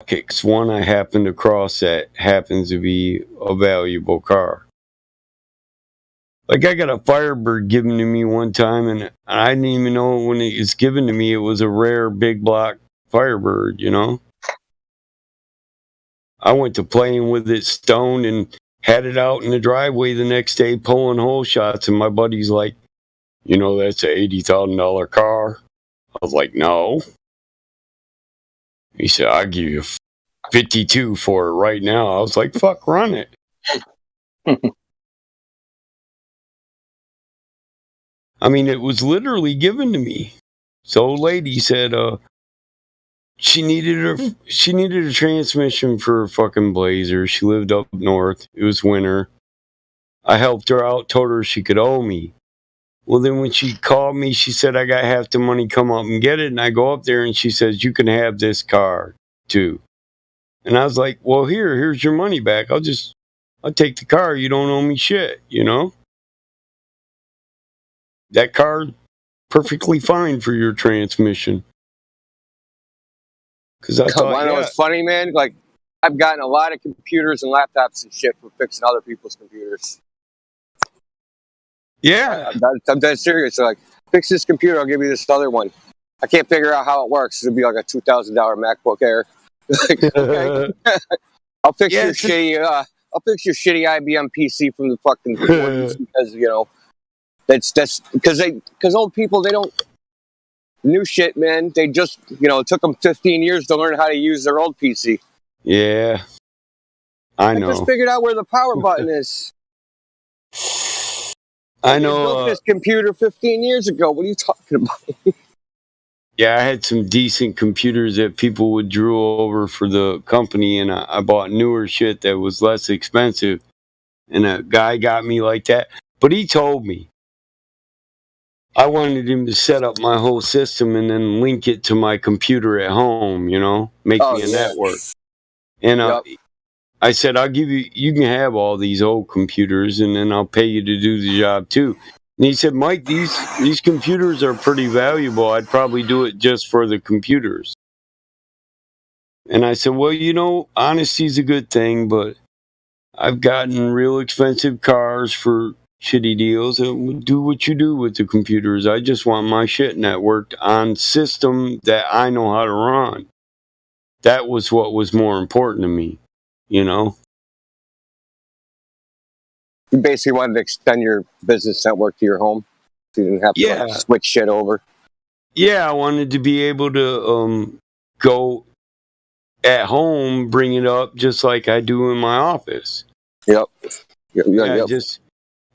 kicks. One I happened across that happens to be a valuable car. Like I got a Firebird given to me one time, and I didn't even know when it was given to me. It was a rare big block Firebird, you know. I went to playing with it stoned and had it out in the driveway the next day pulling hole shots, and my buddy's like, "You know, that's a $80,000 car." I was like, "No." He said, "I'll give you 52 for it right now." I was like, "Fuck, run it." I mean, it was literally given to me. So old lady said, she needed a transmission for her fucking Blazer. She lived up north. It was winter. I helped her out, told her she could owe me. Well, then when she called me, she said, "I got half the money, come up and get it." And I go up there and she says, "You can have this car too." And I was like, "Well, here's your money back. I'll take the car. You don't owe me shit, you know? That car, perfectly fine for your transmission." Because I thought, I know it's funny, man. Like, I've gotten a lot of computers and laptops and shit for fixing other people's computers. yeah. I'm dead serious. So, like, fix this computer, I'll give you this other one. I can't figure out how it works. It'll be like a $2,000 MacBook Air. Like, okay. I'll fix your shitty. I'll fix your shitty IBM PC from the fucking 40s because that's because old people, they don't new shit, man. They just it took them 15 years to learn how to use their old PC. Yeah, I know. I just figured out where the power button is. I know. You built this computer 15 years ago. What are you talking about? Yeah, I had some decent computers that people would drool over for the company, and I bought newer shit that was less expensive. And a guy got me like that. But he told me I wanted him to set up my whole system and then link it to my computer at home, you know, make me a network. And I said, "I'll give you can have all these old computers, and then I'll pay you to do the job too." And he said, "Mike, these computers are pretty valuable. I'd probably do it just for the computers." And I said, "Well, honesty's a good thing, but I've gotten real expensive cars for shitty deals. And do what you do with the computers. I just want my shit networked on system that I know how to run." That was what was more important to me, you know? You basically wanted to extend your business network to your home, so you didn't have to switch shit over. Yeah, I wanted to be able to go at home, bring it up just like I do in my office. Yep.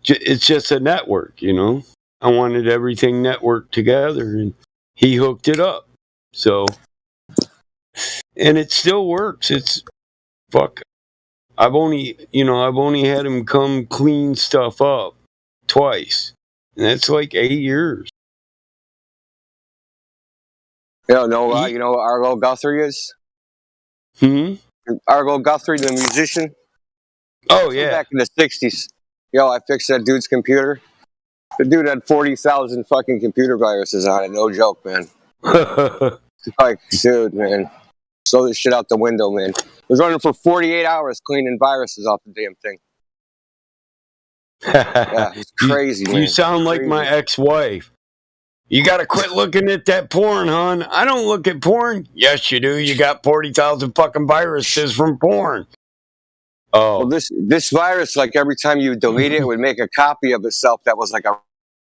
It's just a network, you know? I wanted everything networked together, and he hooked it up. So, and it still works. I've only had him come clean stuff up twice, and that's like 8 years. You know what Arlo Guthrie is? Arlo Guthrie, the musician. Oh, yeah. Back in the 60s. I fixed that dude's computer. The dude had 40,000 fucking computer viruses on it. No joke, man. Like, dude, man. Throw this shit out the window, man. It was running for 48 hours cleaning viruses off the damn thing. Yeah, it's crazy, man. You sound like my ex-wife. "You got to quit looking at that porn, hon." "I don't look at porn." "Yes, you do. You got 40,000 fucking viruses from porn." Oh. Well, this virus, like every time you delete it, it would make a copy of itself that was like a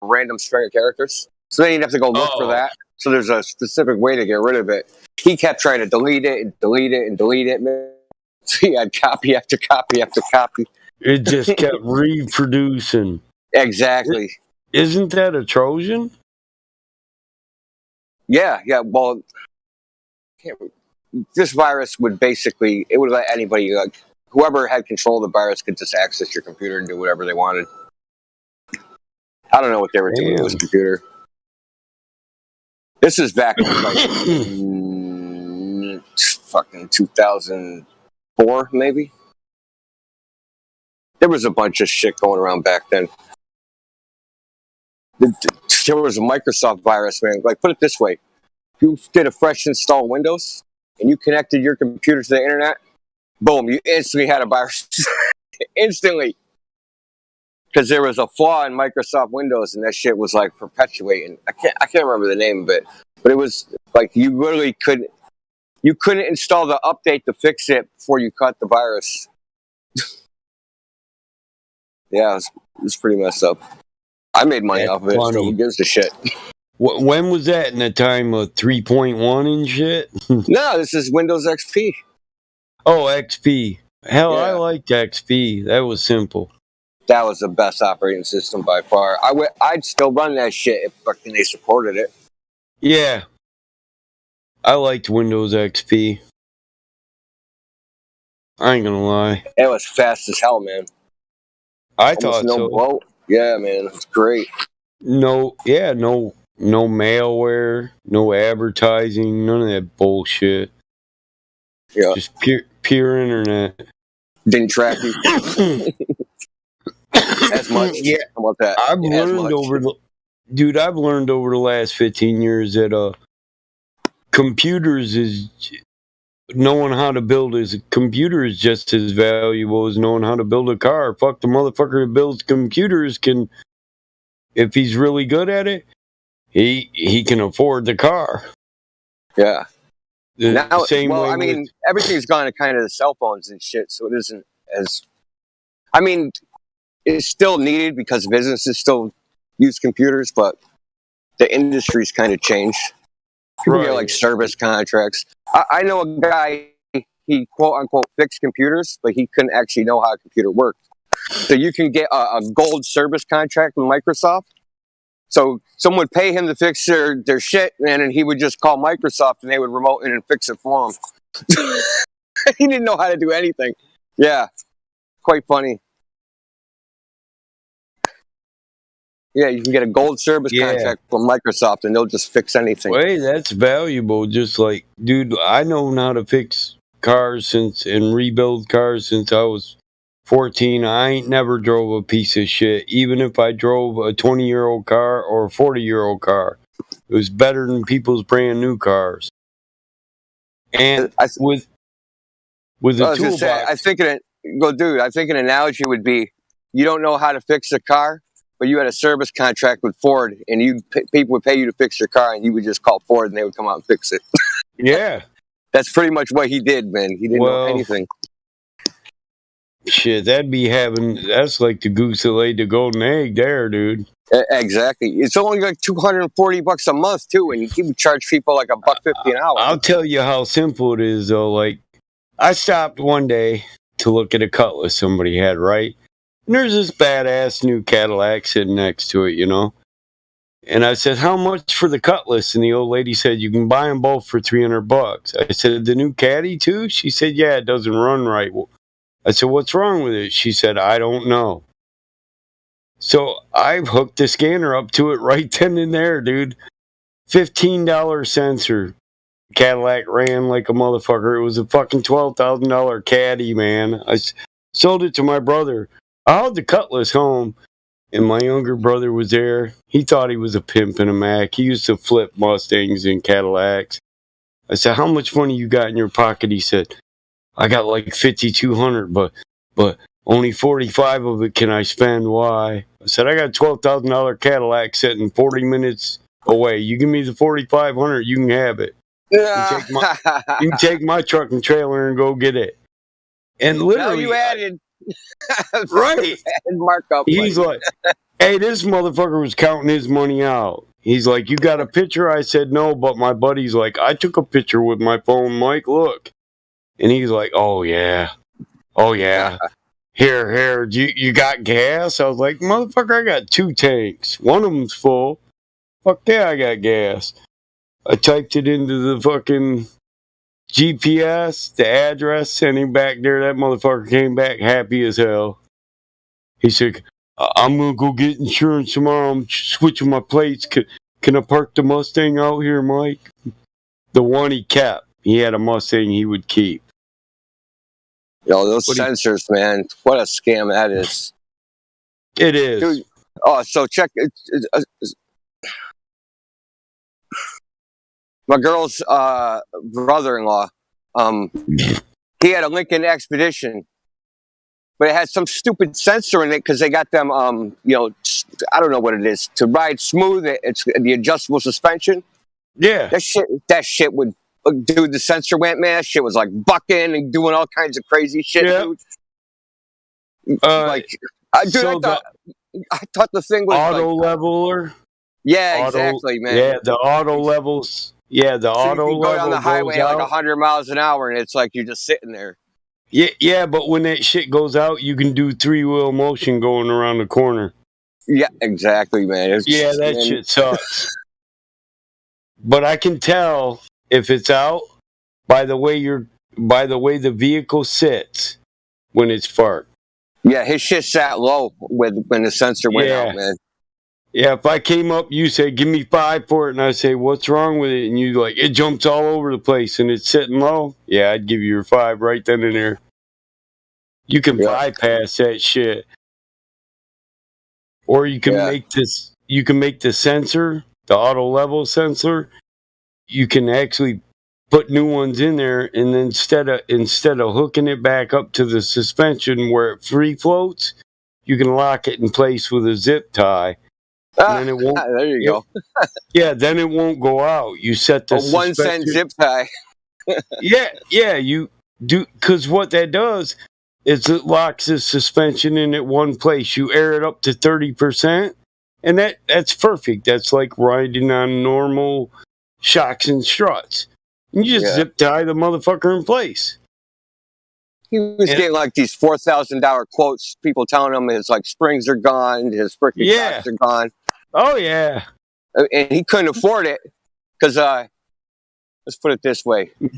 random string of characters. So then you'd have to go look for that. So there's a specific way to get rid of it. He kept trying to delete it and delete it and delete it. So he had copy after copy after copy. It just kept reproducing. Exactly. Isn't that a Trojan? Yeah. Well, this virus would basically, it would let anybody, whoever had control of the virus could just access your computer and do whatever they wanted. I don't know what they were doing with this computer. This is back in like fucking 2004, maybe. There was a bunch of shit going around back then. There was a Microsoft virus, man. Like, put it this way. If you did a fresh install Windows, and you connected your computer to the internet, boom, you instantly had a virus. Instantly. Because there was a flaw in Microsoft Windows, and that shit was like perpetuating. I can't remember the name of it, but it was like you literally couldn't install the update to fix it before you caught the virus. Yeah, it was pretty messed up. I made money off of it, so who gives a shit? When was that? In the time of 3.1 and shit? No, this is Windows XP. Oh, XP. Hell, Yeah. I liked XP. That was simple. That was the best operating system by far. I'd still run that shit if fucking they supported it. Yeah. I liked Windows XP. I ain't gonna lie. It was fast as hell, man. I thought no so. Bloat. Yeah, man, it's great. No malware, no advertising, none of that bullshit. Yeah. Just pure internet. Didn't track you as much. Yeah. How about that? I've learned over the last 15 years that computers is knowing how to build a computer is just as valuable as knowing how to build a car. Fuck, the motherfucker that builds computers can, if he's really good at it, he can afford the car. Yeah. Now, same well, way I mean, everything's gone to kind of the cell phones and shit, so it isn't as. I mean, it's still needed because businesses still use computers, but the industry's kind of changed. People get like service contracts. I know a guy, he quote unquote fixed computers, but he couldn't actually know how a computer worked. So you can get a gold service contract with Microsoft. So someone would pay him to fix their shit, and then he would just call Microsoft and they would remote in and fix it for him. He didn't know how to do anything. Yeah, quite funny. Yeah, you can get a gold service contract from Microsoft and they'll just fix anything. Wait, that's valuable. Just like, dude, I know how to fix cars and rebuild cars since I was 14. I ain't never drove a piece of shit. Even if I drove a 20-year-old car or a 40-year-old car, it was better than people's brand new cars. And with a toolbox, I think an analogy would be, you don't know how to fix a car, but you had a service contract with Ford, and people would pay you to fix your car, and you would just call Ford, and they would come out and fix it. Yeah. That's pretty much what he did, man. He didn't know anything. Shit, that's like the goose that laid the golden egg there, dude. Exactly. It's only like $240 a month, too, and he would charge people like $1.50 an hour. I'll tell you how simple it is, though. Like, I stopped one day to look at a Cutlass somebody had, right? And there's this badass new Cadillac sitting next to it, you know? And I said, how much for the Cutlass? And the old lady said, you can buy them both for $300. I said, the new Caddy too? She said, yeah, it doesn't run right. I said, what's wrong with it? She said, I don't know. So I hooked the scanner up to it right then and there, dude. $15 sensor. Cadillac ran like a motherfucker. It was a fucking $12,000 Caddy, man. I sold it to my brother. I hauled the Cutlass home, and my younger brother was there. He thought he was a pimp in a Mac. He used to flip Mustangs and Cadillacs. I said, how much money you got in your pocket? He said, I got like $5,200, but only 45 of it can I spend. Why? I said, I got a $12,000 Cadillac sitting 40 minutes away. You give me the 4,500, you can have it. You can take my truck and trailer and go get it. And literally, you added right markup. He's like, hey, this motherfucker was counting his money out. He's like, you got a picture? I said, no, but my buddy's like, I took a picture with my phone, Mike, look. And he's like, oh, yeah. Here, you got gas? I was like, motherfucker, I got 2 tanks. One of them's full. Fuck yeah, I got gas. I typed it into the fucking GPS, the address, sent him back there. That motherfucker came back happy as hell. He said, I'm going to go get insurance tomorrow. I'm switching my plates. Can I park the Mustang out here, Mike? The one he kept. He had a Mustang he would keep. Yo, those sensors, man. What a scam that is. It is. Dude, so check. My girl's brother-in-law, He had a Lincoln Expedition, but it had some stupid sensor in it because they got them, I don't know what it is to ride smooth. It's the adjustable suspension. Yeah. That shit would, dude. The sensor went, man. That shit was like bucking and doing all kinds of crazy shit, dude. I thought the thing was auto leveler. Yeah, exactly, man. Yeah, the auto levels. Yeah, the auto level go down the highway at like 100 miles an hour, and it's like you're just sitting there. Yeah, but when that shit goes out, you can do 3-wheel motion going around the corner. Yeah, exactly, man. That shit sucks. But I can tell if it's out by the way the vehicle sits when it's parked. Yeah, his shit sat low when the sensor went out, man. Yeah, if I came up, you say, give me 5 for it, and I say, what's wrong with it? And you like, it jumps all over the place and it's sitting low. Yeah, I'd give you your 5 right then and there. You can bypass that shit. Or you can make the sensor, the auto level sensor, you can actually put new ones in there, and then instead of hooking it back up to the suspension where it free floats, you can lock it in place with a zip tie. And then it won't. There you go. Yeah, then it won't go out. You set the 1 cent zip tie. yeah, you do, because what that does is it locks the suspension in at one place. You air it up to 30%, and that's perfect. That's like riding on normal shocks and struts. You just zip tie the motherfucker in place. He was getting like these $4,000 quotes, people telling him his like springs are gone, his freaking shocks are gone. Oh yeah. And he couldn't afford it because let's put it this way. He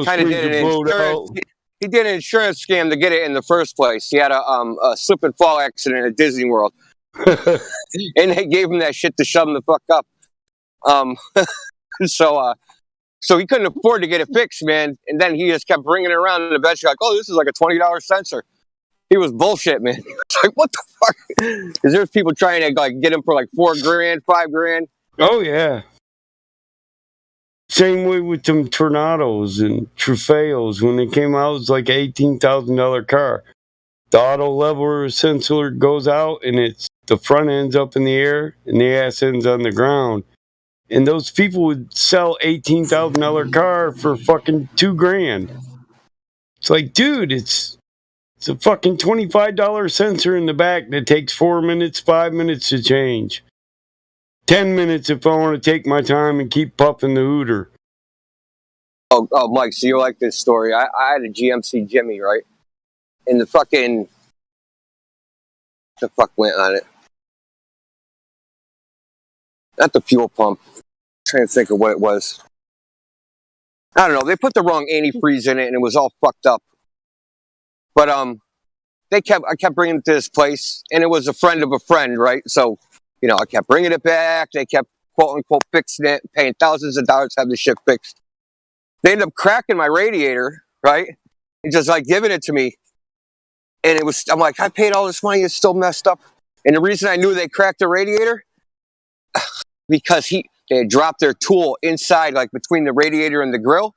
kind of did he did an insurance scam to get it in the first place. He had a slip and fall accident at Disney World. And they gave him that shit to shove him the fuck up. So he couldn't afford to get it fixed, man. And then he just kept bringing it around, and eventually, like, oh, this is like a $20 sensor. He was bullshit, man. It's like, what the fuck? Because there's people trying to like get him for like $4,000, $5,000. Oh yeah. Same way with them Tornados and Trofeos. When they came out, it was like an $18,000 car. The auto leveler sensor goes out, and the front end's up in the air, and the ass end's on the ground. And those people would sell $18,000 car for fucking $2,000. It's like, dude, it's a fucking $25 sensor in the back that takes 4 minutes, 5 minutes to change. 10 minutes if I want to take my time and keep puffing the hooter. Oh, Mike, so you like this story? I had a GMC Jimmy, right? And the fuck went on it? Not the fuel pump. I'm trying to think of what it was. I don't know. They put the wrong antifreeze in it, and it was all fucked up. But I kept bringing it to this place, and it was a friend of a friend, right? So, I kept bringing it back. They kept quote unquote fixing it, paying thousands of dollars to have the shit fixed. They ended up cracking my radiator, right? And just like giving it to me. And I'm like, I paid all this money, it's still messed up. And the reason I knew they cracked the radiator, because they had dropped their tool inside, like between the radiator and the grill.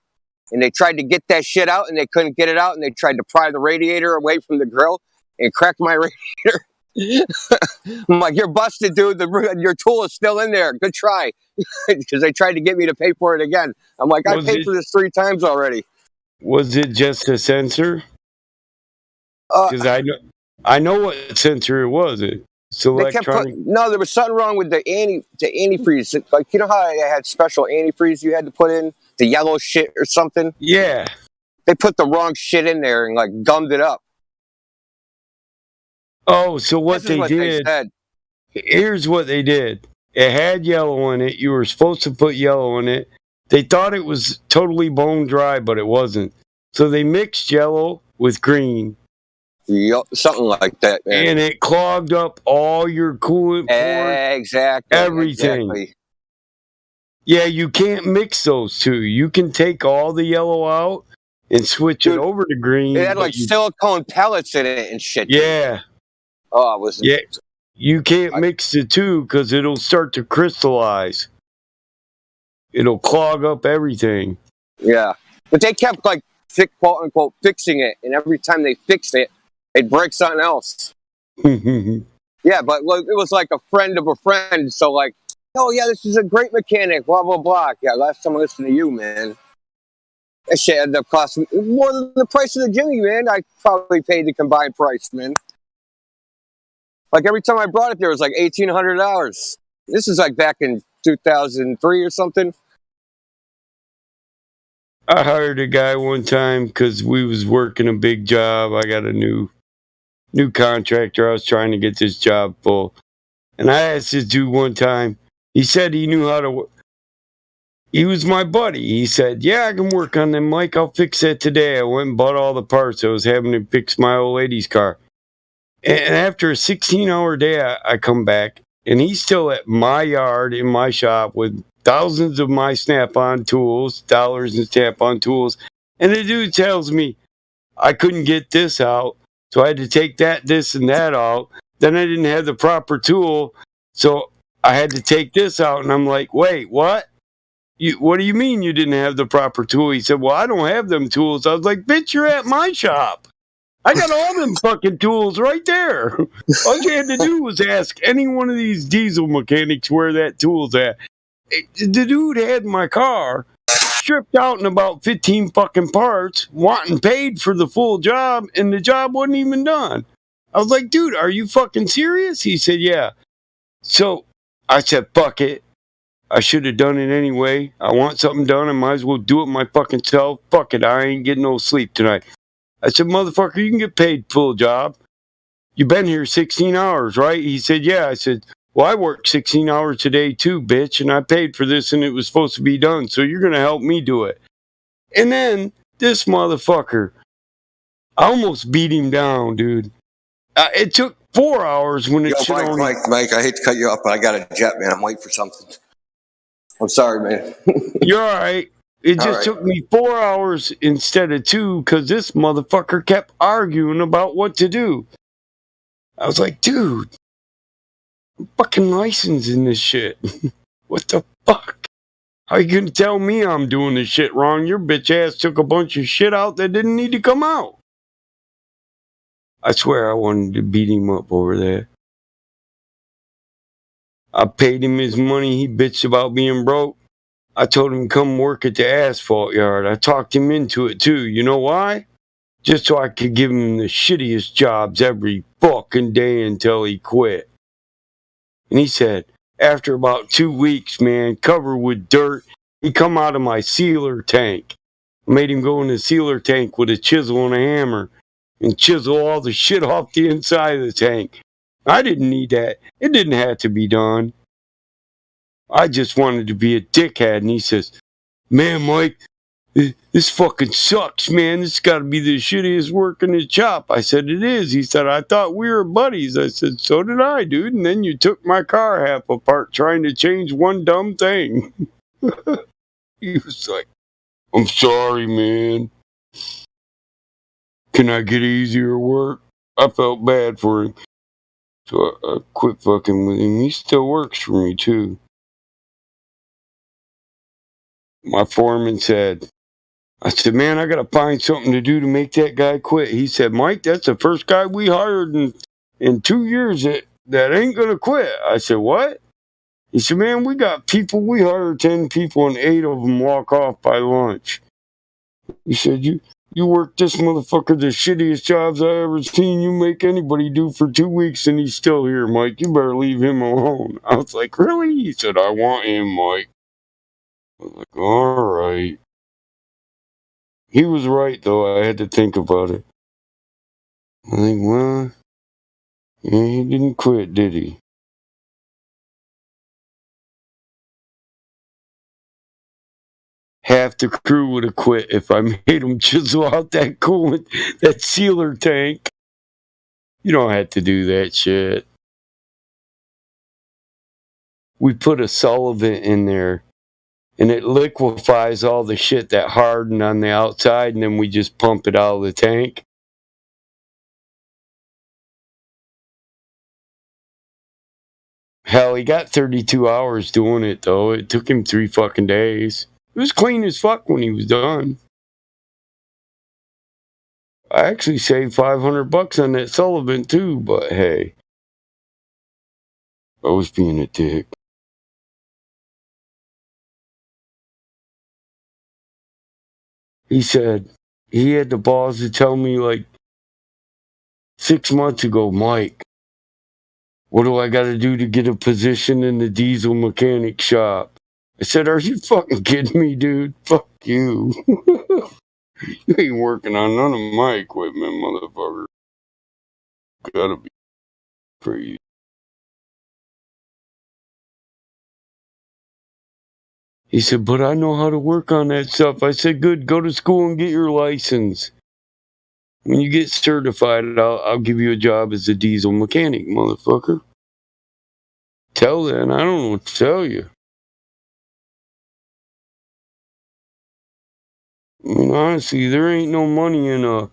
And they tried to get that shit out, and they couldn't get it out. And they tried to pry the radiator away from the grill and cracked my radiator. I'm like, you're busted, dude. Your tool is still in there. Good try. Because they tried to get me to pay for it again. I'm like, I paid for this 3 times already. Was it just a sensor? Because I know what sensor it was. It's electronic. No, there was something wrong with the antifreeze. Like, you know how I had special antifreeze you had to put in? The yellow shit or something? Yeah. They put the wrong shit in there and like gummed it up. Oh, so what they did, here's what they did. It had yellow in it. You were supposed to put yellow in it. They thought it was totally bone dry, but it wasn't. So they mixed yellow with green. Yep, something like that, man. And it clogged up all your coolant ports. Exactly. Everything. Exactly. Yeah, you can't mix those two. You can take all the yellow out and switch it over to green. It had like silicone pellets in it and shit. Yeah. Dude. Oh, it was. Yeah. You can't mix the two because it'll start to crystallize. It'll clog up everything. Yeah. But they kept like quote unquote fixing it, and every time they fixed it, they'd break something else. Yeah, but it was like a friend of a friend. So like, oh yeah, this is a great mechanic. Blah blah blah. Yeah, last time I listened to you, man, that shit ended up costing me more than the price of the Jimmy, man. I probably paid the combined price, man. Like every time I brought it there, it was like $1,800. This is like back in 2003 or something. I hired a guy one time because we was working a big job. I got a new contractor. I was trying to get this job full. And I asked this dude one time, he said he knew how to he was my buddy. He said, yeah, I can work on them, Mike. I'll fix that today. I went and bought all the parts. I was having to fix my old lady's car. And after a 16-hour day, I come back, and he's still at my yard in my shop with thousands of my Snap-on tools, dollars in Snap-on tools. And the dude tells me I couldn't get this out, so I had to take that, this, and that out. Then I didn't have the proper tool, so I had to take this out. And I'm like, wait, what? What do you mean you didn't have the proper tool? He said, well, I don't have them tools. I was like, bitch, you're at my shop. I got all them fucking tools right there. All you had to do was ask any one of these diesel mechanics where that tool's at. The dude had my car stripped out in about 15 fucking parts, wanting paid for the full job, and the job wasn't even done. I was like, dude, are you fucking serious? He said, yeah. So I said, fuck it. I should have done it anyway. I want something done. I might as well do it my fucking self. Fuck it. I ain't getting no sleep tonight. I said, motherfucker, you can get paid full job. You've been here 16 hours, right? He said, yeah. I said, well, I worked 16 hours today too, bitch, and I paid for this and it was supposed to be done, so you're going to help me do it. And then this motherfucker, I almost beat him down, dude. It took 4 hours when it should only... Mike, I hate to cut you off, but I got a jet, man. I'm waiting for something. I'm sorry, man. You're all right. It just took me 4 hours instead of 2 because this motherfucker kept arguing about what to do. I was like, dude, I'm fucking licensing this shit. What the fuck? How you gonna tell me I'm doing this shit wrong? Your bitch ass took a bunch of shit out that didn't need to come out. I swear I wanted to beat him up over that. I paid him his money. He bitched about being broke. I told him to come work at the asphalt yard. I talked him into it too. You know why? Just so I could give him the shittiest jobs every fucking day until he quit. And he said, after about 2 weeks, man, covered with dirt, he come out of my sealer tank. I made him go in the sealer tank with a chisel and a hammer and chisel all the shit off the inside of the tank. I didn't need that. It didn't have to be done. I just wanted to be a dickhead. And he says, man, Mike, this fucking sucks, man. This got to be the shittiest work in the shop. I said, it is. He said, I thought we were buddies. I said, so did I, dude. And then you took my car half apart trying to change one dumb thing. He was like, I'm sorry, man. Can I get easier work? I felt bad for him. So I quit fucking with him. He still works for me, too. My foreman said, I said, man, I got to find something to do to make that guy quit. He said, Mike, that's the first guy we hired in 2 years that ain't going to quit. I said, what? He said, man, we got people, we hired 10 people and 8 of them walk off by lunch. He said, you work this motherfucker the shittiest jobs I ever seen you make anybody do for 2 weeks and he's still here, Mike. You better leave him alone. I was like, really? He said, I want him, Mike. I was like, all right. He was right, though. I had to think about it. I think, well, yeah, he didn't quit, did he? Half the crew would have quit if I made him chisel out that coolant, that sealer tank. You don't have to do that shit. We put a solvent in there, and it liquefies all the shit that hardened on the outside, and then we just pump it out of the tank. Hell, he got 32 hours doing it, though. It took him 3 fucking days. It was clean as fuck when he was done. I actually saved $500 on that Sullivan too, but hey, I was being a dick. He said he had the balls to tell me like 6 months ago, Mike, what do I got to do to get a position in the diesel mechanic shop? I said, are you fucking kidding me, dude? Fuck you. You ain't working on none of my equipment, motherfucker. Gotta be crazy. He said, but I know how to work on that stuff. I said, good, go to school and get your license. When you get certified, I'll give you a job as a diesel mechanic, motherfucker. Till then, I don't know what to tell you. I mean, honestly, there ain't no money in a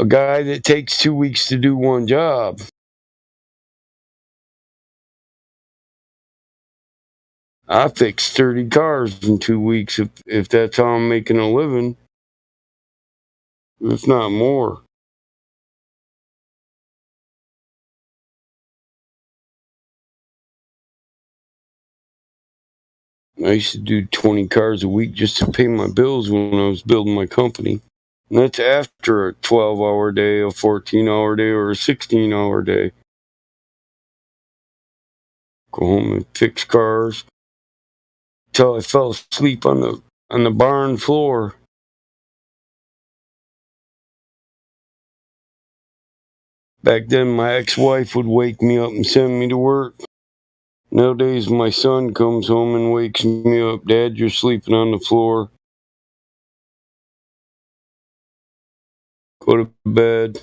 guy that takes 2 weeks to do one job. I fixed 30 cars in 2 weeks if that's how I'm making a living, if not more. I used to do 20 cars a week just to pay my bills when I was building my company. And that's after a 12-hour day, a 14-hour day, or a 16-hour day. Go home and fix cars till I fell asleep on the barn floor. Back then, my ex-wife would wake me up and send me to work. Nowadays, my son comes home and wakes me up. Dad, you're sleeping on the floor. Go to bed.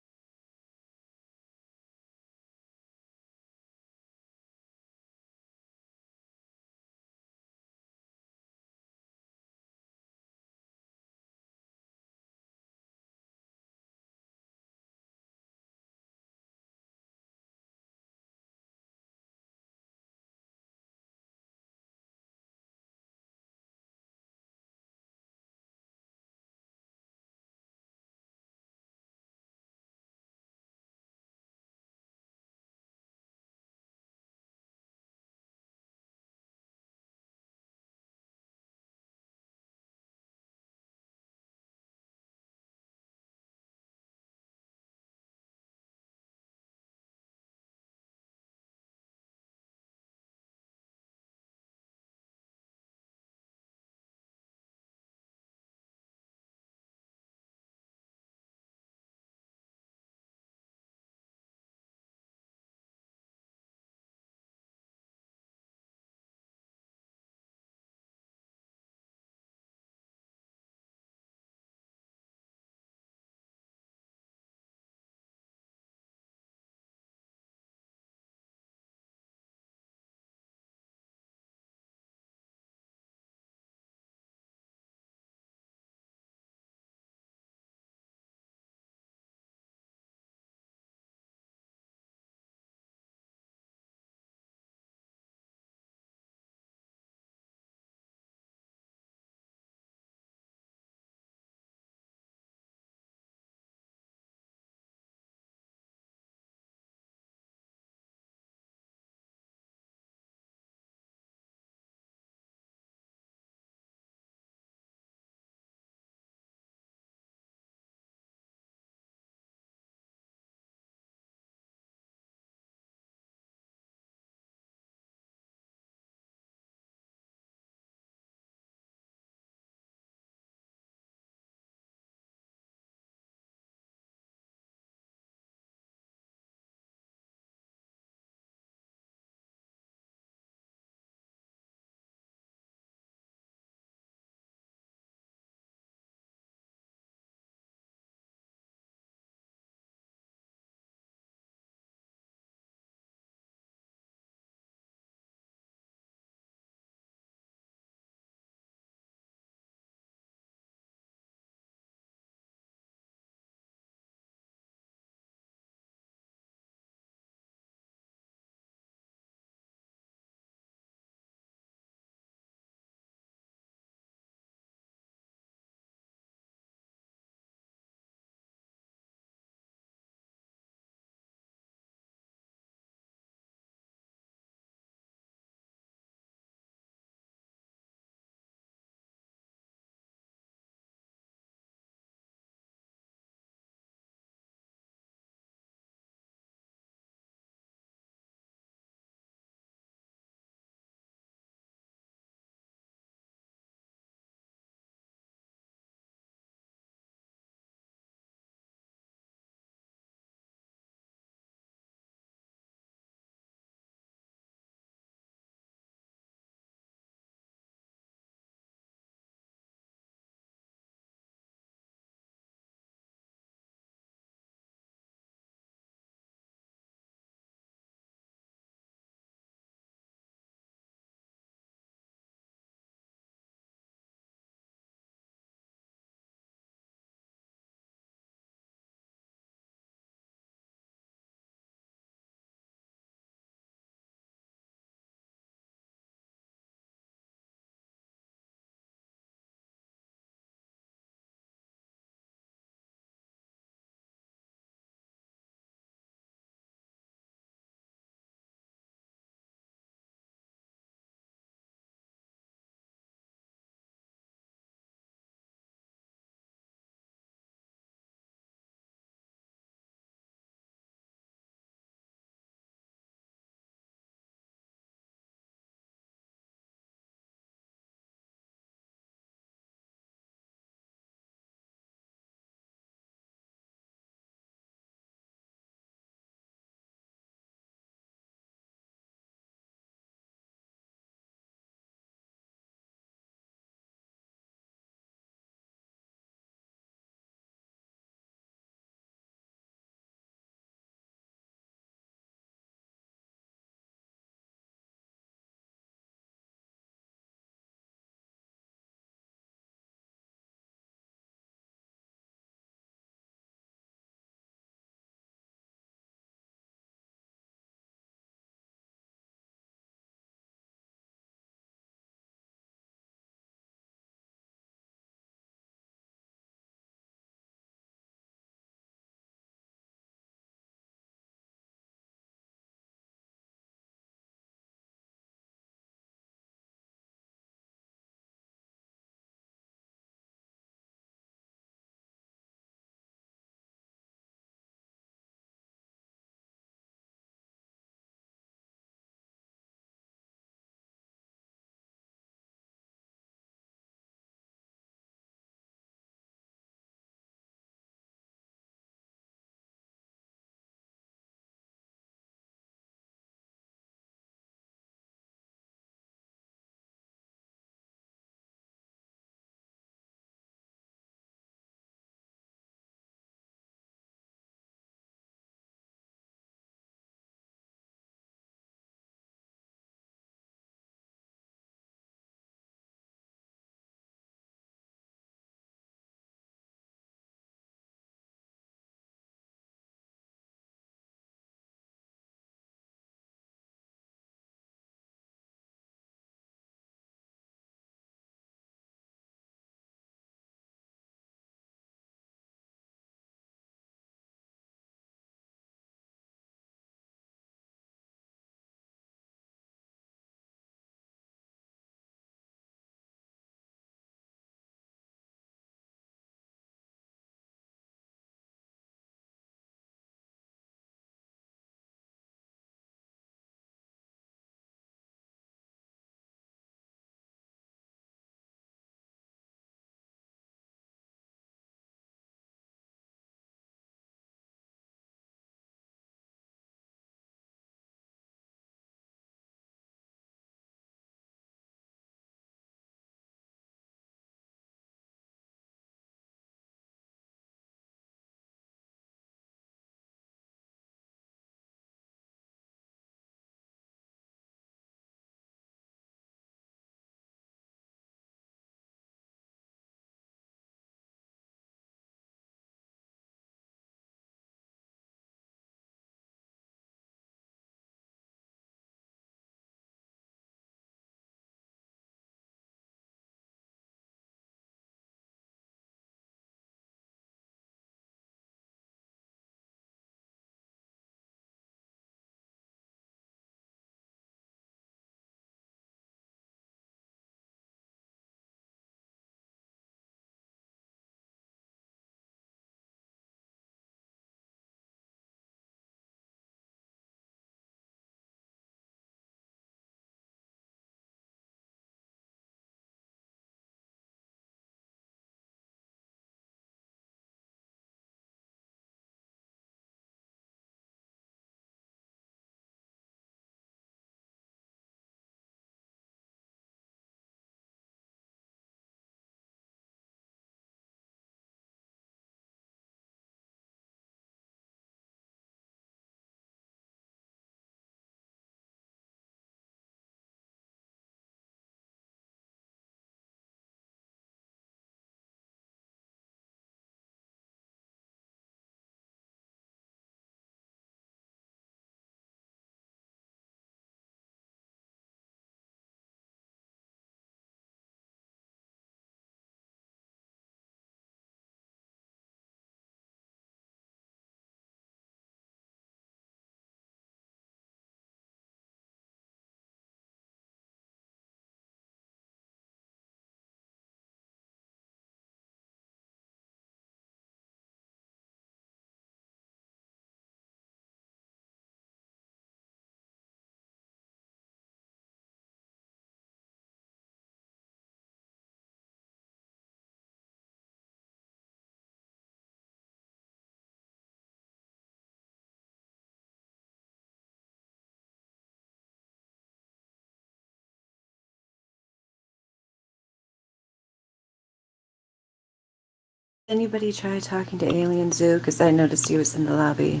Anybody try talking to Alien Zoo? Because I noticed he was in the lobby.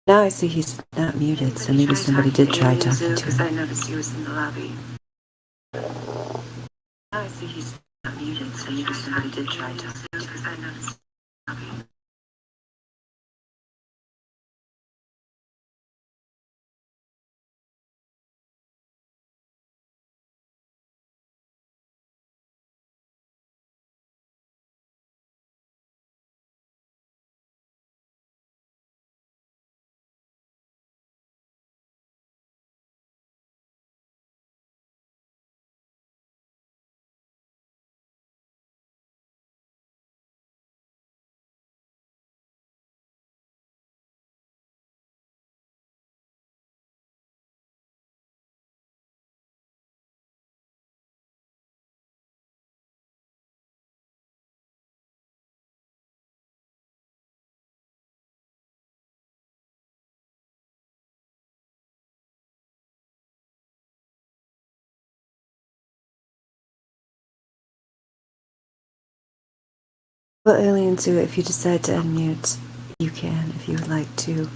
Now I see he's not muted, so maybe somebody did try talking to him. I noticed he was in the lobby. Now I see he's not muted, so maybe somebody did try talking to him. I noticed. Well, Alien Zoo, if you decide to unmute, you can. If you would like to have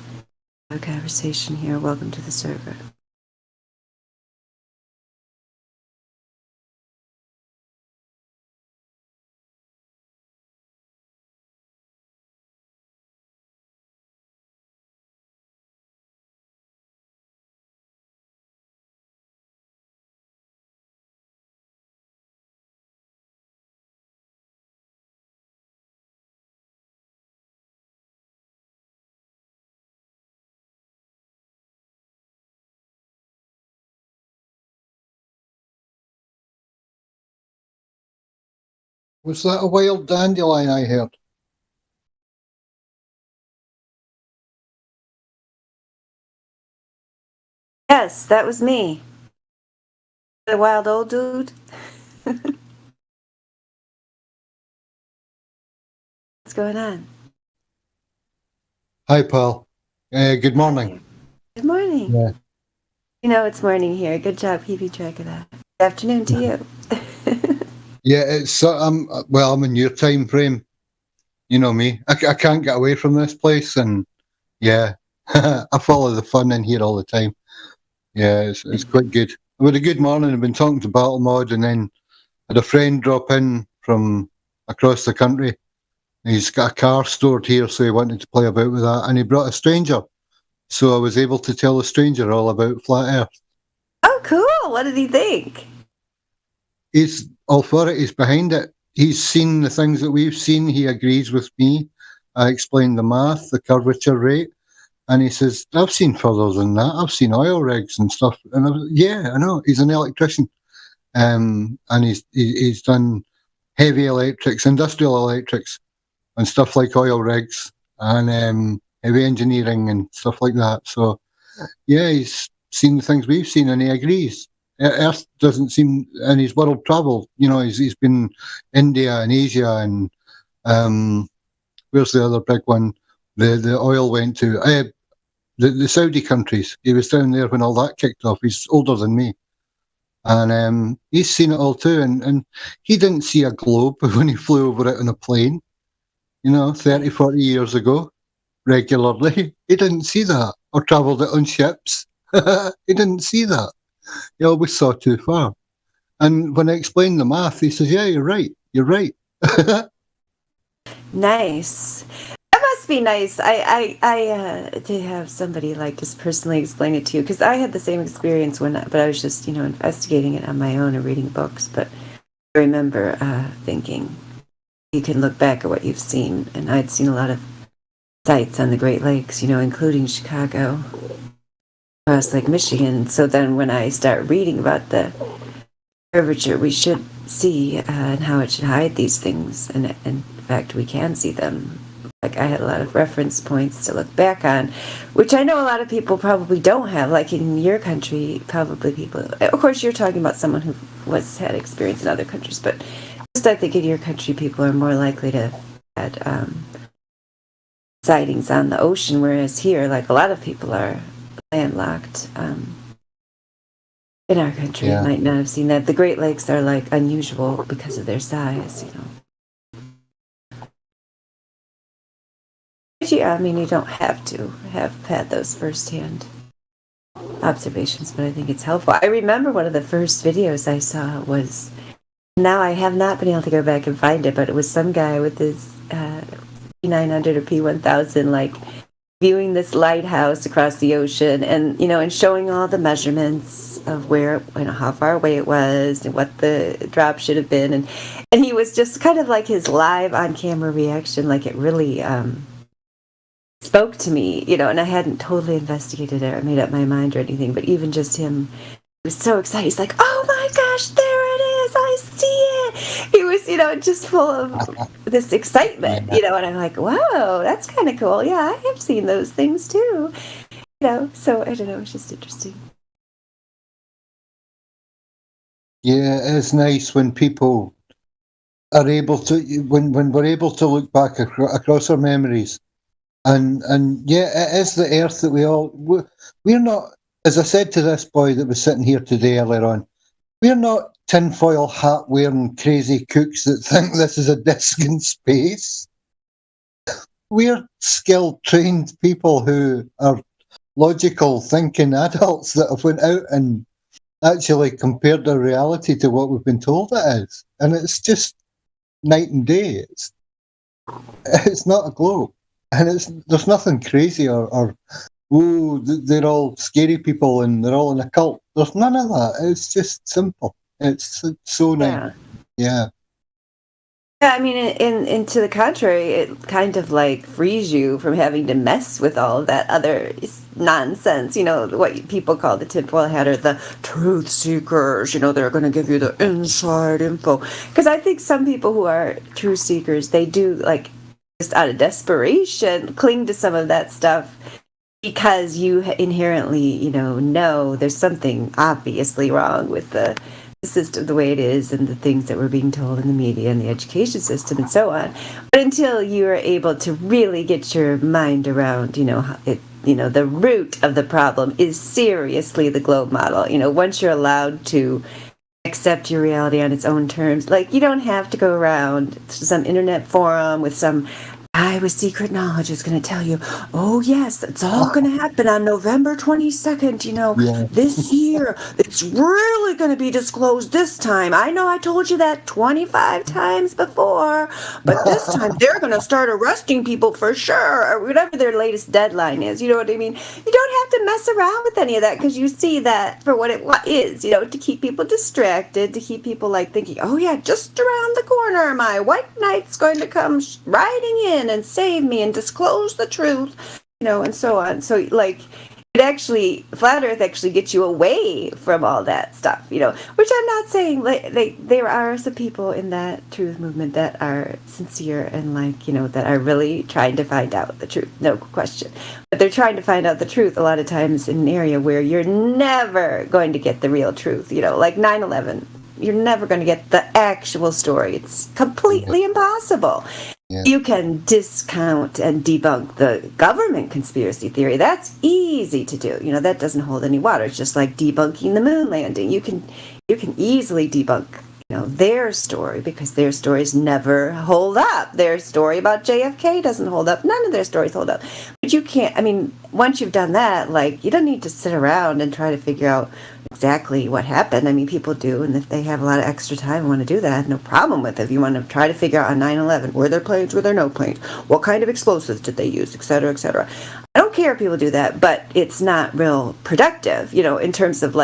a conversation here, welcome to the server. Was that a wild dandelion I heard? Yes, that was me. The wild old dude. What's going on? Hi, Paul. Good morning. Good morning. Yeah. You know it's morning here. Good job keeping track of that. Good afternoon to you. Yeah, it's I'm in your time frame. You know me. I can't get away from this place, and yeah, I follow the fun in here all the time. Yeah, it's quite good. I've had a good morning. I've been talking to Battle Mod, and then had a friend drop in from across the country. He's got a car stored here, so he wanted to play about with that, and he brought a stranger. So I was able to tell the stranger all about Flat Earth. Oh, cool. What did he think? He's all for it. He's behind it. He's seen the things that we've seen. He agrees with me. I explained the math, the curvature rate, and he says, I've seen further than that. I've seen oil rigs and stuff. And I was, yeah, I know. He's an electrician. And he's done heavy electrics, industrial electrics, and stuff like oil rigs and heavy engineering and stuff like that. So, yeah, he's seen the things we've seen, and he agrees. Earth doesn't seem, and his world travel. You know, he's been India and Asia, and where's the other big one? The oil went to the Saudi countries. He was down there when all that kicked off. He's older than me, and he's seen it all too. And he didn't see a globe when he flew over it on a plane. You know, 30, 40 years ago, regularly. He didn't see that, or travelled it on ships. He didn't see that. He always saw too far. And when I explained the math, he says, yeah, you're right. You're right. Nice. That must be nice. I to have somebody like just personally explain it to you, because I had the same experience but I was just, investigating it on my own and reading books. But I remember thinking, you can look back at what you've seen. And I'd seen a lot of sites on the Great Lakes, including Chicago, across Lake Michigan. So then when I start reading about the curvature we should see and how it should hide these things, and in fact we can see them. Like, I had a lot of reference points to look back on, which I know a lot of people probably don't have. Like in your country, probably people, of course you're talking about someone who had experience in other countries, but just I think in your country people are more likely to have had sightings on the ocean, whereas here, like, a lot of people are landlocked. In our country, might not have seen that. The Great Lakes are like unusual because of their size, But yeah, I mean, you don't have to have had those firsthand observations, but I think it's helpful. I remember one of the first videos I saw was, now I have not been able to go back and find it, but it was some guy with his P900 or P1000, like, viewing this lighthouse across the ocean, and and showing all the measurements of where, how far away it was and what the drop should have been, and he was just kind of like his live on camera reaction, like it really spoke to me, and I hadn't totally investigated it or made up my mind or anything, but even just him was so excited. He's like, "Oh my gosh, there it is! I see it!" He was, just full of this excitement, and I'm like, "Wow, that's kind of cool. Yeah, I have seen those things too." So I don't know. It's just interesting. Yeah, it's nice when people are able to, when we're able to look back across our memories, and yeah, it is the earth that we're not. As I said to this boy that was sitting here today earlier on, we're not tinfoil hat wearing crazy kooks that think this is a disc in space. We're skilled, trained people who are logical, thinking adults that have went out and actually compared their reality to what we've been told it is, and it's just night and day. It's not a globe, and there's nothing crazy or ooh, they're all scary people and they're all in a cult. There's none of that. It's just simple. It's so nice. Yeah. Yeah, I mean, in to the contrary, it kind of like frees you from having to mess with all of that other nonsense. What people call the tinfoil hat or the truth seekers. They're going to give you the inside info. Because I think some people who are truth seekers, they do, like, just out of desperation, cling to some of that stuff because you inherently, know there's something obviously wrong with the system the way it is and the things that we're being told in the media and the education system and so on. But until you are able to really get your mind around, the root of the problem is seriously the globe model. Once you're allowed to accept your reality on its own terms, like, you don't have to go around to some internet forum with some guy with secret knowledge is going to tell you, "Oh yes, it's all going to happen on November 22nd, this year. It's really going to be disclosed this time. I know I told you that 25 times before, but this time they're going to start arresting people for sure," or whatever their latest deadline is. You know what I mean? You don't have to mess around with any of that, because you see that for what it is, to keep people distracted, to keep people like thinking, "Oh yeah, just around the corner, my white knight's going to come riding in and save me and disclose the truth," and so on. So, like, flat earth actually gets you away from all that stuff, which I'm not saying, there are some people in that truth movement that are sincere and, that are really trying to find out the truth, no question. But they're trying to find out the truth a lot of times in an area where you're never going to get the real truth, like 9/11. You're never going to get the actual story. It's completely impossible. Yeah. You can discount and debunk the government conspiracy theory. That's easy to do. That doesn't hold any water. It's just like debunking the moon landing. You can easily debunk their story, because their stories never hold up. Their story about JFK doesn't hold up. None of their stories hold up. But you can't, once you've done that, you don't need to sit around and try to figure out exactly what happened. People do, and if they have a lot of extra time and want to do that, I have no problem with it. If you want to try to figure out on 9/11, were there planes, were there no planes, what kind of explosives did they use, etc., etc. I don't care if people do that, but it's not real productive, in terms of,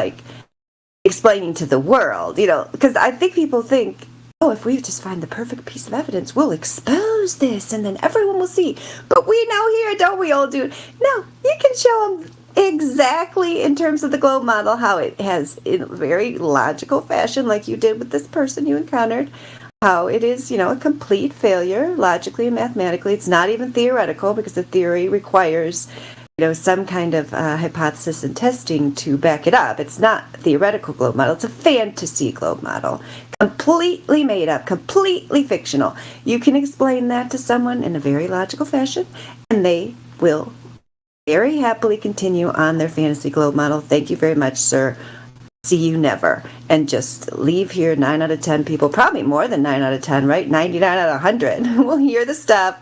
explaining to the world, because I think people think, "Oh, if we just find the perfect piece of evidence, we'll expose this and then everyone will see." But we know here, don't we all do? No, you can show them exactly in terms of the globe model how it has, in very logical fashion, like you did with this person you encountered, how it is, a complete failure logically and mathematically. It's not even theoretical, because the theory requires some kind of hypothesis and testing to back it up. It's not a theoretical globe model. It's a fantasy globe model. Completely made up, completely fictional. You can explain that to someone in a very logical fashion, and they will very happily continue on their fantasy globe model. "Thank you very much, sir. See you never." And just leave here. 9 out of 10 people, probably more than 9 out of 10, right? 99 out of 100 will hear the stuff,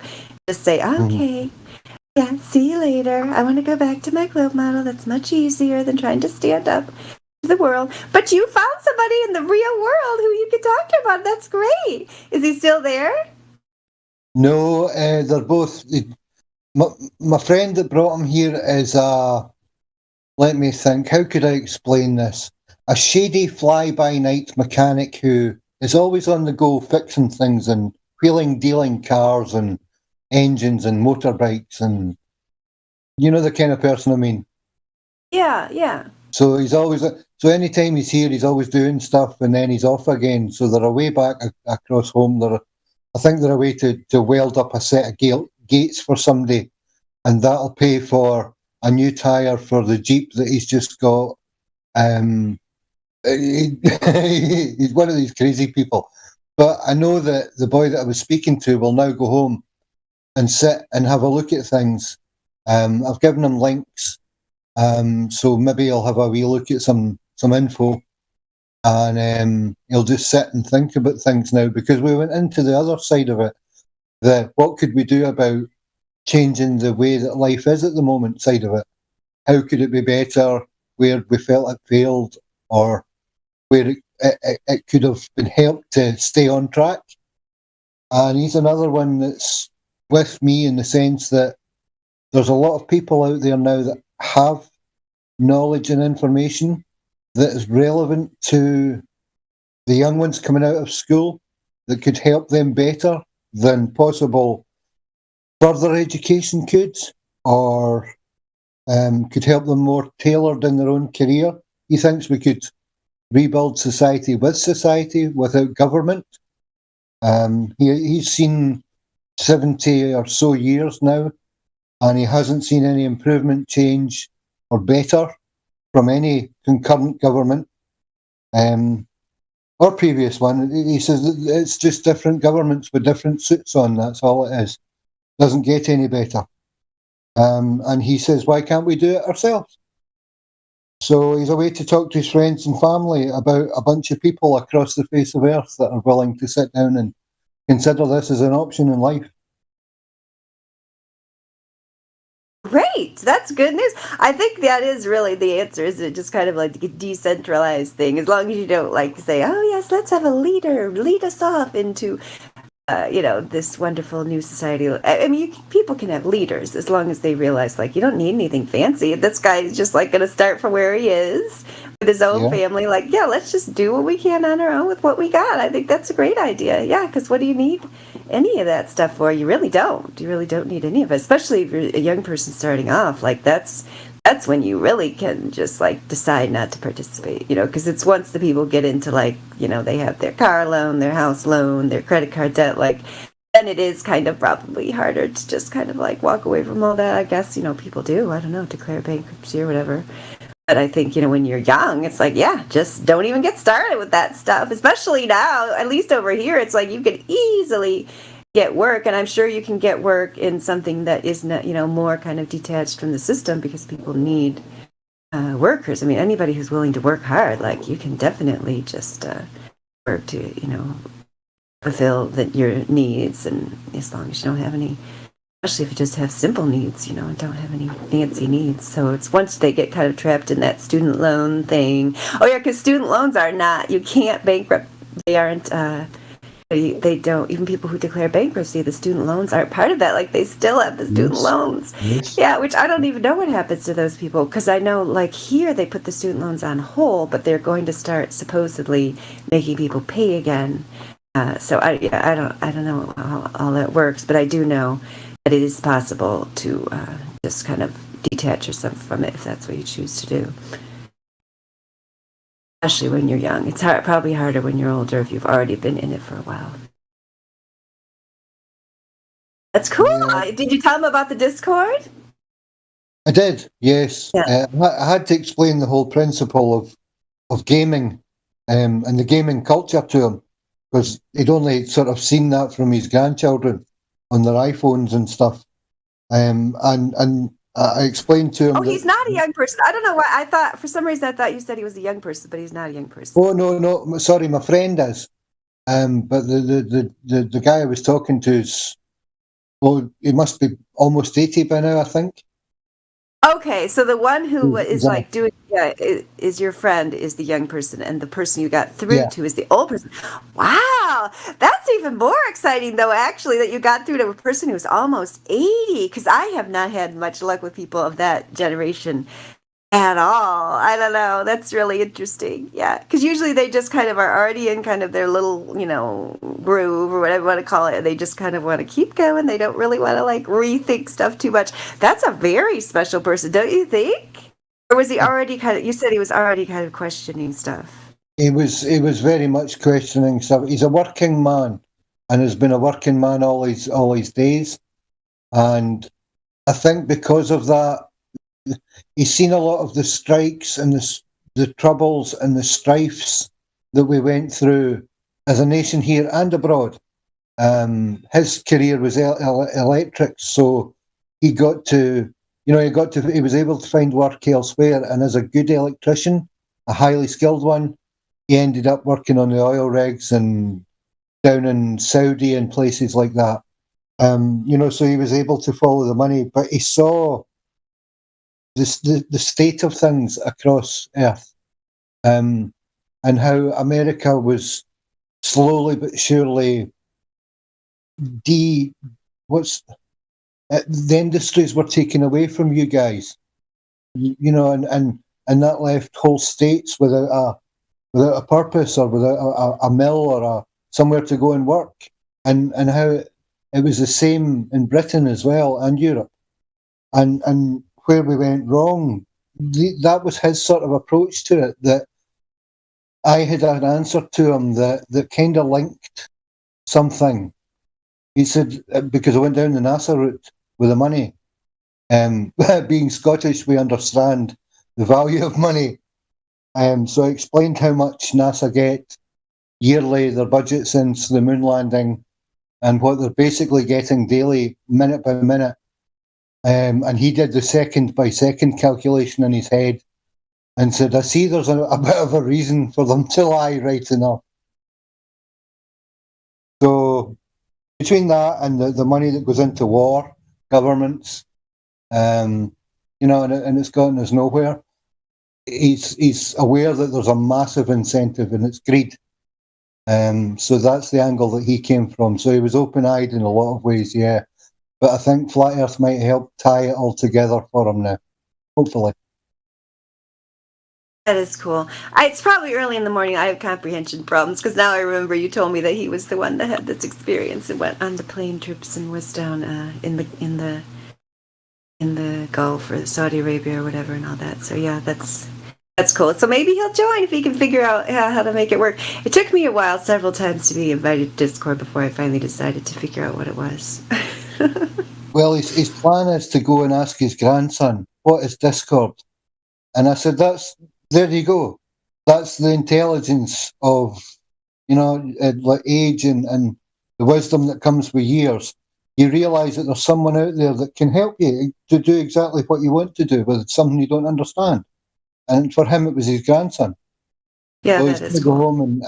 just say, "Okay." Yeah, see you later. I want to go back to my globe model. That's much easier than trying to stand up to the world. But you found somebody in the real world who you can talk to about. That's great. Is he still there? No, they're both. My friend that brought him here is a. Let me think. How could I explain this? A shady fly-by-night mechanic who is always on the go, fixing things and wheeling, dealing cars and engines and motorbikes, and you know the kind of person I mean. Yeah, yeah. So he's always so anytime he's here, he's always doing stuff, and then he's off again. So they're away back across home. I think they're away to weld up a set of gates for somebody, and that'll pay for a new tire for the Jeep that he's just got. He's one of these crazy people. But I know that the boy that I was speaking to will now go home and sit and have a look at things. I've given him links, so maybe he'll have a wee look at some info, and he'll just sit and think about things now, because we went into the other side of it. What could we do about changing the way that life is at the moment side of it? How could it be better? Where we felt it failed, or where it could have been helped to stay on track. And he's another one that's with me in the sense that there's a lot of people out there now that have knowledge and information that is relevant to the young ones coming out of school, that could help them better than possible further education could, or could help them more tailored in their own career. He thinks we could rebuild society without government. He's seen 70 or so years now, and he hasn't seen any improvement, change, or better from any concurrent government or previous one. He says it's just different governments with different suits on. That's all it is. Doesn't get any better. And he says, why can't we do it ourselves? So he's away to talk to his friends and family about a bunch of people across the face of Earth that are willing to sit down and consider this as an option in life. Great. That's good news. I think that is really the answer, is it just kind of like a decentralized thing, as long as you don't like say, oh yes, let's have a leader lead us off into this wonderful new society. I mean, people can have leaders as long as they realize, like, you don't need anything fancy. This guy is just like going to start from where he is with his own family. Like, yeah, let's just do what we can on our own with what we got. I think that's a great idea. Yeah, because what do you need any of that stuff for? You really don't. You really don't need any of it, especially if you're a young person starting off. Like, that's when you really can just like decide not to participate, because it's once the people get into like, they have their car loan, their house loan, their credit card debt, like, then it is kind of probably harder to just kind of like walk away from all that. I guess, people do, I don't know, declare bankruptcy or whatever. But I think, when you're young, it's like, yeah, just don't even get started with that stuff, especially now, at least over here, it's like you could easily get work, and I'm sure you can get work in something that is not, more kind of detached from the system, because people need workers. I mean, anybody who's willing to work hard, like, you can definitely just work to, fulfill your needs, and as long as you don't have any, especially if you just have simple needs, and don't have any fancy needs. So it's once they get kind of trapped in that student loan thing. Oh yeah, because student loans are not, you can't bankrupt, they aren't, they don't, even people who declare bankruptcy, the student loans aren't part of that. Like, they still have the student loans. Yes. Yeah, which I don't even know what happens to those people, because I know, like, here they put the student loans on hold, but they're going to start supposedly making people pay again. So I don't know how all that works, but I do know that it is possible to just kind of detach yourself from it if that's what you choose to do. Especially when you're young. It's probably harder when you're older if you've already been in it for a while. That's cool. Yeah. Did you tell him about the Discord? I did, yes. Yeah. I had to explain the whole principle of gaming and the gaming culture to him, because he'd only sort of seen that from his grandchildren on their iPhones and stuff. And I explained to him. Oh, he's not a young person. I don't know why. For some reason, I thought you said he was a young person, but he's not a young person. Oh, no. Sorry, my friend is. But the guy I was talking to is Well, he must be almost 80 by now, I think. Okay, so the one who is Yeah. like doing is your friend is the young person, and the person you got through Yeah. to is the old person. Wow, that's even more exciting though, actually, that you got through to a person who's almost 80. Because I have not had much luck with people of that generation at all. I don't know. That's really interesting. Yeah, because usually they just kind of are already in kind of their little, groove or whatever you want to call it. They just kind of want to keep going. They don't really want to like rethink stuff too much. That's a very special person, don't you think? Or was he already kind of? You said he was already kind of questioning stuff. He was very much questioning stuff. He's a working man, and has been a working man all his days. And I think because of that, he's seen a lot of the strikes and the troubles and the strifes that we went through as a nation here and abroad. His career was electric, so he got to, he was able to find work elsewhere. And as a good electrician, a highly skilled one, he ended up working on the oil rigs and down in Saudi and places like that. So he was able to follow the money, but he saw the state of things across Earth, and how America was slowly but surely the industries were taken away from you guys, and that left whole states without a purpose or without a mill or somewhere to go and work, and how it was the same in Britain as well and Europe, and where we went wrong. That was his sort of approach to it, that I had an answer to him that kind of linked something. He said, because I went down the NASA route with the money. Being Scottish, we understand the value of money. So I explained how much NASA get yearly, their budget since the moon landing, and what they're basically getting daily, minute by minute. And he did the second by second calculation in his head and said, I see there's a bit of a reason for them to lie right enough. So between that and the money that goes into war, governments, and it's gotten us nowhere, he's aware that there's a massive incentive and it's greed. So that's the angle that he came from. So he was open-eyed in a lot of ways, yeah. But I think Flat Earth might help tie it all together for him now, hopefully. That is cool. It's probably early in the morning. I have comprehension problems because now I remember you told me that he was the one that had this experience and went on the plane trips and was down in the Gulf or Saudi Arabia or whatever and all that. So yeah, that's cool. So maybe he'll join if he can figure out how to make it work. It took me a while, several times, to be invited to Discord before I finally decided to figure out what it was. Well, his plan is to go and ask his grandson, what is Discord? And I said, there you go. That's the intelligence of, like age and the wisdom that comes with years. You realise that there's someone out there that can help you to do exactly what you want to do with something you don't understand. And for him, it was his grandson. Yeah, so that he's is going to cool. go home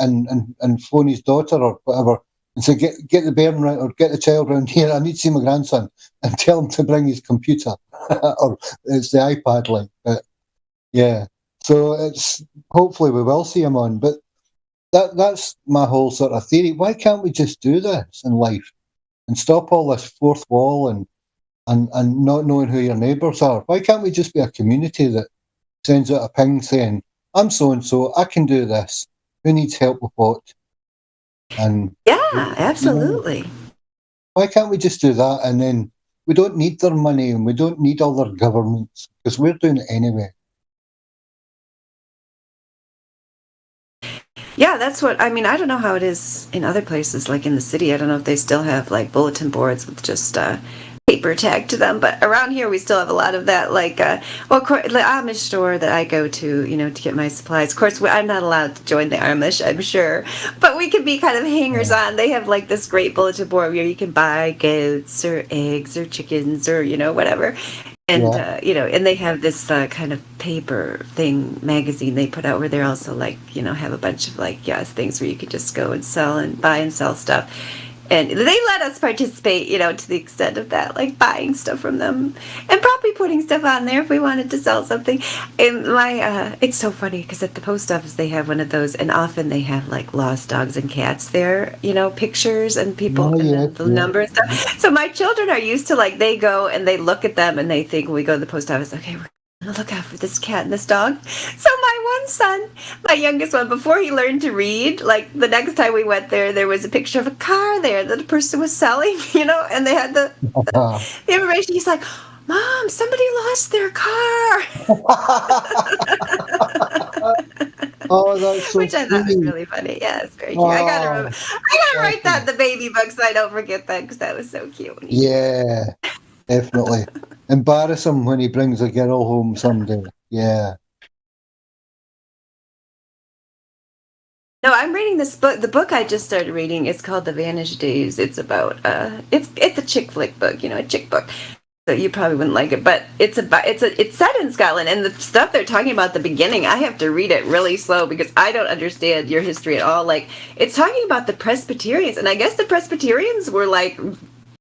and phone his daughter or whatever and say, get the bairn right, or get the child round here. I need to see my grandson, and tell him to bring his computer or it's the iPad link. But yeah, so it's hopefully we will see him on. But that's my whole sort of theory. Why can't we just do this in life and stop all this fourth wall and not knowing who your neighbours are? Why can't we just be a community that sends out a ping saying, I'm so and so, I can do this. Who needs help with what? And yeah, absolutely. Why can't we just do that? And then we don't need their money and we don't need all their governments because we're doing it anyway. Yeah, that's what I mean. I don't know how it is in other places, like in the city. I don't know if they still have like bulletin boards with just paper tagged to them, but around here we still have a lot of that. Like, the Amish store that I go to, to get my supplies. Of course, I'm not allowed to join the Amish, I'm sure, but we can be kind of hangers on. They have like this great bulletin board where you can buy goats or eggs or chickens or whatever. And, and they have this kind of paper magazine they put out where they're also like, have a bunch of like, things where you could just go and sell and buy and sell stuff. and they let us participate, to the extent of that, like buying stuff from them and probably putting stuff on there if we wanted to sell something. And it's so funny because at the post office they have one of those, and often they have like lost dogs and cats there, pictures and people and the number and stuff. So my children are used to, like, they go and they look at them and they think when we go to the post office, okay, we're gonna look out for this cat and this dog. So my one son, my youngest one, before he learned to read, like the next time we went there was a picture of a car there that a person was selling, and they had the information. He's like, Mom, somebody lost their car. Oh, that's so Which I thought was really funny. Yeah, it's very cute. I gotta write that in the baby book so I don't forget that, because that was so cute. Yeah, definitely. Embarrass him when he brings a girl home someday. Yeah. No, I'm reading this book. The book I just started reading is called The Vanished Days. It's about it's a chick flick book, a chick book. So you probably wouldn't like it, but it's set in Scotland, and the stuff they're talking about at the beginning, I have to read it really slow because I don't understand your history at all. Like, it's talking about the Presbyterians, and I guess the Presbyterians were like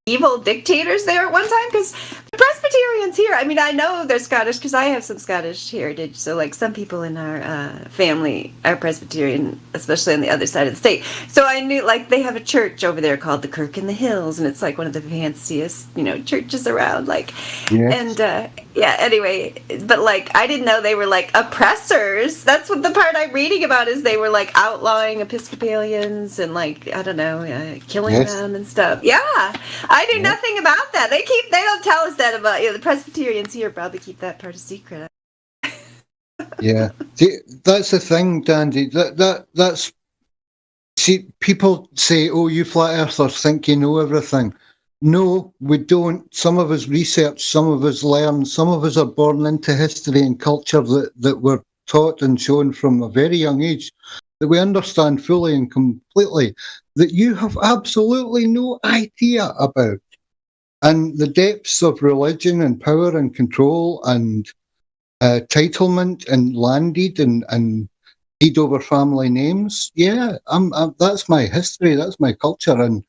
evil dictators there at one time, because the Presbyterians here, I mean, I know they're Scottish because I have some Scottish heritage, so like some people in our family are Presbyterian, especially on the other side of the state. So I knew, like, they have a church over there called the Kirk in the Hills, and it's like one of the fanciest, churches around, like, and anyway, but like, I didn't know they were like oppressors. That's what the part I'm reading about is they were like outlawing Episcopalians and, like, I don't know, killing them and stuff. Yeah, I knew nothing about that. They don't tell us that about, the Presbyterians here probably keep that part a secret. Yeah. See, that's the thing, Dandy. That's see, people say, "Oh, you flat earthers think you know everything." No, we don't. Some of us research, some of us learn, some of us are born into history and culture that we're taught and shown from a very young age, that we understand fully and completely, that you have absolutely no idea about. And the depths of religion and power and control and titlement and landed and deed over family names. Yeah, that's my history, that's my culture, and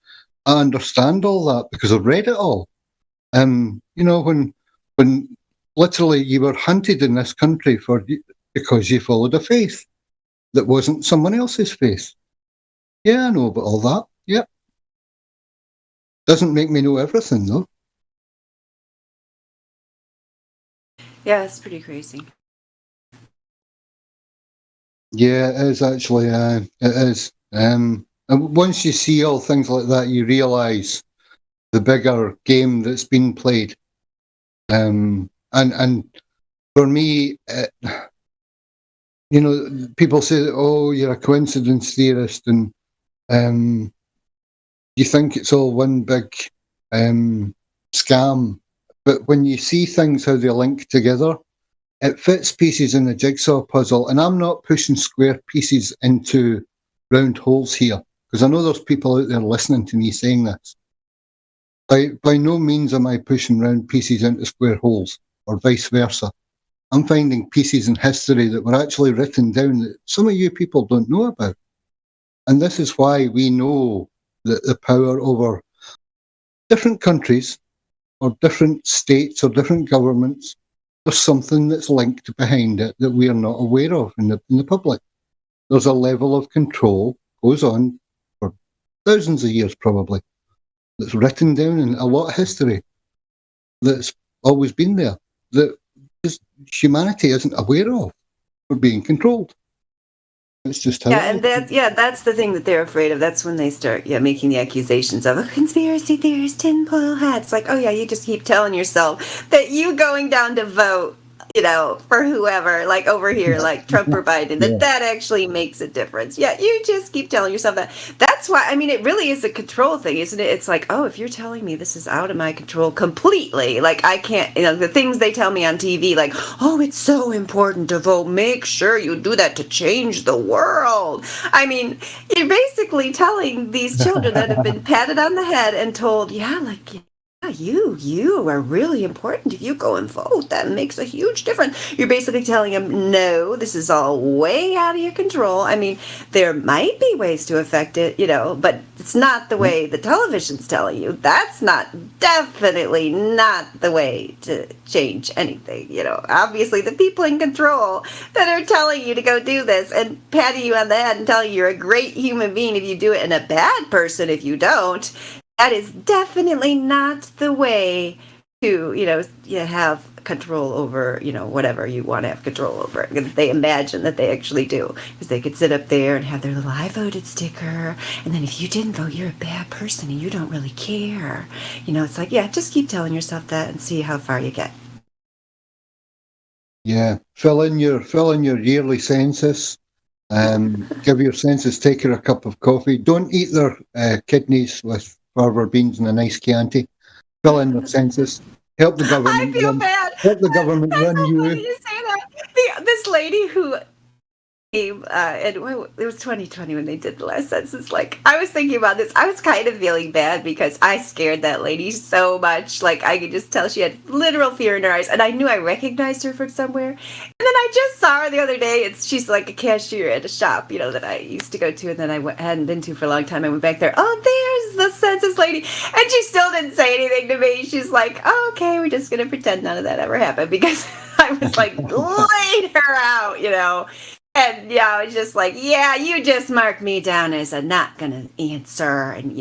I understand all that because I've read it all. When literally you were hunted in this country because you followed a faith that wasn't someone else's faith. Yeah, I know about all that. Yep. Doesn't make me know everything, though. Yeah, it's pretty crazy. Yeah, it is actually. It is. And once you see all things like that, you realise the bigger game that's been played. And for me, people say, "Oh, you're a coincidence theorist," and you think it's all one big scam. But when you see things, how they link together, it fits pieces in the jigsaw puzzle. And I'm not pushing square pieces into round holes here, because I know there's people out there listening to me saying this. By no means am I pushing round pieces into square holes, or vice versa. I'm finding pieces in history that were actually written down that some of you people don't know about. And this is why we know that the power over different countries or different states or different governments, there's something that's linked behind it that we are not aware of in the public. There's a level of control goes on for thousands of years probably, that's written down in a lot of history, that's always been there, that just humanity isn't aware of. We're being controlled. It's just how that's the thing that they're afraid of. That's when they start making the accusations of a conspiracy theorist, tinfoil hats. Like, oh yeah, you just keep telling yourself that you going down to vote, for whoever, like over here, like Trump or Biden, that actually makes a difference. Yeah, you just keep telling yourself that. That's why, I mean, it really is a control thing, isn't it? It's like, oh, if you're telling me this is out of my control completely, like I can't, the things they tell me on TV, like, oh, it's so important to vote. Make sure you do that to change the world. I mean, you're basically telling these children that have been patted on the head and told, you are really important. If you go and vote, that makes a huge difference. You're basically telling them, no, this is all way out of your control. I mean, there might be ways to affect it, but it's not the way the television's telling you. That's definitely not the way to change anything. Obviously the people in control that are telling you to go do this and patting you on the head and telling you you're a great human being if you do it, and a bad person if you don't. That is definitely not the way to, you have control over, whatever you want to have control over. They imagine that they actually do, because they could sit up there and have their little "I voted" sticker, and then if you didn't vote, you're a bad person and you don't really care. It's like, yeah, just keep telling yourself that and see how far you get. Yeah, fill in your yearly census. Give your census taker a cup of coffee. Don't eat their kidneys with fava beans and a nice Chianti. Fill in the census. Help the government. I feel bad. Help the government That's run so you. funny you say that. This lady who came, and it was 2020 when they did the last census. Like, I was thinking about this. I was kind of feeling bad because I scared that lady so much. Like, I could just tell she had literal fear in her eyes, and I knew I recognized her from somewhere. And then I just saw her the other day. She's like a cashier at a shop, that I used to go to, and then I hadn't been to for a long time. I went back there. Oh, there's the census lady, and she still didn't say anything to me. She's like, oh, okay, we're just gonna pretend none of that ever happened, because I was like laid her out. And yeah, I was just like, yeah, you just marked me down as a not gonna answer and,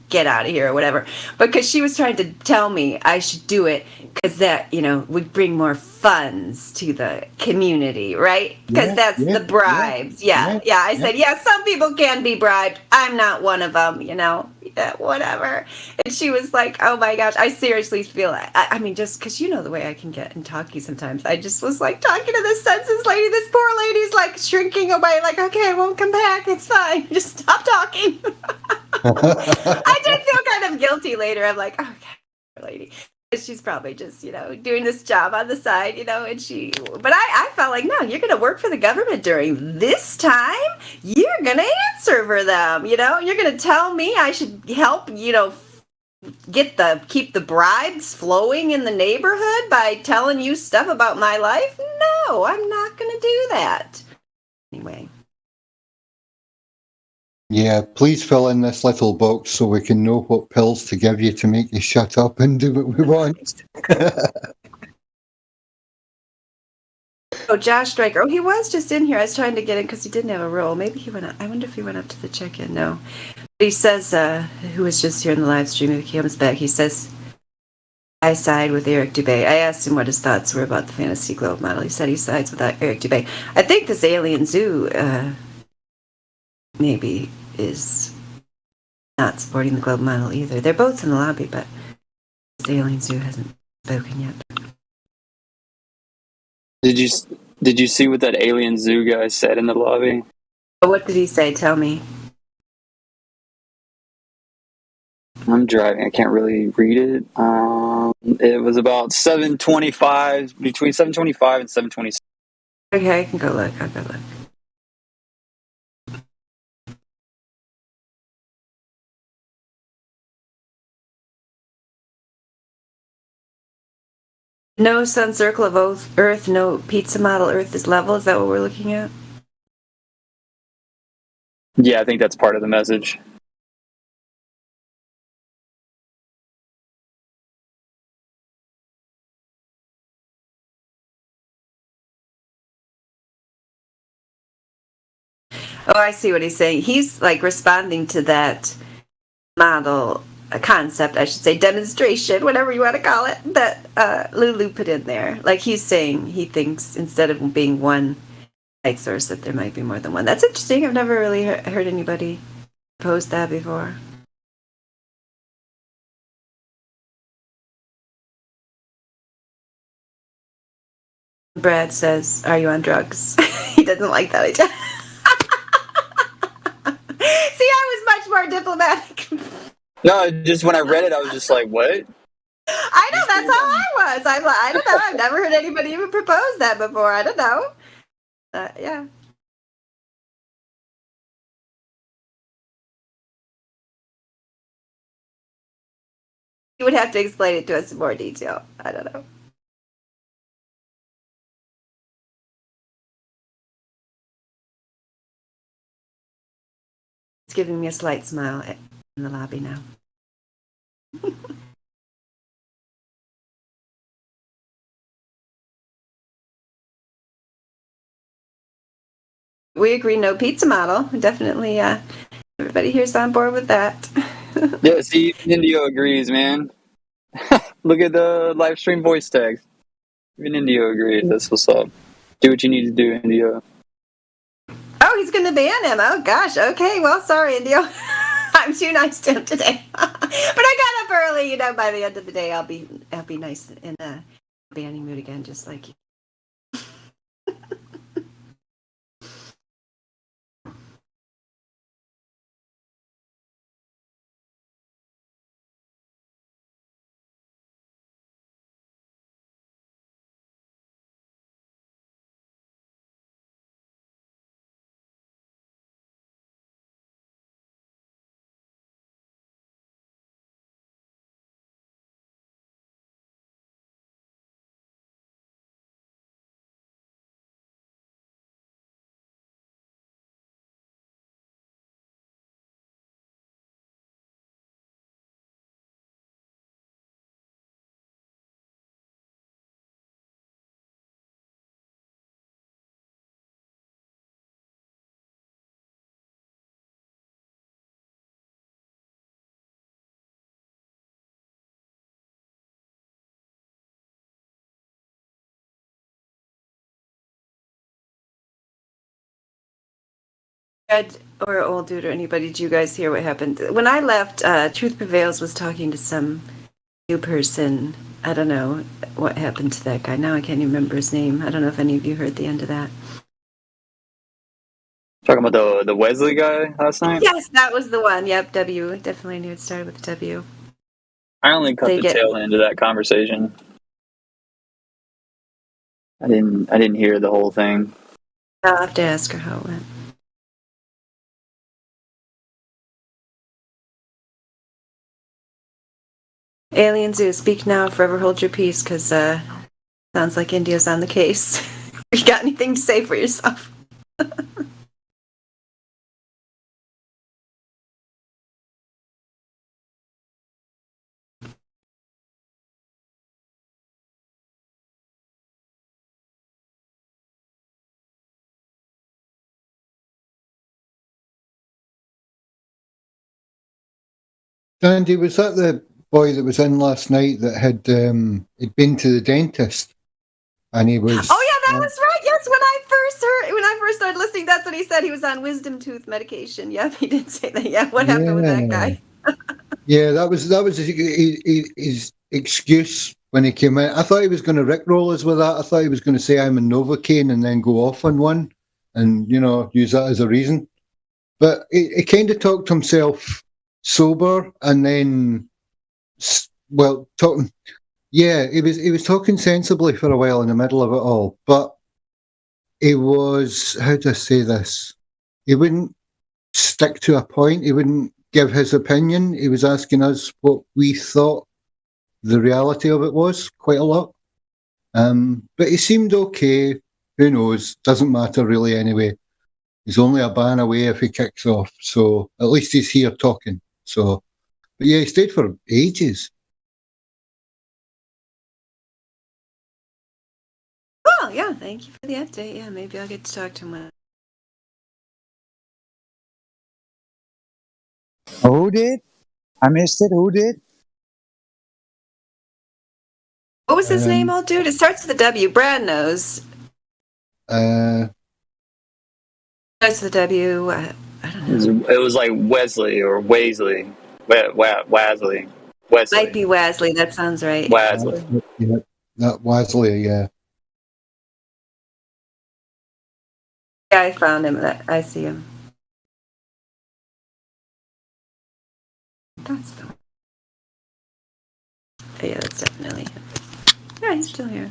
get out of here or whatever. Because she was trying to tell me I should do it because that, would bring more funds to the community, right? Because that's the bribes. Yeah. I said, some people can be bribed. I'm not one of them, Yeah, whatever. And she was like, oh my gosh, I seriously feel, I mean, just because the way I can get and talky sometimes, I just was like talking to this census lady. This poor lady's like shrinking away, like, okay, I won't come back. It's fine. Just stop talking. I did feel kind of guilty later. I'm like, okay, lady. She's probably just, doing this job on the side, and but I felt like, no, you're going to work for the government during this time. You're going to answer for them, you're going to tell me I should help, keep the bribes flowing in the neighborhood by telling you stuff about my life. No, I'm not going to do that. Anyway. Yeah, please fill in this little box so we can know what pills to give you to make you shut up and do what we want. Oh, Josh Stryker. Oh, he was just in here. I was trying to get in because he didn't have a role. Maybe he went up. I wonder if he went up to the check-in. No. But he says, who was just here in the live stream, if he comes back, he says, I side with Eric Dubay. I asked him what his thoughts were about the Fantasy Globe model. He said he sides with Eric Dubay. I think this Alien Zoo maybe is not supporting the Globe model either. They're both in the lobby, but this Alien Zoo hasn't spoken yet. Did you see what that Alien Zoo guy said in the lobby? What did he say? Tell me. I'm driving. I can't really read it. It was about 7:25, between 7:25 and 7:26. Okay, I can go look. I'll go look. No sun circle of Earth, no pizza model Earth is level. Is that what we're looking at? Yeah, I think that's part of the message. Oh, I see what he's saying. He's like responding to that model, a concept, I should say, demonstration, whatever you want to call it, that Lulu put in there. Like, he's saying he thinks instead of being one light source that there might be more than one. That's interesting. I've never really heard anybody pose that before. Brad says, are you on drugs? He doesn't like that idea. See, I was much more diplomatic. No, just when I read it, I was just like, what? I know, that's how I was. I don't know. I've never heard anybody even propose that before. I don't know. Yeah. You would have to explain it to us in more detail. I don't know. It's giving me a slight smile in the lobby now. We agree, no pizza model. Definitely, everybody here's on board with that. Yeah, see, Indio agrees, man. Look at the live stream voice tags. Even Indio agrees. That's what's up. Do what you need to do, Indio. Oh, he's going to ban him. Oh, gosh. Okay. Well, sorry, Indio. I'm too nice to him today. But I got up early. You know, by the end of the day, I'll be nice in the banning mood again, just like you. Ed or Old Dude or anybody, did you guys hear what happened? When I left, Truth Prevails was talking to some new person. I don't know what happened to that guy. Now I can't even remember his name. I don't know if any of you heard the end of that. Talking about the Wesley guy last night? Yes, that was the one. Yep, W. Definitely knew it started with W. I only cut the tail end of that conversation. I didn't hear the whole thing. I'll have to ask her how it went. Alien Zoo, speak now, forever hold your peace, because sounds like India's on the case. You got anything to say for yourself? Andy, was that the boy that was in last night that had he'd been to the dentist, and he was? Oh yeah, that was right. Yes, when I first started listening, that's what he said. He was on wisdom tooth medication. Yep, he did say that. Yeah, what happened with that guy? Yeah, that was his excuse when he came in. I thought he was going to rickroll us with that. I thought he was going to say I'm a Novocaine and then go off on one, and use that as a reason. But he kind of talked himself sober, and then, talking. Yeah, he was talking sensibly for a while in the middle of it all, but he was, how do I say this? He wouldn't stick to a point. He wouldn't give his opinion. He was asking us what we thought the reality of it was quite a lot. But he seemed okay. Who knows? Doesn't matter really anyway. He's only a ban away if he kicks off. So at least he's here talking. So, but yeah, he stayed for ages. Oh yeah, thank you for the update. Yeah, maybe I'll get to talk to him. Who did? I missed it. Who did? What was his name, old dude? It starts with a W. Brad knows. Starts with a W. I don't know. It was like Wesley or Weasley. Wesley. Might be Wesley. That sounds right. Wesley. Yeah, that Wesley, yeah. Yeah, I found him. I see him. That's the one. Yeah, that's definitely him. Yeah, he's still here.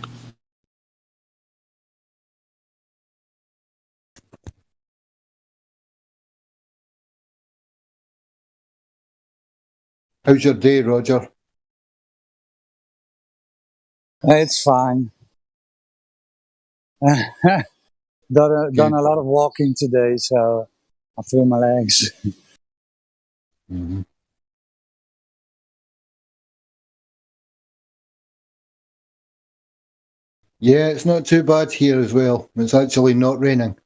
How's your day, Roger? It's fine. Done a lot of walking today, so I feel my legs. Mm-hmm. Yeah, it's not too bad here as well. It's actually not raining.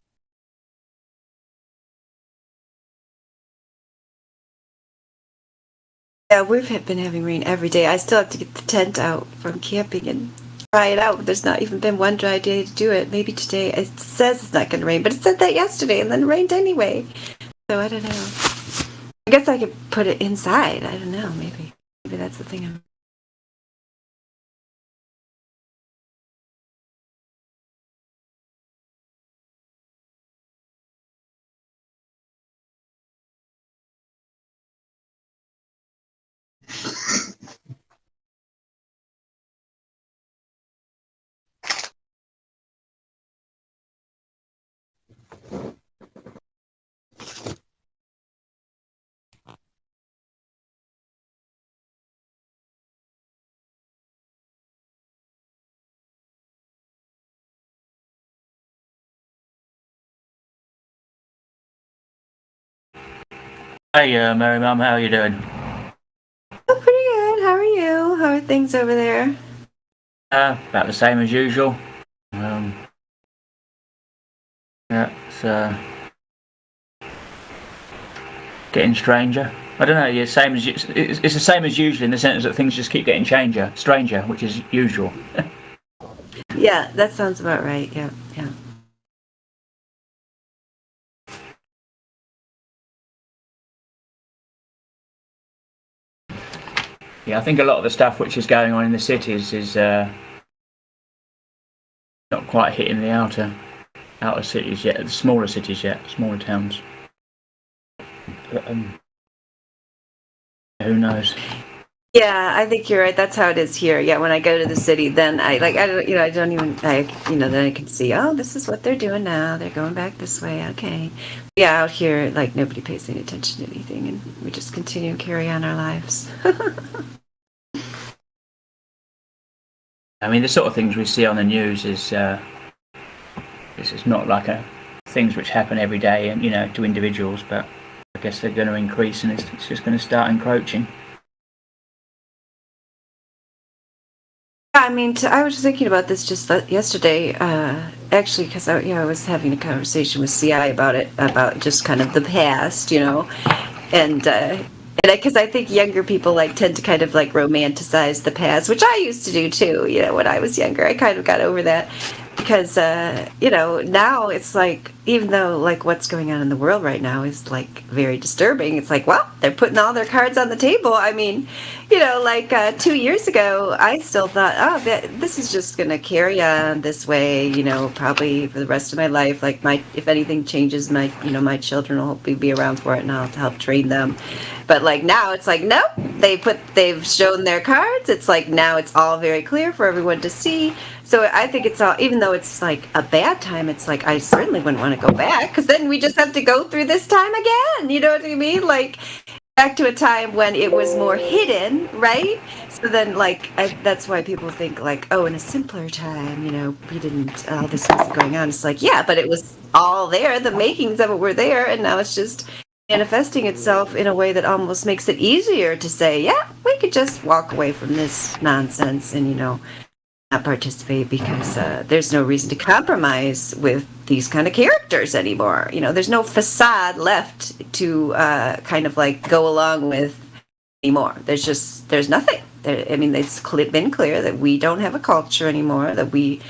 Yeah, we've been having rain every day. I still have to get the tent out from camping and dry it out. There's not even been one dry day to do it. Maybe today it says it's not going to rain, but it said that yesterday and then it rained anyway. So I don't know. I guess I could put it inside. I don't know. Maybe that's the thing. Hey, Mary Mum, how are you doing? Oh, pretty good. How are you? How are things over there? About the same as usual. Yeah, it's getting stranger. I don't know. Yeah, same as it's the same as usual in the sense that things just keep getting stranger, which is usual. Yeah, that sounds about right. Yeah, yeah. Yeah, I think a lot of the stuff which is going on in the cities is not quite hitting the outer cities yet, the smaller cities yet, smaller towns. But, who knows? Yeah, I think you're right. That's how it is here. Yeah, when I go to the city, then I then I can see, oh, this is what they're doing now. They're going back this way. Okay. Yeah, out here, like nobody pays any attention to anything, and we just continue and carry on our lives. I mean, the sort of things we see on the news is this is not like things which happen every day, and to individuals, but I guess they're going to increase, and it's just going to start encroaching. I mean, I was thinking about this just yesterday, actually, because I was having a conversation with CI about it, about just kind of the past, and because I think younger people tend to kind of romanticize the past, which I used to do too. When I was younger, I kind of got over that because now it's even though what's going on in the world right now is very disturbing. It's well, they're putting all their cards on the table. I mean, 2 years ago, I still thought, oh, this is just going to carry on this way, probably for the rest of my life. If anything changes, my children will hopefully be around for it, and I'll help train them. But now it's nope. They've shown their cards. It's now it's all very clear for everyone to see. So I think it's all, even though it's a bad time, it's I certainly wouldn't want to go back, because then we just have to go through this time again. You know what I mean? Back to a time when it was more hidden, right? So then that's why people think oh, in a simpler time, we didn't, all this wasn't going on. It's yeah, but it was all there. The makings of it were there, and now it's just manifesting itself in a way that almost makes it easier to say, yeah, we could just walk away from this nonsense and not participate, because there's no reason to compromise with these kind of characters anymore. There's no facade left to kind of go along with anymore. There's nothing. It's been clear that we don't have a culture anymore, that we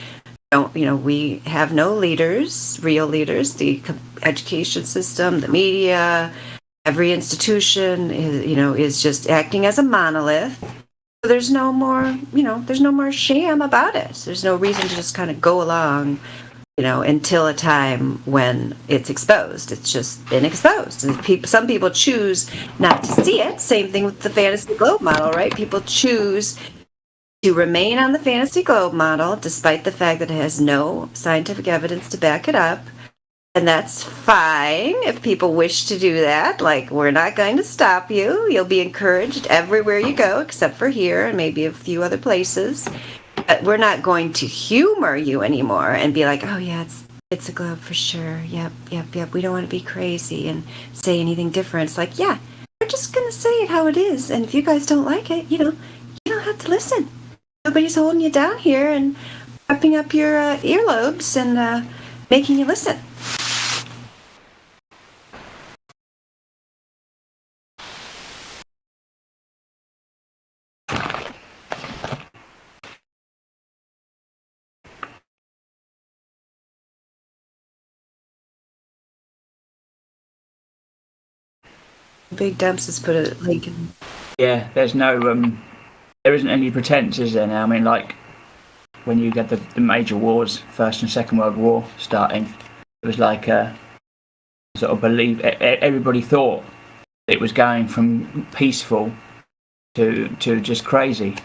don't, we have no leaders, real leaders. The education system, the media, every institution is just acting as a monolith. So there's no more, there's no more sham about it. There's no reason to just kind of go along, until a time when it's exposed. It's just been exposed. And some people choose not to see it. Same thing with the Fantasy Globe model, right? People choose to remain on the Fantasy Globe model despite the fact that it has no scientific evidence to back it up. And that's fine if people wish to do that. We're not going to stop you. You'll be encouraged everywhere you go, except for here and maybe a few other places. But we're not going to humor you anymore and be like, oh yeah, it's a glove for sure. Yep. We don't want to be crazy and say anything different. It's like, yeah, we're just gonna say it how it is. And if you guys don't like it, you don't have to listen. Nobody's holding you down here and wrapping up your earlobes and making you listen. Big Dumps has put a link in. Yeah, there's no, there isn't any pretense, is there now? I mean, like, when you get the major wars, First and Second World War starting, it was like sort of everybody thought it was going from peaceful to just crazy.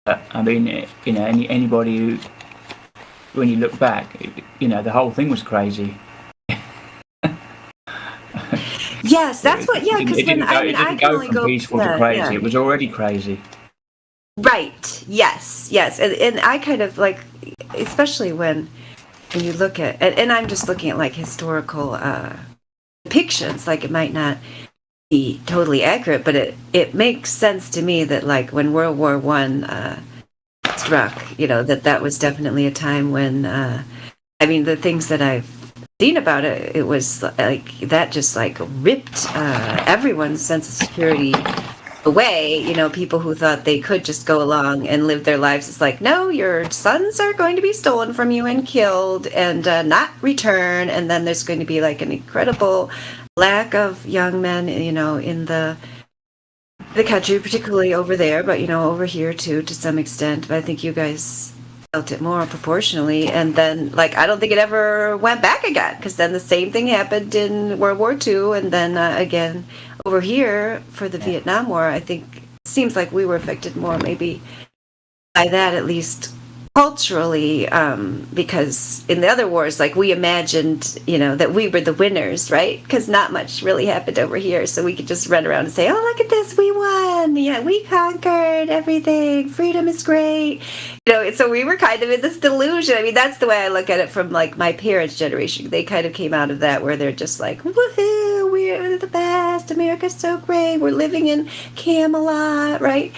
But, I mean, anybody who, when you look back, the whole thing was crazy. Yes, that's what. Yeah, because when I can only from go peaceful to crazy. Yeah. It was already crazy. Right. Yes. And I kind of like, especially when you look at, and I'm just looking at like historical depictions. Like it might not be totally accurate, but it makes sense to me that like when World War I struck, that was definitely a time when, I mean, the things that I've seen about it was like that just like ripped everyone's sense of security away. People who thought they could just go along and live their lives. It's like, no, your sons are going to be stolen from you and killed and not return. And then there's going to be like an incredible lack of young men, in the country, particularly over there, but over here too, to some extent. But I think you guys felt it more proportionally, and then like I don't think it ever went back again, because then the same thing happened in World War II, and then again over here for the Vietnam War. I think it seems like we were affected more maybe by that, at least culturally, because in the other wars, like we imagined, that we were the winners, right? Because not much really happened over here, so we could just run around and say, "Oh, look at this, we won! Yeah, we conquered everything. Freedom is great." So we were kind of in this delusion. I mean, that's the way I look at it from like my parents' generation. They kind of came out of that where they're just like, "Woohoo! We're the best. America's so great. We're living in Camelot, right?"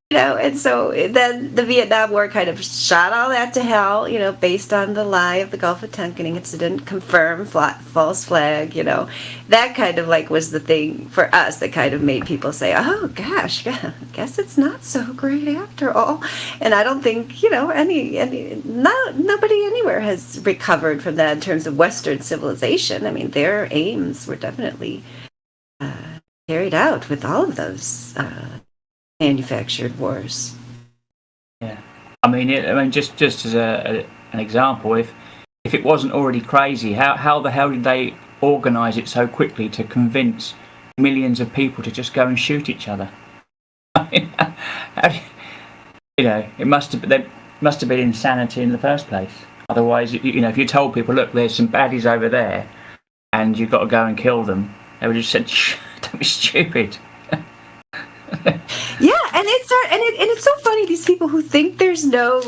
And so then the Vietnam War kind of shot all that to hell, based on the lie of the Gulf of Tonkin incident, confirmed false flag, that kind of like was the thing for us that kind of made people say, oh gosh, I guess it's not so great after all. And I don't think, nobody anywhere has recovered from that in terms of Western civilization. I mean, their aims were definitely carried out with all of those manufactured wars. Yeah, I mean, just as an example, if it wasn't already crazy, how the hell did they organise it so quickly to convince millions of people to just go and shoot each other? I mean, it must have been insanity in the first place. Otherwise, if you told people, look, there's some baddies over there, and you've got to go and kill them, they would have just said, don't be stupid. Yeah, and it's so funny, these people who think there's no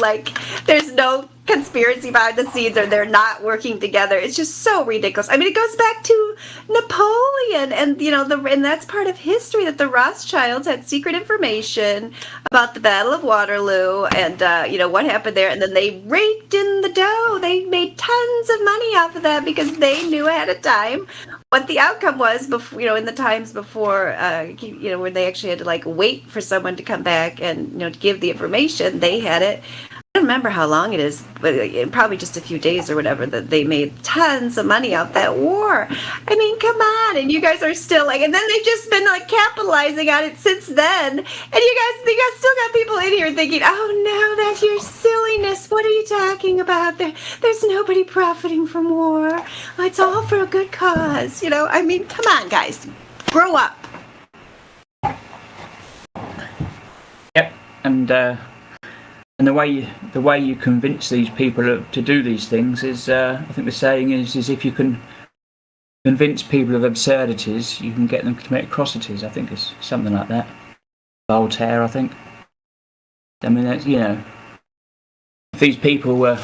conspiracy behind the scenes, or they're not working together. It's just so ridiculous. I mean, it goes back to Napoleon, and and that's part of history, that the Rothschilds had secret information about the Battle of Waterloo and what happened there, and then they raked in the dough. They made tons of money off of that because they knew ahead of time what the outcome was before, in the times before, when they actually had to like wait for someone to come back and to give the information. They had it. I don't remember how long it is, but probably just a few days or whatever, that they made tons of money off that war. I mean, come on. And you guys are still like, and then they've just been like capitalizing on it since then. And you guys still got people in here thinking, oh no, that's your silliness. What are you talking about? There's nobody profiting from war. It's all for a good cause. I mean, come on, guys, grow up. Yep. And the way you convince these people to do these things is, I think the saying is if you can convince people of absurdities, you can get them to commit atrocities. I think it's something like that. Voltaire, I think. I mean, that's, if these people were,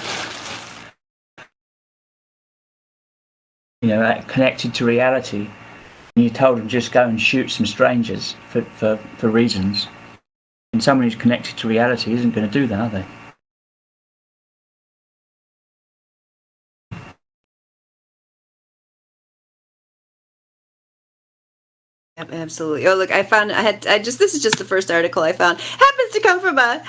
connected to reality, and you told them just go and shoot some strangers for reasons, and someone who's connected to reality isn't going to do that, are they? Absolutely. Oh, look, this is just the first article I found. Happens to come from a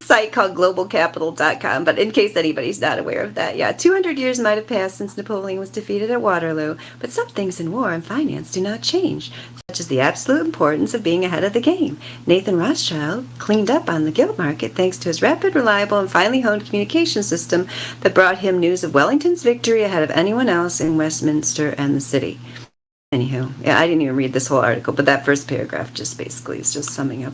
site called globalcapital.com, but in case anybody's not aware of that, 200 years might have passed since Napoleon was defeated at Waterloo, but some things in war and finance do not change, such as the absolute importance of being ahead of the game. Nathan Rothschild cleaned up on the gilt market thanks to his rapid, reliable, and finely honed communication system that brought him news of Wellington's victory ahead of anyone else in Westminster and the city. Anywho, I didn't even read this whole article, but that first paragraph just basically is just summing up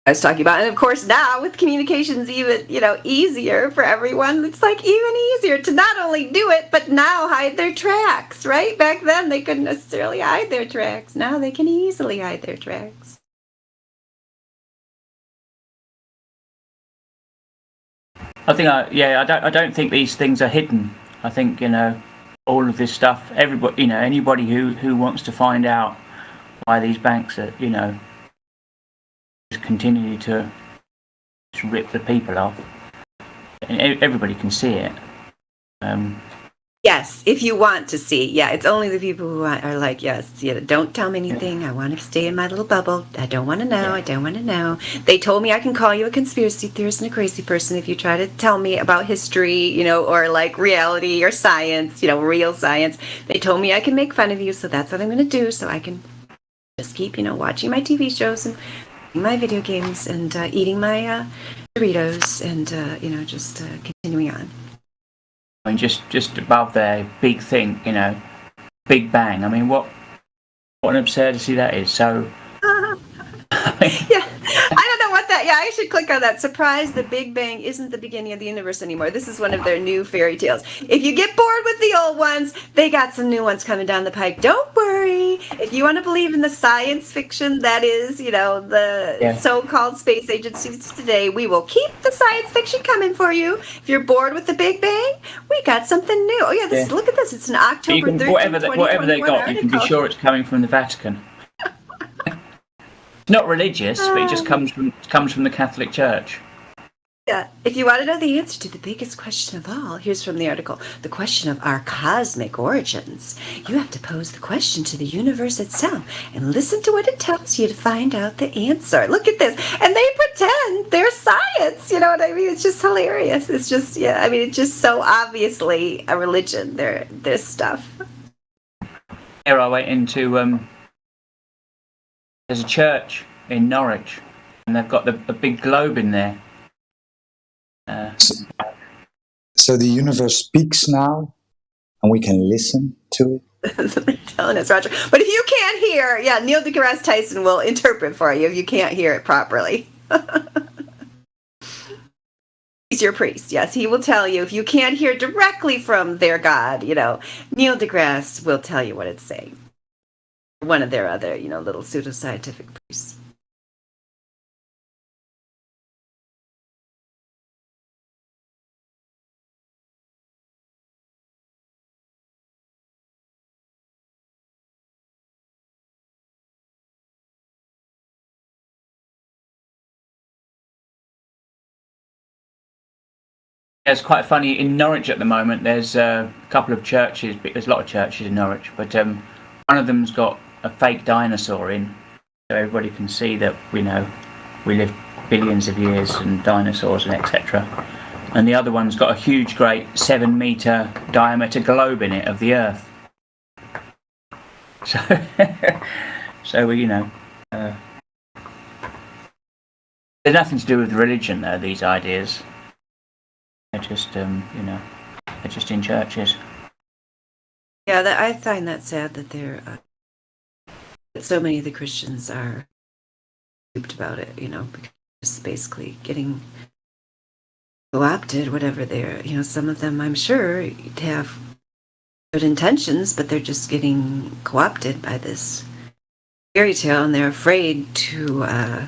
I was talking about. And of course now with communications even, easier for everyone, it's like even easier to not only do it, but now hide their tracks, right? Back then they couldn't necessarily hide their tracks. Now they can easily hide their tracks. I don't think these things are hidden. I think, all of this stuff, everybody, anybody who wants to find out why these banks are, continue to rip the people off, and everybody can see it. Yes, if you want to see. Yeah, it's only the people who are like, yes, don't tell me anything. I want to stay in my little bubble. I don't want to know. Yeah. I don't want to know. They told me I can call you a conspiracy theorist and a crazy person if you try to tell me about history, or like reality or science, real science. They told me I can make fun of you, so that's what I'm going to do. So I can just keep, watching my TV shows and playing my video games and eating my Doritos and, just continuing on. I mean, just above their big thing, Big Bang. I mean, what an absurdity that is. So, yeah, I don't know what that. Yeah, I should click on that. Surprise! The Big Bang isn't the beginning of the universe anymore. This is one of their new fairy tales. If you get bored with the old ones, they got some new ones coming down the pike. Don't worry. If you want to believe in the science fiction that is, the so-called space agencies today, we will keep the science fiction coming for you. If you're bored with the Big Bang, we got something new. Oh yeah, look at this. It's an October 13th, whatever they got, article. you can be sure it's coming from the Vatican. Not religious, but it just comes from the Catholic Church. Yeah, if you want to know the answer to the biggest question of all, here's from the article, the question of our cosmic origins. You have to pose the question to the universe itself and listen to what it tells you to find out the answer. Look at this. And they pretend they're science. You know what I mean? It's just hilarious. It's just, it's just so obviously a religion, their stuff. Here I went into, there's a church in Norwich, and they've got a big globe in there. So the universe speaks now, and we can listen to it. They're telling us, Roger. But if you can't hear, Neil deGrasse Tyson will interpret for you if you can't hear it properly. He's your priest, yes. He will tell you if you can't hear directly from their God, Neil deGrasse will tell you what it's saying. One of their other, little pseudoscientific priests. It's quite funny, in Norwich at the moment, there's a couple of churches, there's a lot of churches in Norwich, but one of them's got a fake dinosaur in, so everybody can see that we lived billions of years and dinosaurs and etc. And the other one's got a huge, great 7-meter diameter globe in it of the Earth. So, there's nothing to do with religion, though, these ideas. They're just, they're just in churches. Yeah, I find that sad that that so many of the Christians are duped about it, because it's basically getting co-opted, whatever they're, some of them I'm sure have good intentions, but they're just getting co-opted by this fairy tale, and they're afraid to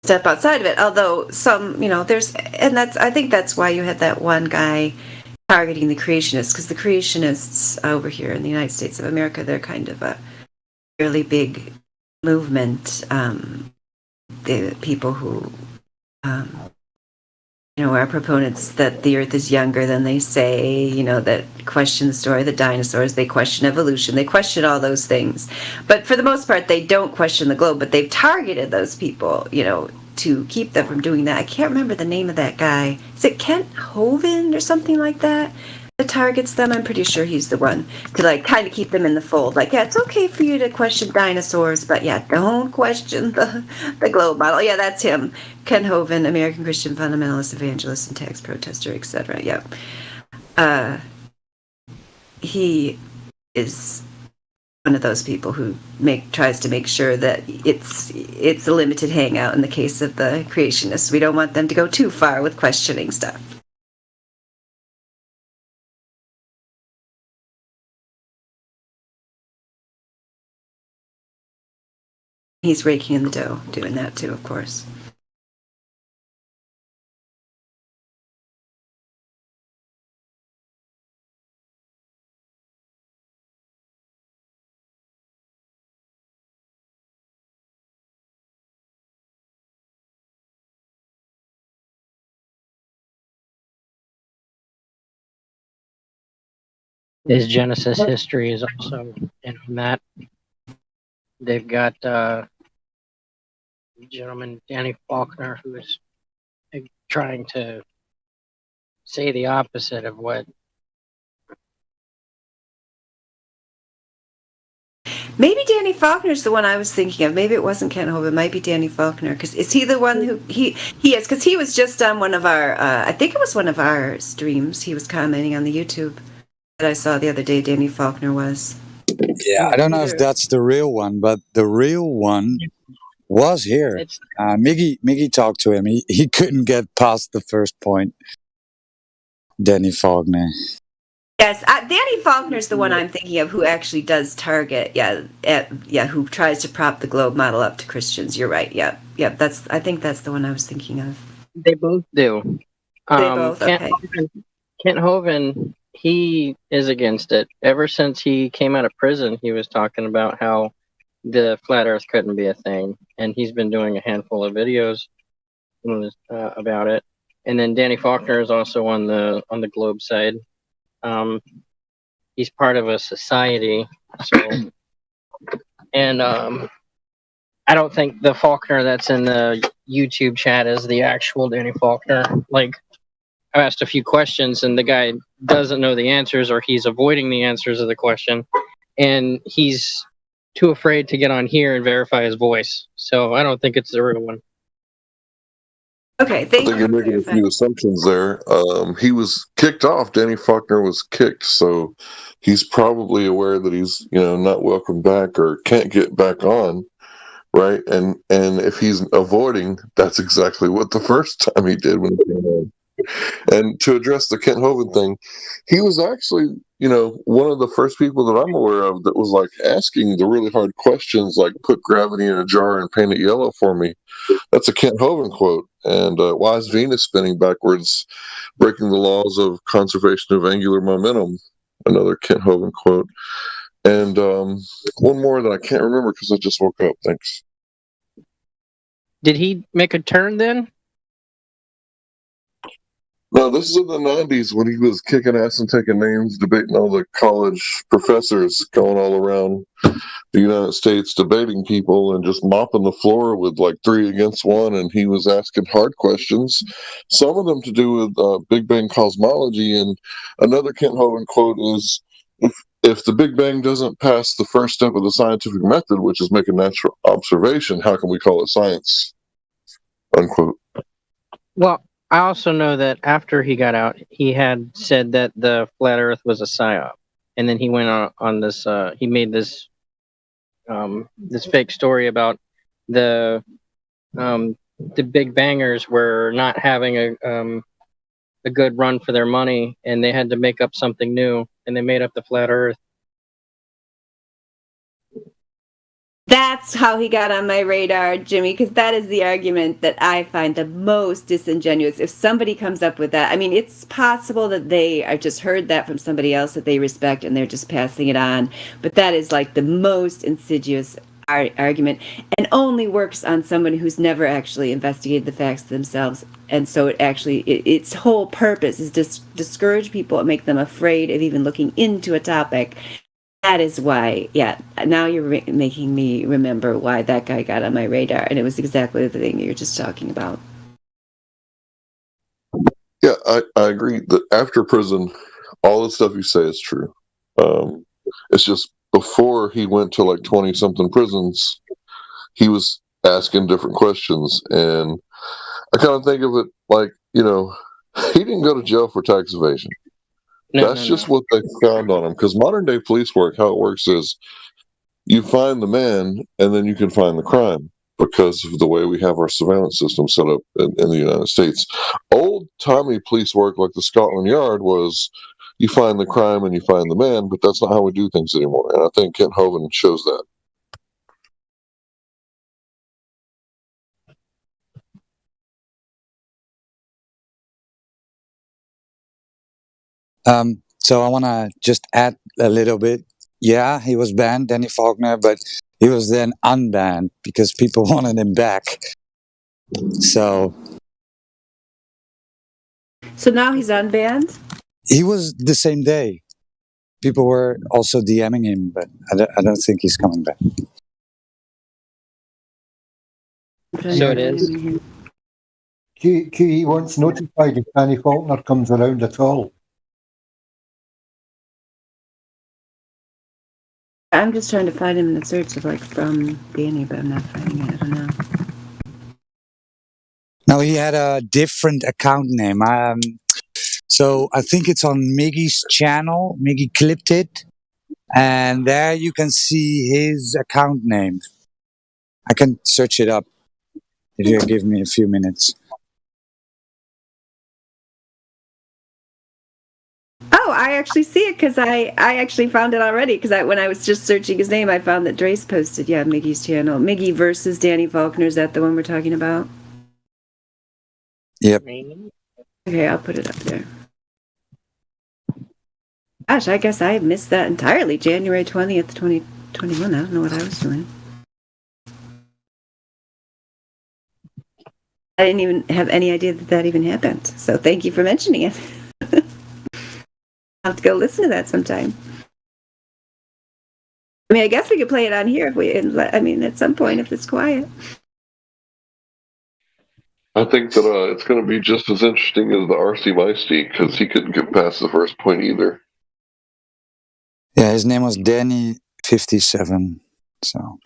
step outside of it. Although some, I think that's why you had that one guy targeting the creationists, because the creationists over here in the United States of America, they're kind of a fairly big movement. The people who, are proponents that the Earth is younger than they say, that question the story of the dinosaurs, they question evolution, they question all those things. But for the most part, they don't question the globe, but they've targeted those people, to keep them from doing that. I can't remember the name of that guy. Is it Kent Hovind or something like that targets them? I'm pretty sure he's the one to kind of keep them in the fold. It's okay for you to question dinosaurs, but don't question the globe model. Yeah, that's him. Ken Hovind, American Christian fundamentalist, evangelist, and tax protester, etc. Yeah. He is one of those people who tries to make sure that it's a limited hangout in the case of the creationists. We don't want them to go too far with questioning stuff. He's raking in the dough, doing that too, of course. His Genesis history is also in that. They've got gentleman Danny Faulkner, who is trying to say the opposite of what. Maybe Danny Faulkner's the one I was thinking of. Maybe it wasn't Ken Hovind. It might be Danny Faulkner. Because is he the one who he is? Because he was just on one of our. I think it was one of our streams. He was commenting on the YouTube that I saw the other day. Danny Faulkner was. Yeah, I don't know if that's the real one, but the real one was here. Miggy talked to him. He couldn't get past the first point. Danny Faulkner. Yes, Danny Faulkner's the one I'm thinking of who actually does target. Who tries to prop the globe model up to Christians. You're right. Yeah. I think that's the one I was thinking of. They both do. They both. Okay. Kent Hovind, he is against it. Ever since he came out of prison, he was talking about how the flat Earth couldn't be a thing, and he's been doing a handful of videos about it. And then Danny Faulkner is also on the globe side. He's part of a society, and I don't think the Faulkner that's in the YouTube chat is the actual Danny Faulkner. I asked a few questions, and the guy doesn't know the answers, or he's avoiding the answers of the question, and he's too afraid to get on here and verify his voice. So I don't think it's the real one. Okay, I think you're making a few assumptions there. He was kicked off. Danny Faulkner was kicked, so he's probably aware that he's not welcome back or can't get back on, right? And if he's avoiding, that's exactly what the first time he did when he came on. And to address the Kent Hovind thing, he was actually, one of the first people that I'm aware of that was asking the really hard questions, like put gravity in a jar and paint it yellow for me. That's a Kent Hovind quote. And why is Venus spinning backwards, breaking the laws of conservation of angular momentum? Another Kent Hovind quote. And one more that I can't remember because I just woke up. Thanks. Did he make a turn then? No, this is in the 90s when he was kicking ass and taking names, debating all the college professors going all around the United States, debating people and just mopping the floor with 3 against 1. And he was asking hard questions, some of them to do with Big Bang cosmology. And another Kent Hovind quote is, if the Big Bang doesn't pass the first step of the scientific method, which is make a natural observation, how can we call it science? Unquote. Well, I also know that after he got out, he had said that the flat Earth was a psyop, and then he went on this. He made this this fake story about the Big Bangers were not having a good run for their money, and they had to make up something new, and they made up the flat Earth. That's how he got on my radar, Jimmy, because that is the argument that I find the most disingenuous. If somebody comes up with that, I mean, it's possible that they have just heard that from somebody else that they respect and they're just passing it on. But that is like the most insidious argument, and only works on someone who's never actually investigated the facts themselves. And so its whole purpose is to discourage people and make them afraid of even looking into a topic. That is why, yeah, now you're making me remember why that guy got on my radar, and it was exactly the thing you're just talking about. Yeah, I agree that after prison, all the stuff you say is true. It's just before he went to like 20-something prisons, he was asking different questions. And I kind of think of it like, he didn't go to jail for tax evasion. That's just what they found on him. Because modern day police work, how it works is you find the man and then you can find the crime because of the way we have our surveillance system set up in the United States. Old timey police work like the Scotland Yard was you find the crime and you find the man, but that's not how we do things anymore. And I think Kent Hovind shows that. So I want to just add a little bit. Yeah, he was banned, Danny Faulkner, but he was then unbanned because people wanted him back. So now he's unbanned? He was the same day. People were also DMing him, but I don't think he's coming back. So it is. QE once notified if Danny Faulkner comes around at all. I'm just trying to find him in the search of from Danny, but I'm not finding it. I don't know. No, he had a different account name. So I think it's on Miggy's channel. Miggy clipped it, and there you can see his account name. I can search it up if you give me a few minutes. Oh, I actually see it because I actually found it already because when I was just searching his name, I found that Drace posted, Miggy's channel. Miggy versus Danny Faulkner, is that the one we're talking about? Yep. Okay, I'll put it up there. Gosh, I guess I missed that entirely. January 20th, 2021. I don't know what I was doing. I didn't even have any idea that even happened. So thank you for mentioning it. I'll have to go listen to that sometime. I mean, I guess we could play it on here at some point if it's quiet. I think that it's going to be just as interesting as the RC Meisty because he couldn't get past the first point either. Yeah, his name was Danny57. So.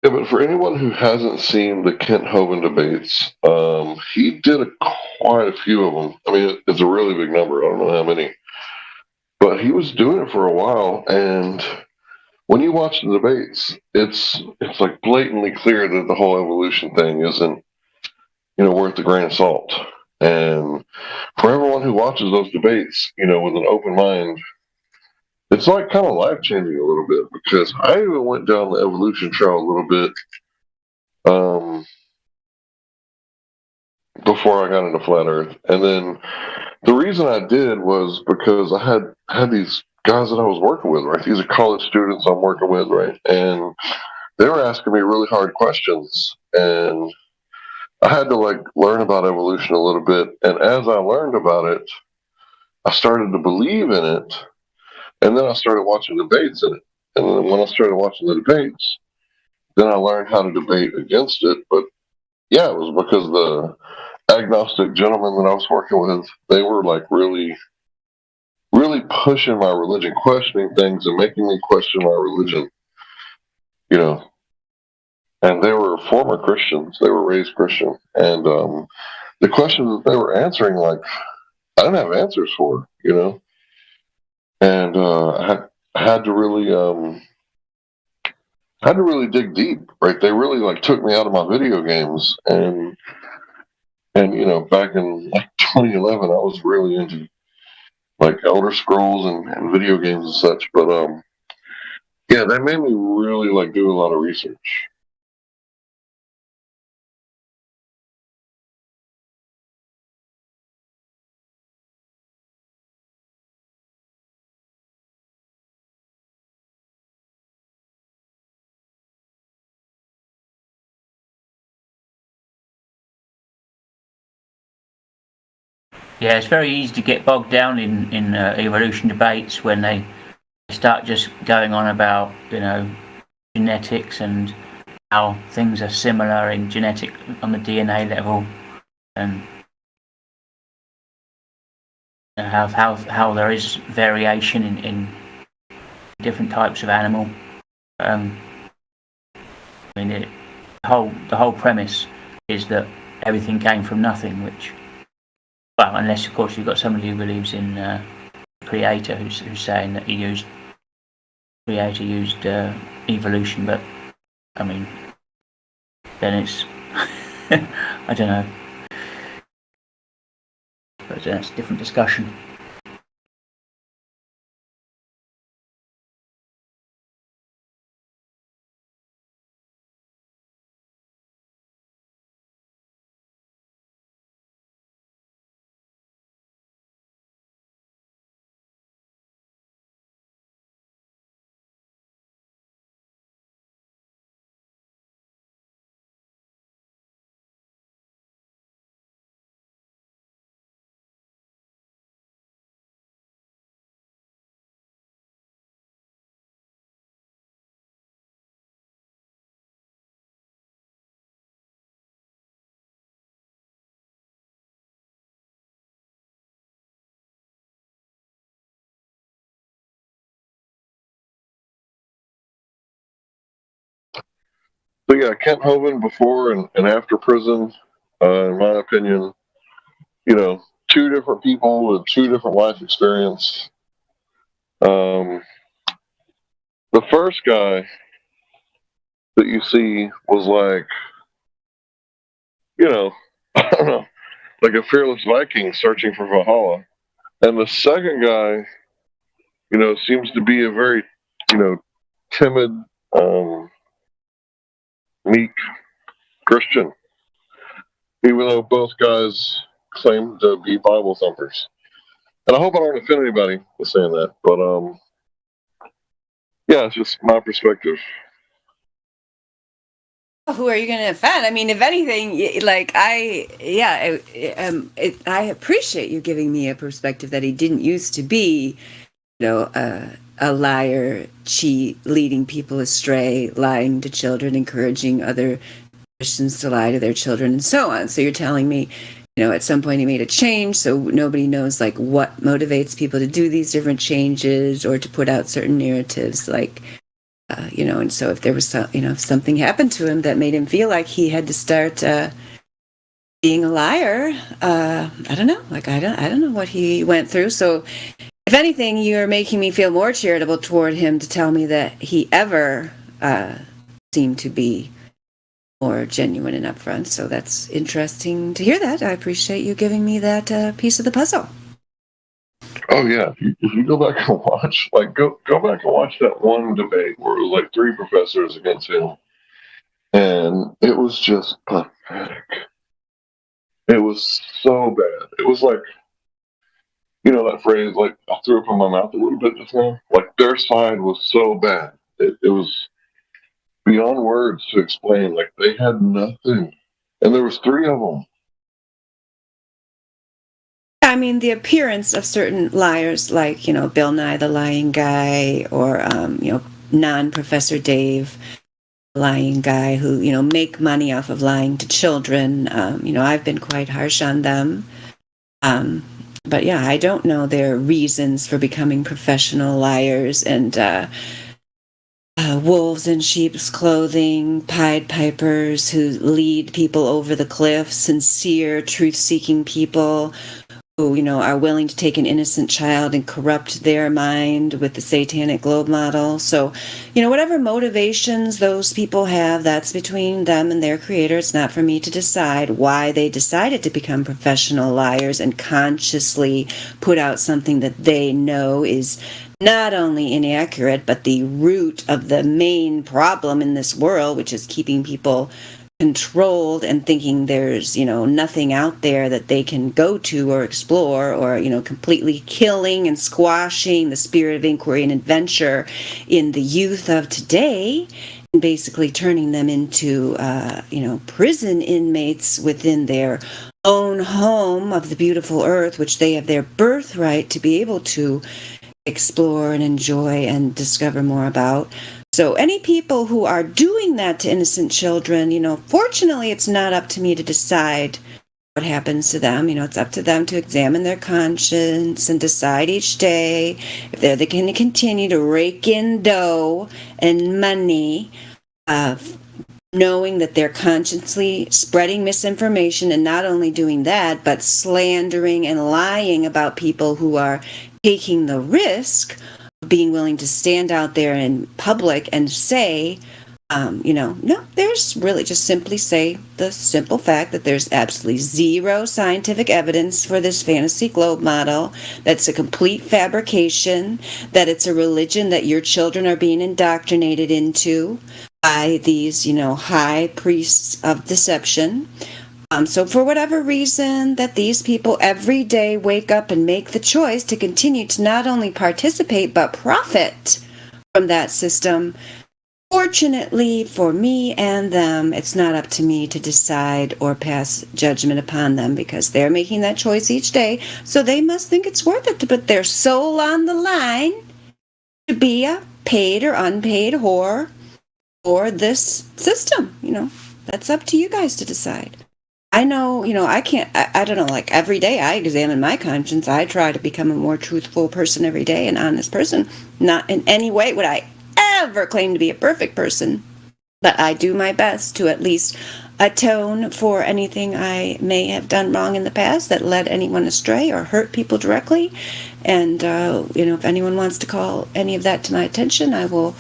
Yeah, but for anyone who hasn't seen the Kent Hovind debates, he did quite a few of them. I mean, it's a really big number. I don't know how many. But he was doing it for a while, and when you watch the debates, it's like blatantly clear that the whole evolution thing isn't, worth a grain of salt. And for everyone who watches those debates, with an open mind, it's like kind of life changing a little bit because I even went down the evolution trail a little bit before I got into flat Earth, and then the reason I did was because I had these guys that I was working with, right? These are college students I'm working with, right? And they were asking me really hard questions, and I had to like learn about evolution a little bit, and as I learned about it, I started to believe in it, and then I started watching debates in it. And then when I started watching the debates, then I learned how to debate against it. But yeah, it was because the agnostic gentlemen that I was working with, they were like really, really pushing my religion, questioning things and making me question my religion, you know. And they were former Christians. They were raised Christian. And the questions that they were answering, like, I didn't have answers for, you know. And I had to really dig deep, right? They really like took me out of my video games, and you know, back in like 2011, I was really into like Elder Scrolls and video games and such. But yeah, that made me really like do a lot of research. Yeah, it's very easy to get bogged down in evolution debates when they start just going on about, you know, genetics and how things are similar in genetic on the DNA level, and how there is variation in different types of animal. I mean, the whole premise is that everything came from nothing, which, well, unless of course you've got somebody who believes in the creator who's saying that creator used evolution, but I mean, then it's I don't know, but that's a different discussion. So yeah, Kent Hovind before and after prison, in my opinion, you know, two different people with two different life experience. The first guy that you see was like, you know, I don't know, like a fearless Viking searching for Valhalla. And the second guy, you know, seems to be a very, you know, timid, meek Christian, even though both guys claim to be Bible thumpers. And I hope I don't offend anybody with saying that, but yeah, it's just my perspective. Who are you going to offend? I mean, if anything, like I appreciate you giving me a perspective that he didn't used to be, you know, a liar, cheat, leading people astray, lying to children, encouraging other Christians to lie to their children, and so on. So you're telling me, you know, at some point he made a change, so nobody knows like what motivates people to do these different changes or to put out certain narratives, like. You know, and so if there was, you know, if something happened to him that made him feel like he had to start being a liar, I don't know. Like I don't know what he went through. So, if anything, you're making me feel more charitable toward him to tell me that he ever seemed to be more genuine and upfront. So that's interesting to hear that. I appreciate you giving me that piece of the puzzle. Oh yeah, if you go back and watch, like go back and watch that one debate where it was like three professors against him, and it was just pathetic. It was so bad. It was like, you know, that phrase, like I threw up in my mouth a little bit just now. Like their side was so bad. It was beyond words to explain. Like they had nothing And there was 3 of them. I mean, the appearance of certain liars, like, Bill Nye the Lying Guy, or, non-Professor Dave, lying guy who, make money off of lying to children. I've been quite harsh on them. But yeah, I don't know their reasons for becoming professional liars and wolves in sheep's clothing, Pied Pipers who lead people over the cliff, sincere, truth-seeking people who, are willing to take an innocent child and corrupt their mind with the satanic globe model. So, whatever motivations those people have, that's between them and their creator. It's not for me to decide why they decided to become professional liars and consciously put out something that they know is not only inaccurate, but the root of the main problem in this world, which is keeping people controlled and thinking there's, nothing out there that they can go to or explore, or, completely killing and squashing the spirit of inquiry and adventure in the youth of today, and basically turning them into, prison inmates within their own home of the beautiful earth, which they have their birthright to be able to explore and enjoy and discover more about. So any people who are doing that to innocent children, fortunately, it's not up to me to decide what happens to them. It's up to them to examine their conscience and decide each day if they're going to continue to rake in dough and money, knowing that they're consciously spreading misinformation, and not only doing that, but slandering and lying about people who are taking the risk of being willing to stand out there in public and say, no, there's really just simply say the simple fact that there's absolutely zero scientific evidence for this fantasy globe model, that's a complete fabrication, that it's a religion that your children are being indoctrinated into by these, high priests of deception. So for whatever reason that these people every day wake up and make the choice to continue to not only participate but profit from that system, fortunately for me and them, it's not up to me to decide or pass judgment upon them, because they're making that choice each day. So they must think it's worth it to put their soul on the line to be a paid or unpaid whore for this system. That's up to you guys to decide. I know, I can't, I don't know, like every day I examine my conscience. I try to become a more truthful person every day, an honest person. Not in any way would I ever claim to be a perfect person, but I do my best to at least atone for anything I may have done wrong in the past that led anyone astray or hurt people directly. And, if anyone wants to call any of that to my attention, I will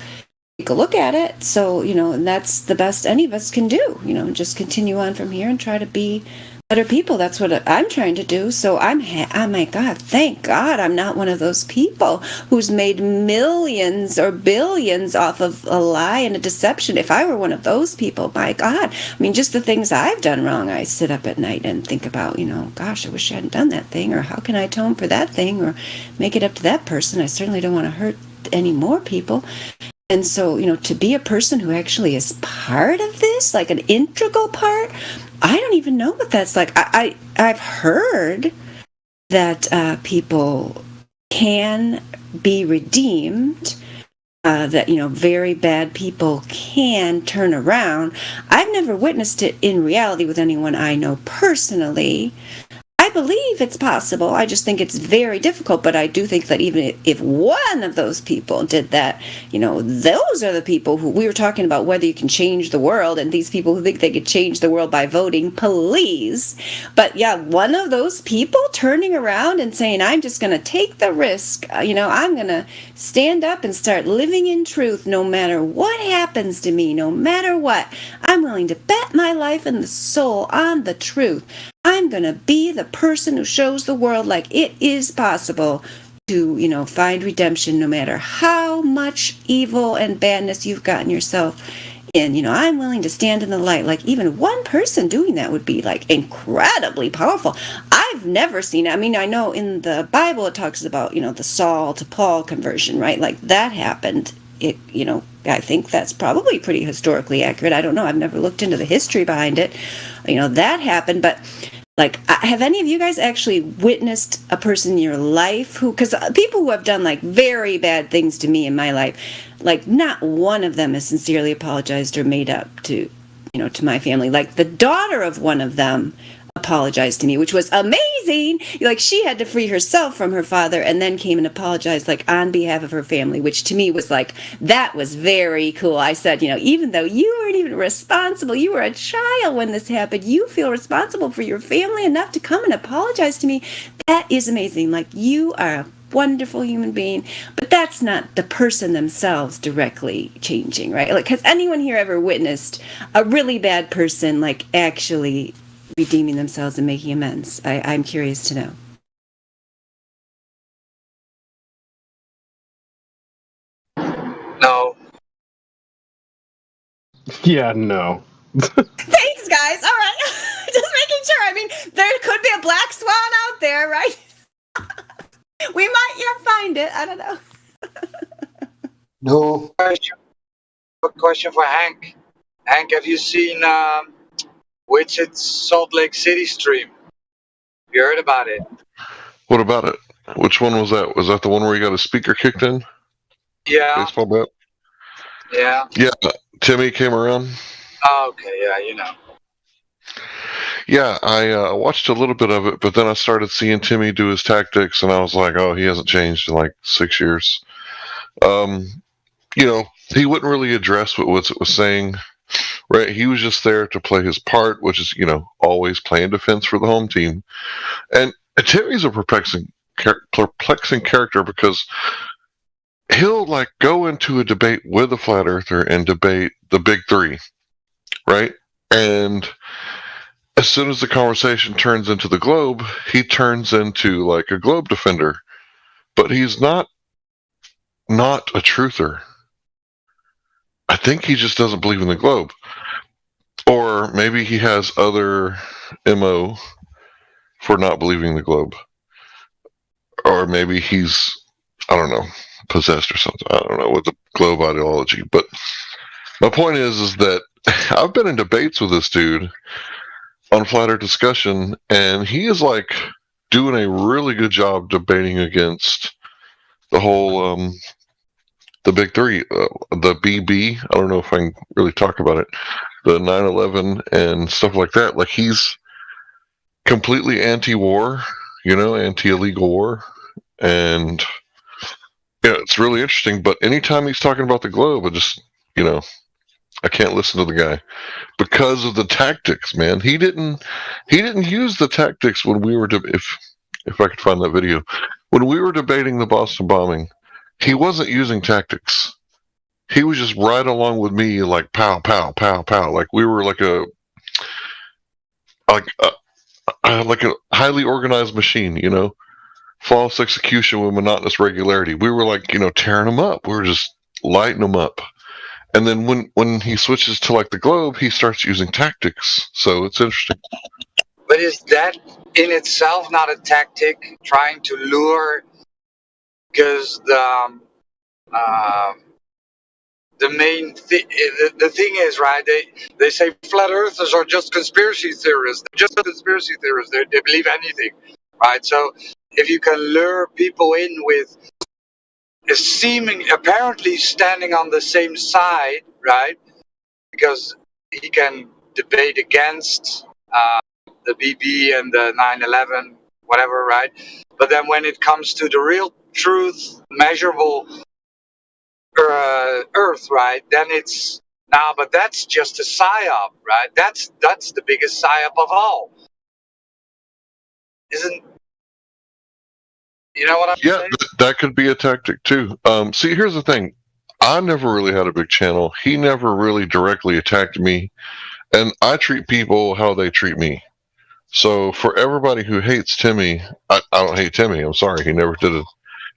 take a look at it. So, and that's the best any of us can do, just continue on from here and try to be better people. That's what I'm trying to do. So oh my God, thank God I'm not one of those people who's made millions or billions off of a lie and a deception. If I were one of those people, my God, just the things I've done wrong, I sit up at night and think about, gosh, I wish I hadn't done that thing, or how can I atone for that thing, or make it up to that person. I certainly don't want to hurt any more people. And so, to be a person who actually is part of this, like an integral part, I don't even know what that's like. I've heard that people can be redeemed, that, very bad people can turn around. I've never witnessed it in reality with anyone I know personally. I believe it's possible. I just think it's very difficult, but I do think that even if one of those people did that, those are the people who we were talking about, whether you can change the world, and these people who think they could change the world by voting, please. But yeah, one of those people turning around and saying, I'm just going to take the risk, I'm going to stand up and start living in truth no matter what happens to me, no matter what. I'm willing to bet my life and the soul on the truth. I'm going to be the person who shows the world like it is possible to, find redemption no matter how much evil and badness you've gotten yourself in. I'm willing to stand in the light. Like, even one person doing that would be like incredibly powerful. I've never seen it. I know in the Bible it talks about, the Saul to Paul conversion, right? Like, that happened I think that's probably pretty historically accurate. I don't know. I've never looked into the history behind it. That happened, but like, have any of you guys actually witnessed a person in your life because people who have done like very bad things to me in my life, like not one of them has sincerely apologized or made up to my family. Like the daughter of one of them apologized to me, which was amazing. Like she had to free herself from her father and then came and apologized like on behalf of her family, which to me was like, that was very cool. I said, even though you weren't even responsible, you were a child when this happened, you feel responsible for your family enough to come and apologize to me. That is amazing. Like you are a wonderful human being, but that's not the person themselves directly changing, right? Like, has anyone here ever witnessed a really bad person like actually redeeming themselves and making amends? I'm curious to know. No. Yeah, no. Thanks, guys. All right. Just making sure. I mean, there could be a black swan out there, right? We might yet find it. I don't know. No. Question for Hank. Hank, have you seen Widget's Salt Lake City stream? You heard about it? What about it? Which one was that? Was that the one where you got a speaker kicked in? Yeah. Baseball bat? Yeah. Yeah. Timmy came around. Oh, okay. Yeah, Yeah, I watched a little bit of it, but then I started seeing Timmy do his tactics, and I was like, oh, he hasn't changed in like 6 years. He wouldn't really address what Witsit was saying, right? He was just there to play his part, which is, always playing defense for the home team. And Timmy's a perplexing character because he'll like go into a debate with a flat earther and debate the big three, right? And as soon as the conversation turns into the globe, he turns into like a globe defender. But he's not a truther. I think he just doesn't believe in the globe. Or maybe he has other MO for not believing the globe. Or maybe he's, I don't know, possessed or something. I don't know, with the globe ideology. But my point is that I've been in debates with this dude on Flat Earth Discussion, and he is like doing a really good job debating against the whole the big three, the BB. I don't know if I can really talk about it, the 9/11 and stuff like that. Like he's completely anti-war, anti-illegal war, and yeah, it's really interesting. But anytime he's talking about the globe, I just I can't listen to the guy because of the tactics, man. He didn't use the tactics when we were if I could find that video, when we were debating the Boston bombing. He wasn't using tactics. He was just right along with me, like pow, pow, pow, pow. Like we were like a highly organized machine, flawless execution with monotonous regularity. We were like, tearing them up. We were just lighting them up. And then when he switches to like the globe, he starts using tactics. So it's interesting. But is that in itself not a tactic, trying to lure? Because the main the thing is, right? They say flat earthers are just conspiracy theorists. They're just conspiracy theorists. They believe anything, right? So if you can lure people in with apparently standing on the same side, right? Because he can debate against the BB and the 9/11, whatever, right? But then when it comes to the real truth, measurable Earth, right? Then it's but that's just a psyop, right? That's the biggest psyop of all, isn't? You know what I'm saying? That could be a tactic too. See, here's the thing. I never really had a big channel. He never really directly attacked me, and I treat people how they treat me. So for everybody who hates Timmy, I don't hate Timmy. I'm sorry. He never did a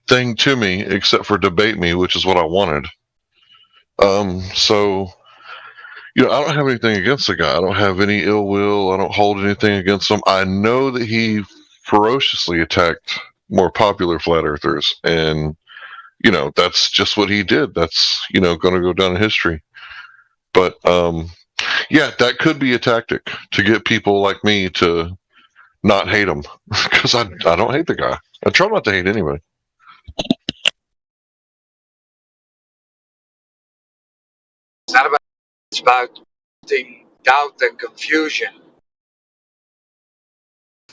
thing to me except for debate me, which is what I wanted. So, I don't have anything against the guy. I don't have any ill will. I don't hold anything against him. I know that he ferociously attacked more popular flat earthers and, that's just what he did. That's going to go down in history. But yeah, that could be a tactic to get people like me to not hate him, because I don't hate the guy. I try not to hate anybody. It's not about, it's about doubt and confusion.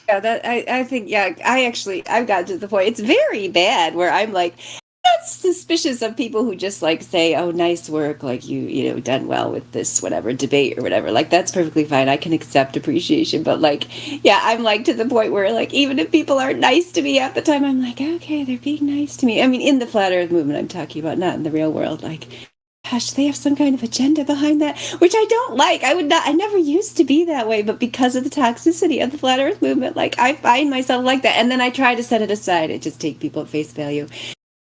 Yeah, that I think, yeah, I've gotten to the point. It's very bad where I'm like, that's suspicious of people who just like say, "Oh, nice work, like you done well with this whatever debate or whatever." Like that's perfectly fine. I can accept appreciation, but like, yeah, I'm like to the point where like even if people aren't nice to me at the time, I'm like, okay, they're being nice to me. I mean, in the flat Earth movement, I'm talking about, not in the real world. Like, gosh, they have some kind of agenda behind that, which I don't like. I never used to be that way, but because of the toxicity of the flat Earth movement, like I find myself like that, and then I try to set it aside and just take people at face value.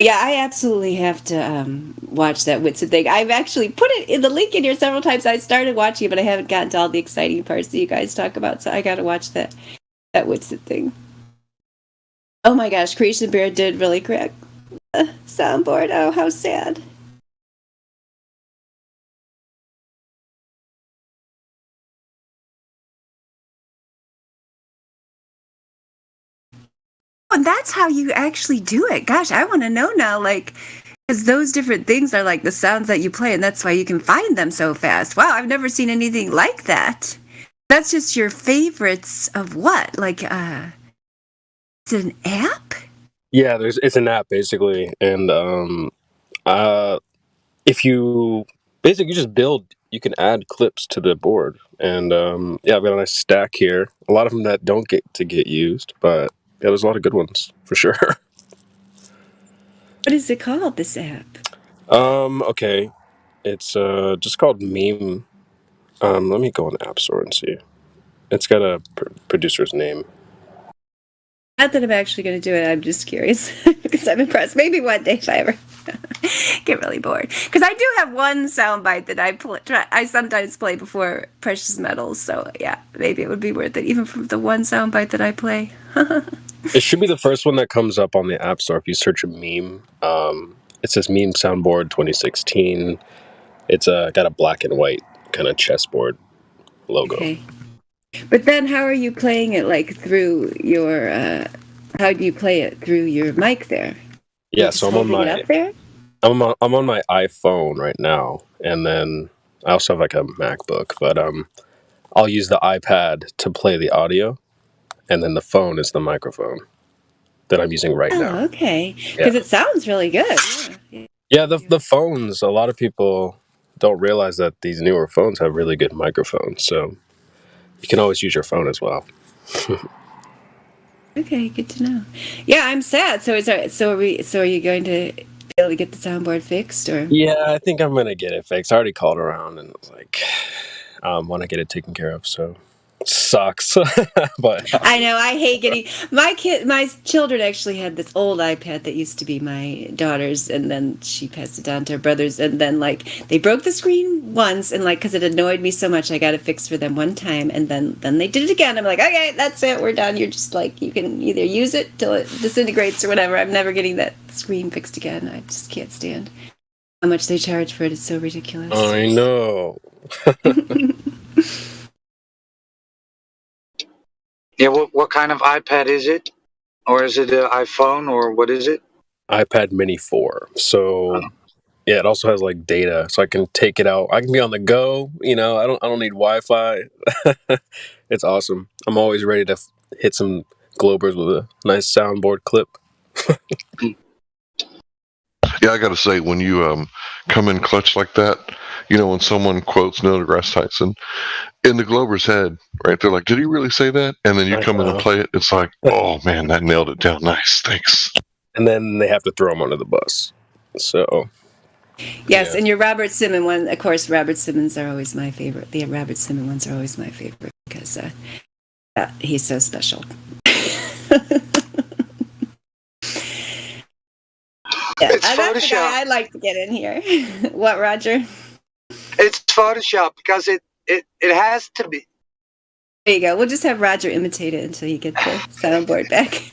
Yeah, I absolutely have to watch that Whitson thing. I've actually put it in the link in here several times. I started watching it, but I haven't gotten to all the exciting parts that you guys talk about, so I got to watch that Whitson thing. Oh my gosh, Creation Bear did really crack the soundboard. Oh, how sad. And that's how you actually do it. Gosh, I want to know now, like, because those different things are like the sounds that you play, and that's why you can find them so fast. Wow, I've never seen anything like that. That's just your favorites of what? Like, it's an app? Yeah, it's an app basically, and if you basically just build, you can add clips to the board, and yeah, I've got a nice stack here. A lot of them that don't get used, but yeah, there's a lot of good ones for sure. What is it called, this app? Okay, it's just called Meme. Let me go on the App Store and see. It's got a producer's name. Not that I'm actually going to do it. I'm just curious because I'm impressed. Maybe one day if I ever get really bored. Because I do have one soundbite that I sometimes play before Precious Metals. So yeah, maybe it would be worth it, even from the one soundbite that I play. It should be the first one that comes up on the App Store if you search a meme. It says Meme Soundboard 2016. It's got a black and white kind of chessboard logo. Okay. But then how are you playing it, like through your, how do you play it through your mic there? Yeah, so I'm on my, up there? I'm on my iPhone right now, and then I also have like a MacBook, but I'll use the iPad to play the audio, and then the phone is the microphone that I'm using right now. Oh, okay. Because it sounds really good. Yeah, the phones, a lot of people don't realize that these newer phones have really good microphones, so you can always use your phone as well. Okay, good to know. Yeah, I'm sad. So are you going to be able to get the soundboard fixed, or? Yeah, I think I'm gonna get it fixed. I already called around and was like, want to get it taken care of. So sucks, but I know I hate getting my children actually had this old iPad that used to be my daughter's, and then she passed it down to her brothers, and then like they broke the screen once, and like because it annoyed me so much, I got it fixed for them one time, and then they did it again. I'm like, okay, that's it, we're done. You're just like, you can either use it till it disintegrates or whatever. I'm never getting that screen fixed again. I just can't stand how much they charge for it. It's so ridiculous. I know. Yeah, what kind of iPad is it? Or is it an iPhone, or what is it? iPad Mini 4. So yeah, it also has like data, so I can take it out. I can be on the go. I don't need Wi-Fi. It's awesome. I'm always ready to hit some Globers with a nice soundboard clip. Yeah, I got to say, when you come in clutch like that, when someone quotes Neil deGrasse Tyson, in the Glober's head, right, they're like, did he really say that? And then you come in and play it, it's like, oh man, that nailed it down nice, thanks. And then they have to throw him under the bus. So yes, and your Robert Simmons one, of course, Robert Simmons are always my favorite. The Robert Simmons ones are always my favorite because he's so special. Yeah, It's that's the guy Photoshop. I'd like to get in here. What, Roger? It's Photoshop because it has to be. There you go. We'll just have Roger imitate it until you get the soundboard back.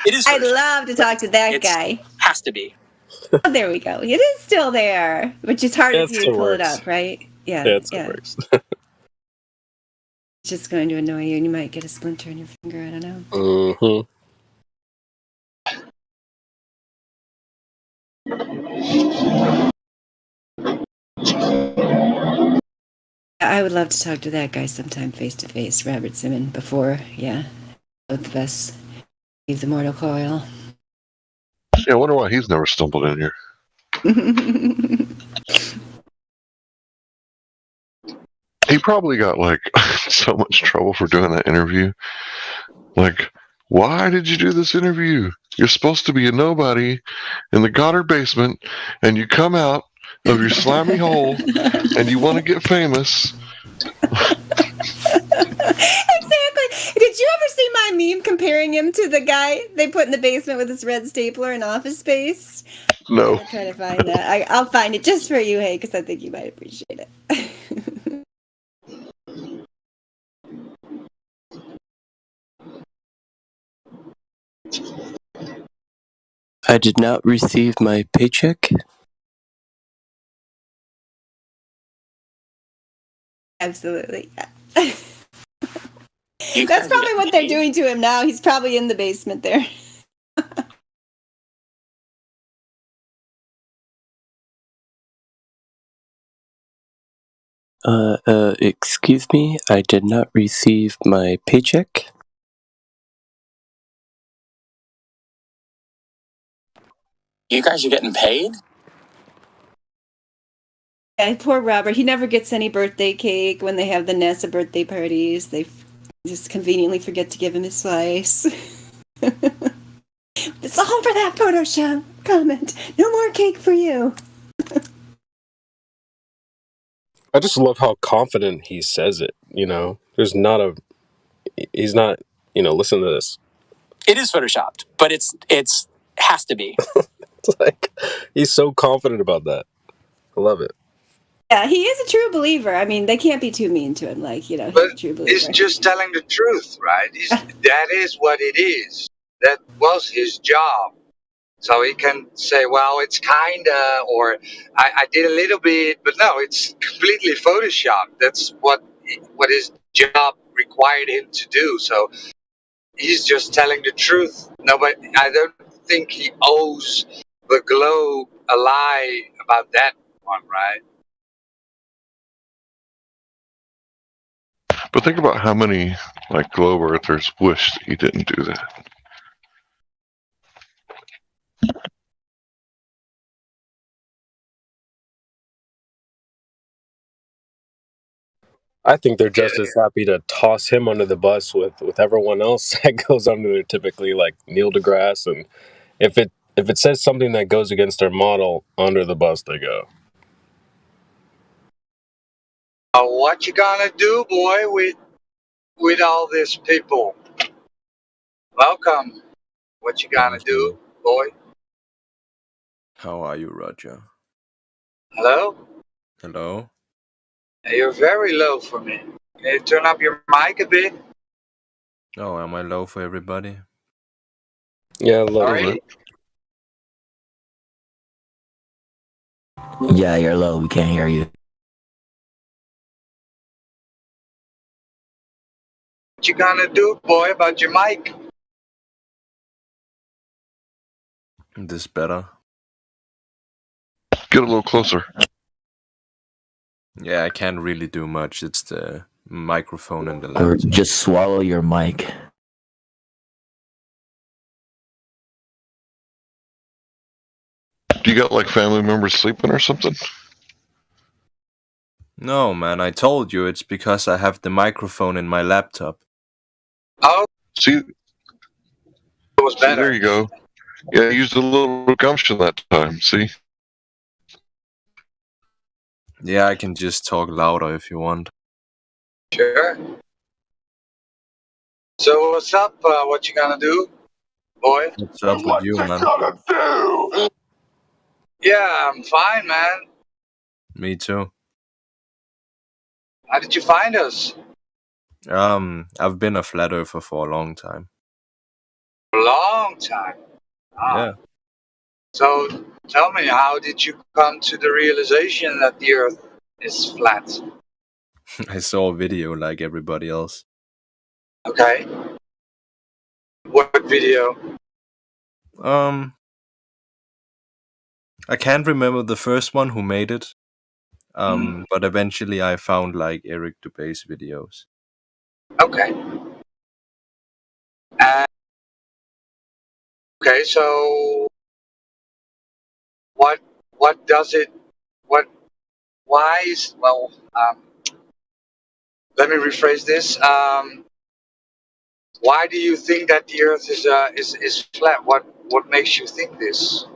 It is I'd Photoshop. love to talk to that It's- guy. Has to be. Oh, there we go. It is still there, which is harder It for you to still pull it works. up, right? Yeah, Yeah, it still works. It's just going to annoy you, and you might get a splinter in your finger. I don't know. Mm-hmm. I would love to talk to that guy sometime face to face, Robert Simon, before, both of us leave the mortal coil. Yeah, I wonder why he's never stumbled in here. He probably got like so much trouble for doing that interview. Like, why did you do this interview? You're supposed to be a nobody in the Goddard basement, and you come out of your slimy hole, and you want to get famous. Exactly. Did you ever see my meme comparing him to the guy they put in the basement with his red stapler in Office Space? No. I'm trying to find that. I'll find it just for you, hey, because I think you might appreciate it. I did not receive my paycheck. Absolutely. That's probably what they're doing to him now. He's probably in the basement there. Excuse me, I did not receive my paycheck. You guys are getting paid? Yeah, poor Robert. He never gets any birthday cake when they have the NASA birthday parties. They just conveniently forget to give him his slice. It's all for that Photoshop comment. No more cake for you. I just love how confident he says it. He's not. Listen to this. It is photoshopped, but it's has to be. It's like he's so confident about that. I love it. Yeah, he is a true believer. I mean, they can't be too mean to him. Like, he's a true believer. He's just telling the truth, right? That is what it is. That was his job. So he can say, well, it's kinda, or I did a little bit, but no, it's completely photoshopped. That's what his job required him to do. So he's just telling the truth. Nobody, I don't think he owes the Globe a lie about that one, right? But think about how many like Globe Earthers wished he didn't do that. I think they're just as happy to toss him under the bus with everyone else that goes under there, typically, like Neil deGrasse. And if it says something that goes against their model, under the bus they go. What you gonna do, boy, with all these people? Welcome. What you gonna do, boy? How are you, Roger? Hello? Hello? You're very low for me. Can you turn up your mic a bit? Oh, am I low for everybody? Yeah, a little bit. Yeah, you're low. We can't hear you. What you gonna do, boy, about your mic? This better? Get a little closer. Yeah, I can't really do much. It's the microphone and the Or laptop. just swallow your mic. Do you got like family members sleeping or something? No, man, I told you it's because I have the microphone in my laptop. Oh, see, it was better. There you go. Yeah, I used a little gumption that time. See? Yeah, I can just talk louder if you want. Sure. So what's up? What you gonna do, boy? What's up with you, man? Yeah, I'm fine, man. Me too. How did you find us? I've been a flat earther for a long time. A long long time. Ah. Yeah. So tell me, how did you come to the realization that the Earth is flat? I saw a video like everybody else. Okay. What video? I can't remember the first one who made it. But eventually I found like Eric Dubé's videos. Okay. Okay, so what does it, why is, well, let me rephrase this. Why do you think that the Earth is flat? What makes you think this?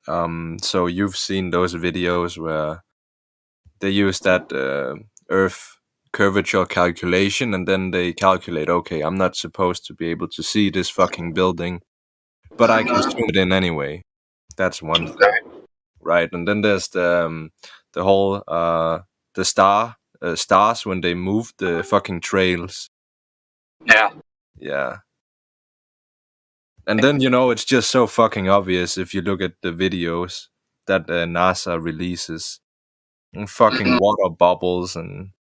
So you've seen those videos where they use that Earth curvature calculation, and then they calculate, okay, I'm not supposed to be able to see this fucking building, but I can zoom it in anyway. That's one thing, right? And then there's the whole the stars when they move the fucking trails. Yeah. Yeah. And then, you know, it's just so fucking obvious if you look at the videos that NASA releases. And fucking water bubbles, and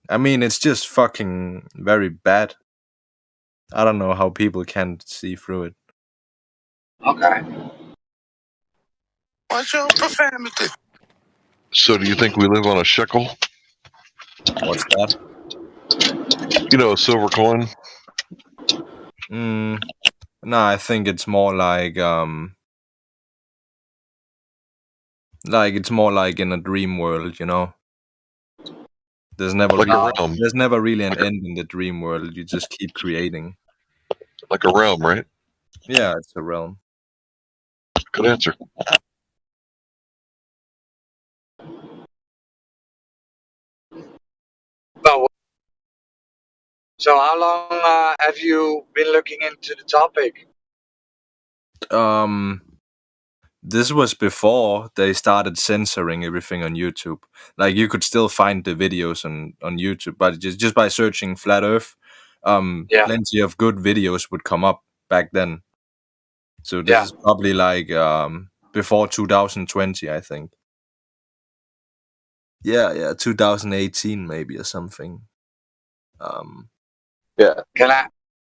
I mean, it's just fucking very bad. I don't know how people can't see through it. Okay. What's your profanity? So do you think we live on a shekel? What's that? You know, a silver coin? No, I think it's more like it's more like in a dream world, you know. There's never like really, a realm. there's never really an end in the dream world. You just keep creating. Like a realm, right? Yeah, it's a realm. Good answer. Oh, so how long have you been looking into the topic? This was before they started censoring everything on YouTube. Like, you could still find the videos on YouTube, but just by searching Flat Earth, plenty of good videos would come up back then. So this is probably like before 2020, I think. Yeah, 2018 maybe or something. Yeah.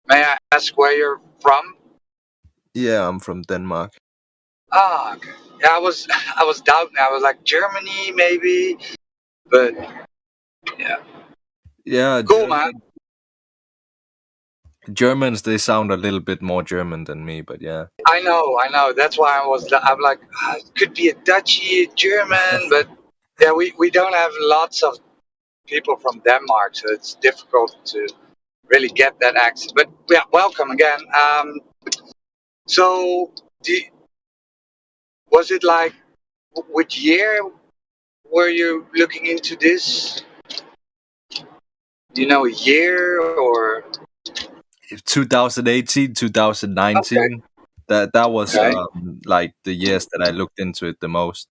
May I ask where you're from? Yeah, I'm from Denmark. Ah, okay. Yeah, I was doubting. I was like, Germany maybe, but yeah. Yeah, Cool, man. Germans, they sound a little bit more German than me, but yeah. I know. That's why I'm like, it could be a Dutchy, German, but yeah, we don't have lots of people from Denmark, so it's difficult to really get that accent. But yeah, welcome again. So, was it like, which year were you looking into this? Do you know a year or? 2018, 2019. Okay. That was like the years that I looked into it the most.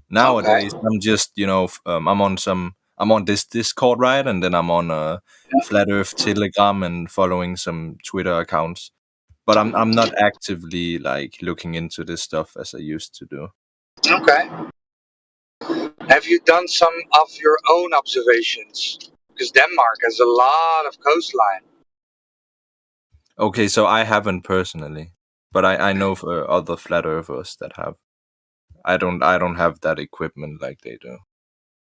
Nowadays, I'm just, you know, I'm on this Discord, right, and then I'm on Flat Earth Telegram and following some Twitter accounts. But I'm not actively like looking into this stuff as I used to do. Okay. Have you done some of your own observations? Because Denmark has a lot of coastline. Okay, so I haven't personally, but I know for other flat earthers that have. I don't have that equipment like they do.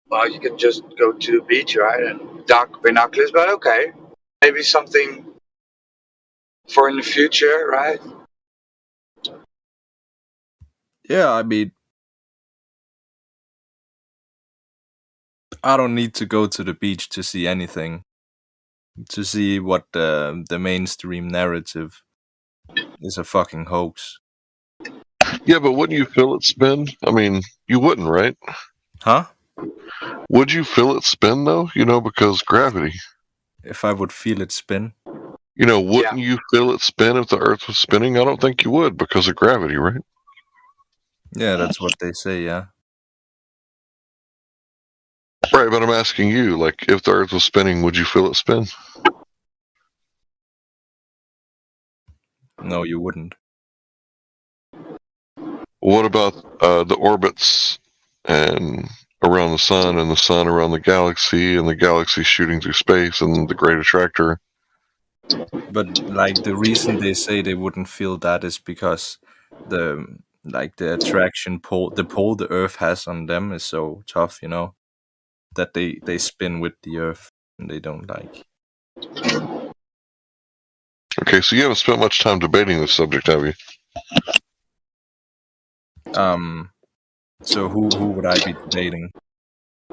Well, you can just go to the beach, right, and dock binoculars. But okay, maybe something for in the future, right? Yeah, I mean, I don't need to go to the beach to see anything. To see what the mainstream narrative is a fucking hoax. Yeah, but wouldn't you feel it spin? I mean, you wouldn't, right? Huh? Would you feel it spin, though? You know, because gravity. If I would feel it spin? You know, wouldn't you feel it spin if the Earth was spinning? I don't think you would because of gravity, right? Yeah, that's what they say, yeah. Right, but I'm asking you, like, if the Earth was spinning, would you feel it spin? No, you wouldn't. What about the orbits and around the sun and the sun around the galaxy and the galaxy shooting through space and the Great Attractor? But like the reason they say they wouldn't feel that is because the attraction pull, the pull the Earth has on them is so tough, you know, that they spin with the Earth and they don't like. Okay, so you haven't spent much time debating this subject, have you? So who would I be debating?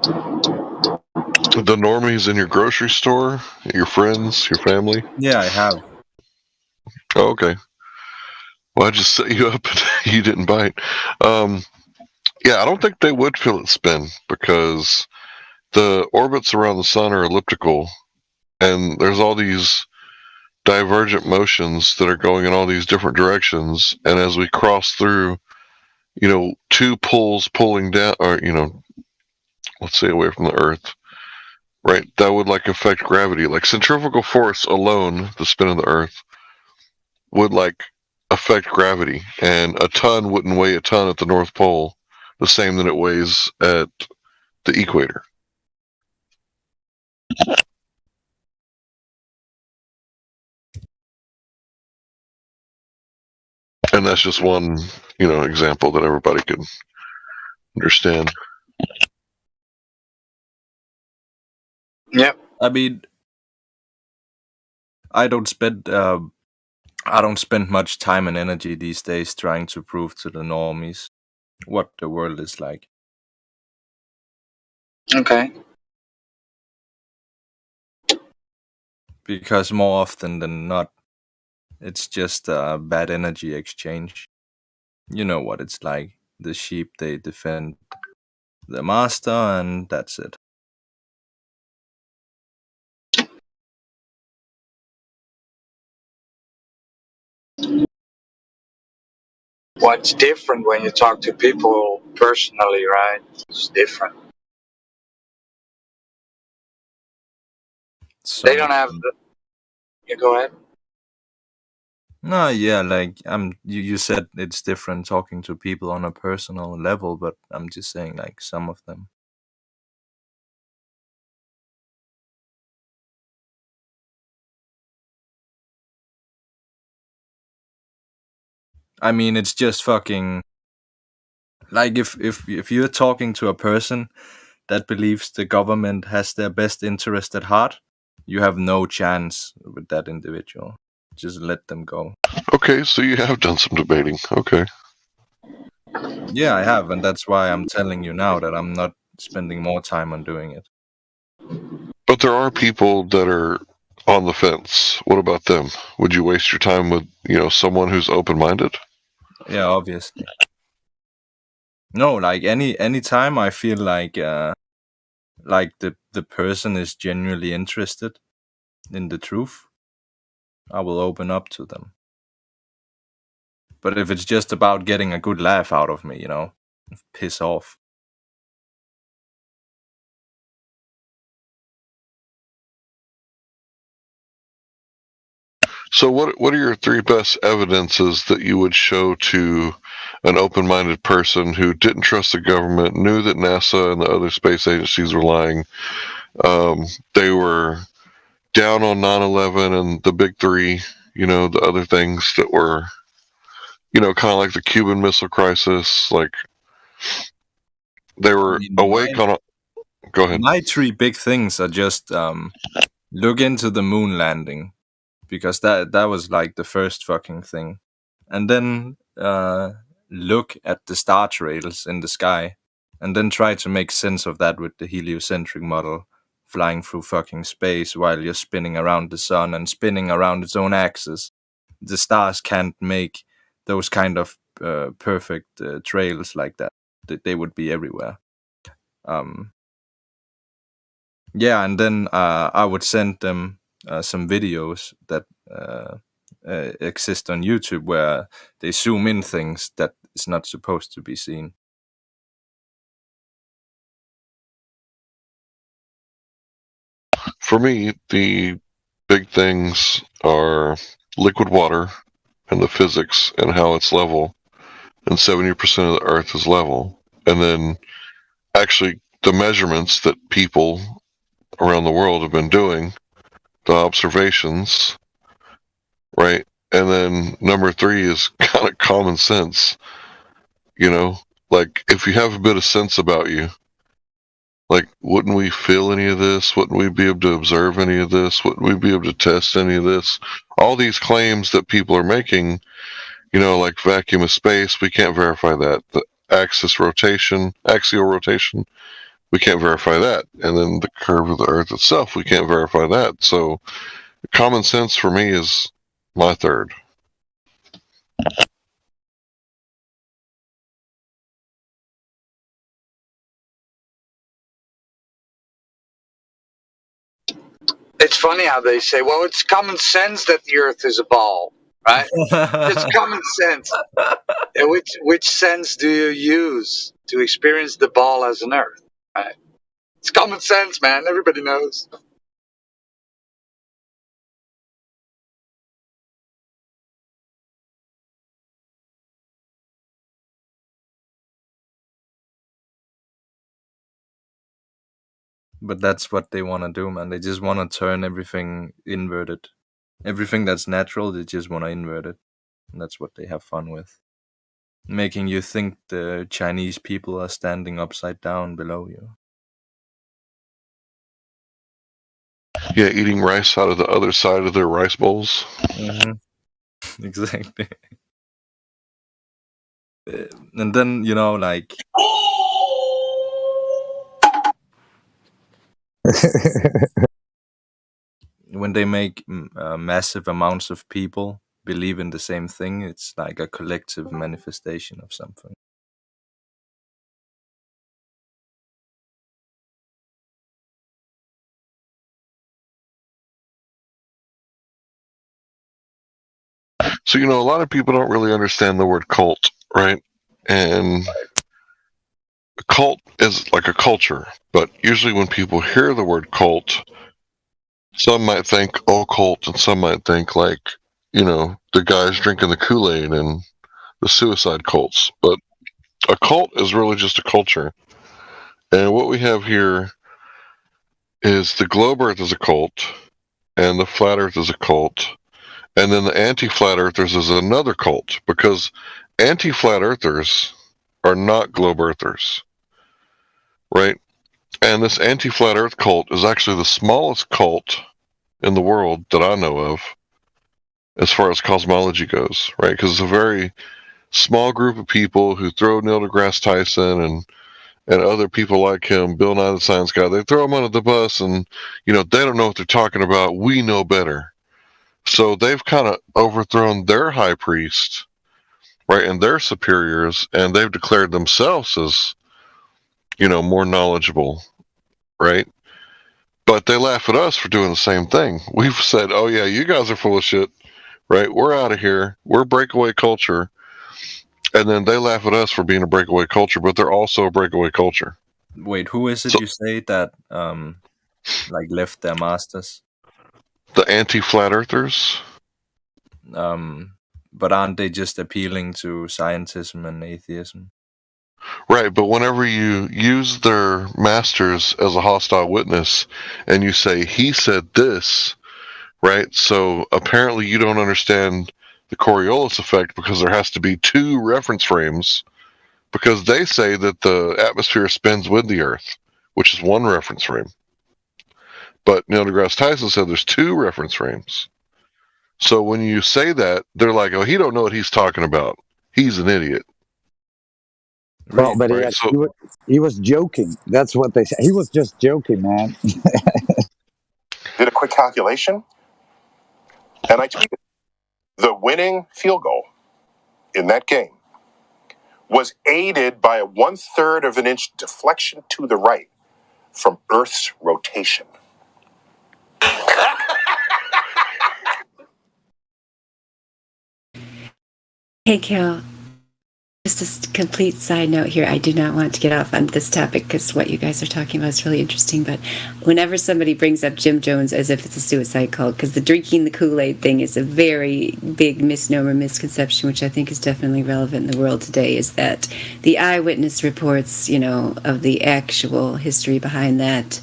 The normies in your grocery store, your friends, your family? Yeah, I have. Oh, okay. Well, I just set you up and you didn't bite. Yeah, I don't think they would feel it spin because the orbits around the sun are elliptical and there's all these divergent motions that are going in all these different directions. And as we cross through, you know, two pulls pulling down, or, you know, let's say away from the Earth, right? That would like affect gravity. Like centrifugal force alone, the spin of the Earth, would like affect gravity. And a ton wouldn't weigh a ton at the North Pole the same that it weighs at the equator. And that's just one, you know, example that everybody can understand. Yep. I mean, I don't spend much time and energy these days trying to prove to the normies what the world is like. Okay. Because more often than not, it's just a bad energy exchange. You know what it's like. The sheep, they defend the master, and that's it. What's different when you talk to people personally, right? It's different. They don't have the. You go ahead. No, yeah, like you said it's different talking to people on a personal level, but I'm just saying like some of them. I mean, it's just fucking like if you're talking to a person that believes the government has their best interest at heart, you have no chance with that individual. Just let them go. Okay, so you have done some debating. Okay. Yeah, I have, and that's why I'm telling you now that I'm not spending more time on doing it. But there are people that are on the fence. What about them? Would you waste your time with, you know, someone who's open-minded? Yeah, obviously. No, like any time I feel like the person is genuinely interested in the truth, I will open up to them. But if it's just about getting a good laugh out of me, you know, piss off. So what are your three best evidences that you would show to an open-minded person who didn't trust the government, knew that NASA and the other space agencies were lying? They were down on 9/11 and the big three, you know, the other things that were, you know, kind of like the Cuban Missile Crisis. Like they were awake on. Go ahead. My three big things are just look into the moon landing, because that was like the first fucking thing, and then look at the star trails in the sky, and then try to make sense of that with the heliocentric model, flying through fucking space while you're spinning around the sun and spinning around its own axis. The stars can't make those kind of perfect trails like that. They would be everywhere. Yeah, and then I would send them some videos that exist on YouTube where they zoom in things that is not supposed to be seen. For me, the big things are liquid water and the physics and how it's level, and 70% of the Earth is level. And then actually the measurements that people around the world have been doing, the observations, right? And then number 3 is kind of common sense. You know, like if you have a bit of sense about you, like wouldn't we feel any of this? Wouldn't we be able to observe any of this? Wouldn't we be able to test any of this? All these claims that people are making, you know, like vacuum of space, we can't verify that. The axial rotation, we can't verify that. And then the curve of the Earth itself, we can't verify that. So common sense for me is my third. It's funny how they say, well, it's common sense that the Earth is a ball, right? It's common sense. And which sense do you use to experience the ball as an Earth? Right? It's common sense, man. Everybody knows. But that's what they want to do, man. They just want to turn everything inverted. Everything that's natural, they just want to invert it. And that's what they have fun with. Making you think the Chinese people are standing upside down below you. Yeah, eating rice out of the other side of their rice bowls. Mm-hmm. Exactly. And then, you know, like... when they make massive amounts of people believe in the same thing, it's like a collective manifestation of something. So, you know, a lot of people don't really understand the word cult, right? And a cult is like a culture, but usually when people hear the word cult, some might think occult and some might think like, you know, the guys drinking the Kool-Aid and the suicide cults. But a cult is really just a culture. And what we have here is the globe earth is a cult, and the flat earth is a cult, and then the anti-flat earthers is another cult, because anti-flat earthers are not globe earthers, right? And this anti-flat earth cult is actually the smallest cult in the world that I know of as far as cosmology goes, right? Because it's a very small group of people who throw Neil deGrasse Tyson and other people like him, Bill Nye the Science Guy, they throw them under the bus, and you know, they don't know what they're talking about. We know better. So they've kind of overthrown their high priest, right, and their superiors, and they've declared themselves as, you know, more knowledgeable, right? But they laugh at us for doing the same thing. We've said, oh yeah, you guys are full of shit, right? We're out of here. We're breakaway culture. And then they laugh at us for being a breakaway culture, but they're also a breakaway culture. Wait, who is it you say that like left their masters? The anti-flat earthers. But aren't they just appealing to scientism and atheism? Right, but whenever you use their masters as a hostile witness and you say, he said this, right? So apparently you don't understand the Coriolis effect, because there has to be 2 reference frames, because they say that the atmosphere spins with the Earth, which is 1 reference frame. But Neil deGrasse Tyson said there's 2 reference frames. So when you say that, they're like, oh, he don't know what he's talking about. He's an idiot. Well, but he was joking. That's what they said. He was just joking, man. Did a quick calculation, and I tweeted the winning field goal in that game was aided by a 1/3 of an inch deflection to the right from Earth's rotation. Hey, Cal. Just a complete side note here. I do not want to get off on this topic because what you guys are talking about is really interesting. But whenever somebody brings up Jim Jones as if it's a suicide cult, because the drinking the Kool-Aid thing is a very big misnomer, misconception, which I think is definitely relevant in the world today, is that the eyewitness reports, of the actual history behind that,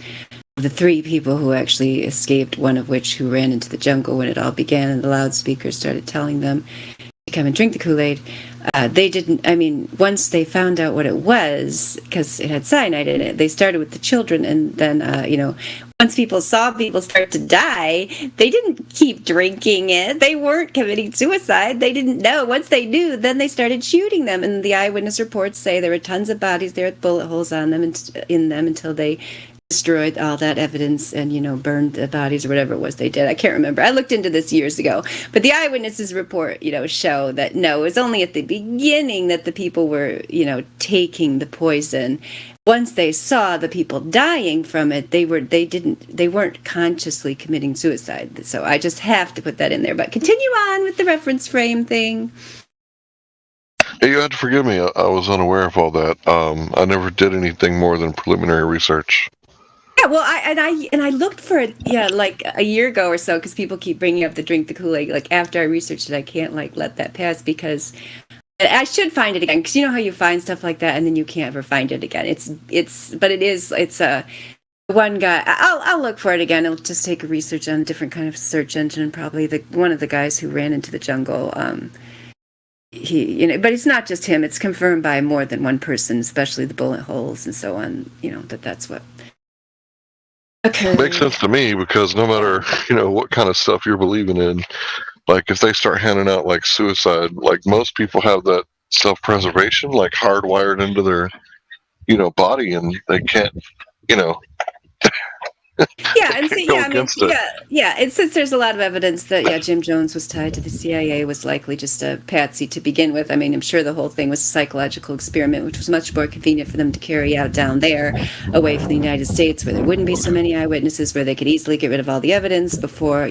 the 3 people who actually escaped, one of which who ran into the jungle when it all began and the loudspeakers started telling them to come and drink the Kool-Aid. They didn't, once they found out what it was, because it had cyanide in it, they started with the children, and then, once people saw people start to die, they didn't keep drinking it. They weren't committing suicide. They didn't know. Once they knew, then they started shooting them, and the eyewitness reports say there were tons of bodies there with bullet holes on them and in them until they destroyed all that evidence and, burned the bodies or whatever it was they did. I can't remember. I looked into this years ago. But the eyewitnesses report, show that no, it was only at the beginning that the people were, taking the poison. Once they saw the people dying from it, they weren't consciously committing suicide. So I just have to put that in there. But continue on with the reference frame thing. Hey, you have to forgive me. I was unaware of all that. I never did anything more than preliminary research. Yeah, well, I looked for it, like a year ago or so, because people keep bringing up the drink the Kool-Aid. Like after I researched it, I can't let that pass because I should find it again. Because you know how you find stuff like that and then you can't ever find it again. It's one guy. I'll look for it again. I'll just take a research on a different kind of search engine. Probably one of the guys who ran into the jungle. But it's not just him. It's confirmed by more than one person, especially the bullet holes and so on. That's what. Okay. Makes sense to me because no matter, what kind of stuff you're believing in, like if they start handing out like suicide, like most people have that self-preservation like hardwired into their, body and they can't, Yeah, and and since there's a lot of evidence that Jim Jones was tied to the CIA, was likely just a patsy to begin with. I'm sure the whole thing was a psychological experiment, which was much more convenient for them to carry out down there, away from the United States, where there wouldn't be so many eyewitnesses, where they could easily get rid of all the evidence before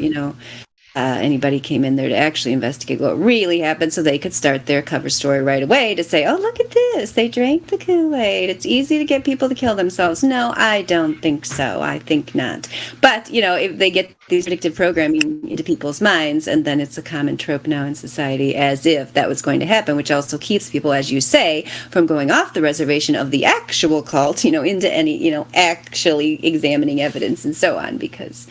anybody came in there to actually investigate what really happened, so they could start their cover story right away to say, oh, look at this, they drank the Kool-Aid, it's easy to get people to kill themselves. No, I don't think so. I think not. But, if they get these predictive programming into people's minds, and then it's a common trope now in society, as if that was going to happen, which also keeps people, as you say, from going off the reservation of the actual cult, into any, actually examining evidence and so on, because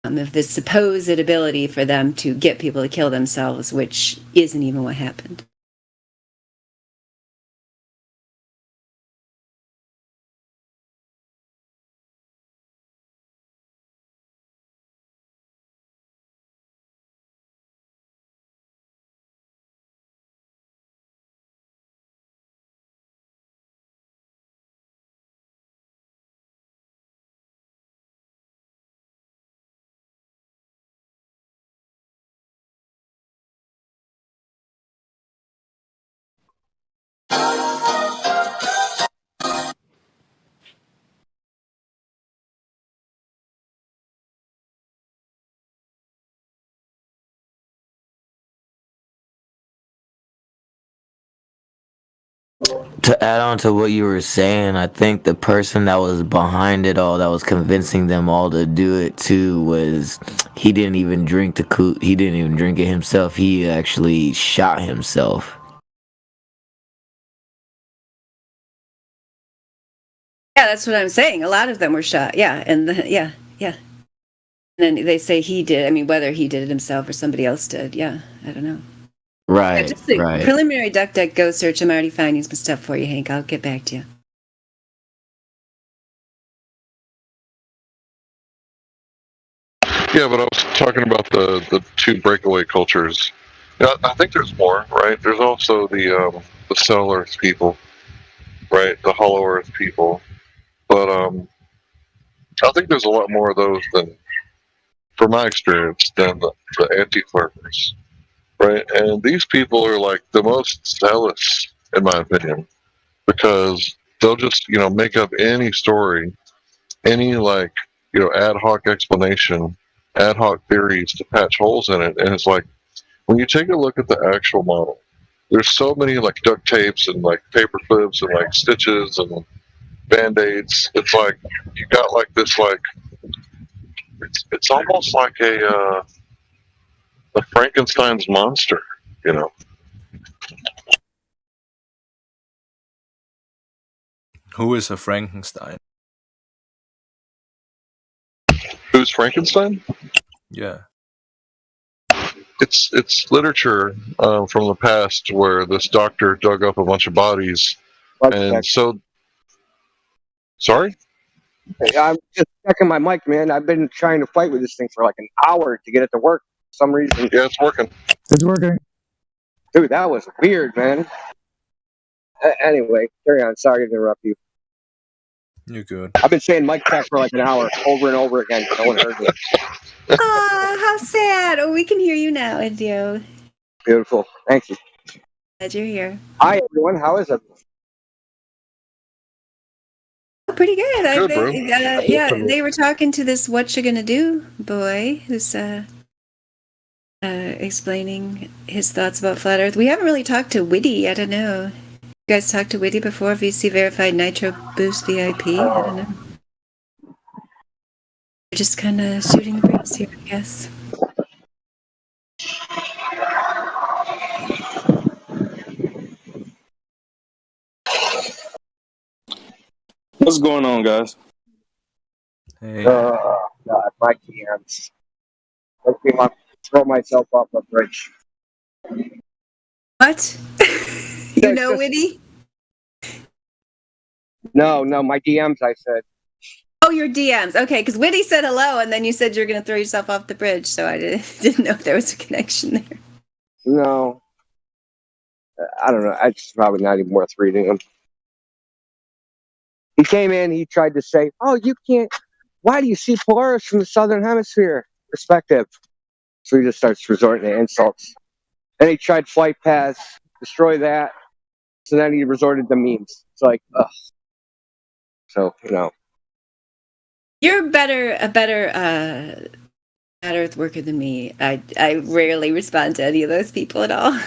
of this supposed ability for them to get people to kill themselves, which isn't even what happened. To add on to what you were saying, I think the person that was behind it all, that was convincing them all to do it too, was he didn't even drink he didn't even drink it himself. He actually shot himself. Yeah, that's what I'm saying. A lot of them were shot. Yeah, and yeah. And then they say he did. Whether he did it himself or somebody else did. Yeah, I don't know. Right. Just the right. preliminary DuckDuckGo search. I'm already finding some stuff for you, Hank. I'll get back to you. Yeah, but I was talking about the 2 breakaway cultures. Yeah, I think there's more, right? There's also the Cell Earth people, right? The Hollow Earth people. But I think there's a lot more of those than, from my experience, than the anti-flirters, right? And these people are like the most zealous, in my opinion, because they'll just, make up any story, any ad hoc explanation, ad hoc theories to patch holes in it. And it's like, when you take a look at the actual model, there's so many like duct tapes and like paper clips and like stitches and band-aids. It's like you got like this like it's almost like a Frankenstein's monster, you know. Who is a Frankenstein? Who's Frankenstein? Yeah. It's literature from the past where this doctor dug up a bunch of bodies, and so. Sorry? I'm just checking my mic, man. I've been trying to fight with this thing for like an hour to get it to work for some reason. Yeah, it's working. It's working. Dude, that was weird, man. Anyway, carry on. Sorry to interrupt you. You're good. I've been saying mic check for like an hour, over and over again. No one heard me. Oh, how sad. Oh, we can hear you now, Indio. Beautiful. Thank you. Glad you're here. Hi, everyone. How is it? Pretty good. Good, bro. Yeah, they were talking to this "What You Gonna Do" boy who's explaining his thoughts about flat Earth. We haven't really talked to Witty. I don't know. You guys talked to Witty before? VC verified Nitro Boost VIP. I don't know. We're just kind of shooting the breeze here, I guess. What's going on, guys? Hey. Oh, God, my DMs. Let me throw myself off a bridge. What? You know Witty? No, my DMs, I said. Oh, your DMs. Okay, because Witty said hello, and then you said you're going to throw yourself off the bridge, so I didn't know if there was a connection there. No. I don't know. It's probably not even worth reading them. He came in, he tried to say, oh, you can't. Why do you see Polaris from the southern hemisphere perspective? So he just starts resorting to insults. Then he tried flight paths, destroy that. So then he resorted to memes. It's like, ugh. So, you know. You're a better Flat Earth worker than me. I rarely respond to any of those people at all.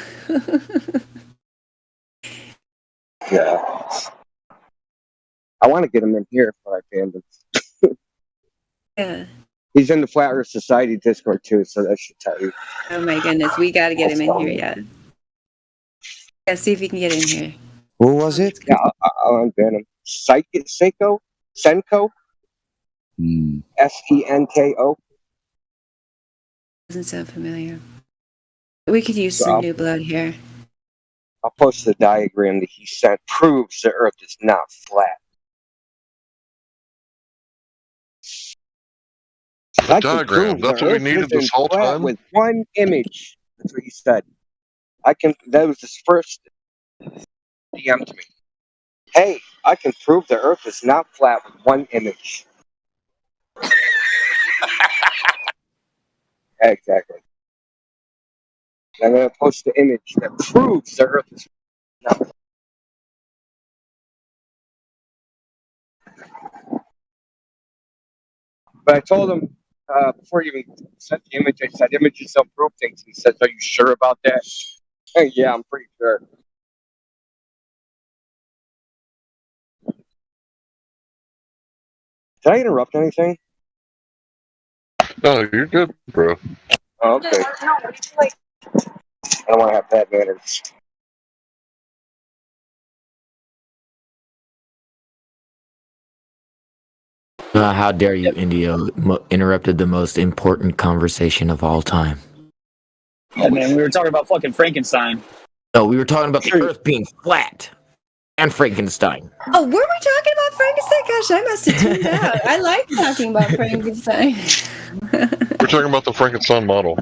Yeah. I want to get him in here if I can. Yeah. He's in the Flat Earth Society Discord too, so that should tell you. Oh my goodness, we got to get him in here, yeah. Yeah, see if he can get in here. Who was it? Yeah, I'll unban him. Senko? Senko? Senko? Doesn't sound familiar. We could use some new blood here. I'll post the diagram that he sent. Proves the Earth is not flat. The diagram. That's what we needed this whole time. With one image. That's what he said. That was his first DM to me. Hey, I can prove the Earth is not flat with one image. Exactly. I'm going to post the image that proves the Earth is not flat. But I told him, before he even sent the image, I said, images don't prove things. He says, are you sure about that? Yeah, I'm pretty sure. Did I interrupt anything? No, you're good, bro. Oh, okay. I don't want to have bad manners. How dare you, Indio, interrupted the most important conversation of all time. Yeah, man, we were talking about fucking Frankenstein. No, we were talking about the Earth being flat and Frankenstein. Oh, were we talking about Frankenstein? Gosh, I must have tuned out. I like talking about Frankenstein. We're talking about the Frankenstein model.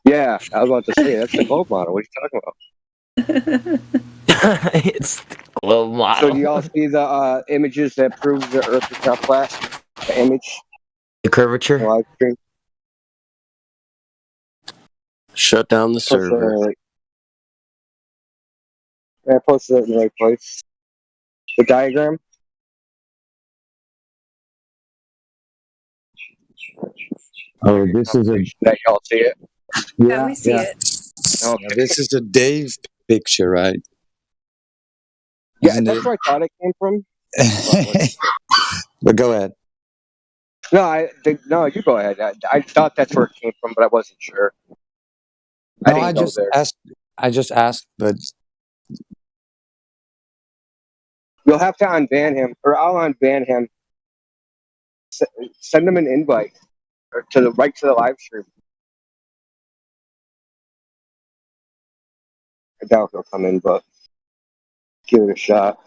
Yeah, I was about to say, that's the globe model. What are you talking about? It's the globe model. So do y'all see the images that prove the Earth is not flat? The image? The curvature? The live stream? Shut down the server. I posted it in the right place. The diagram? Oh, this is a. That y'all see it? Yeah, we see it. Okay. This is a Dave picture, right? Yeah, Isn't that's it? where I thought it came from. But go ahead. No, you go ahead. I thought that's where it came from, but I wasn't sure. I No, didn't go there. I just asked, but You'll have to unban him, or I'll unban him. Send him an invite or to the live stream. I doubt he'll come in, but give it a shot.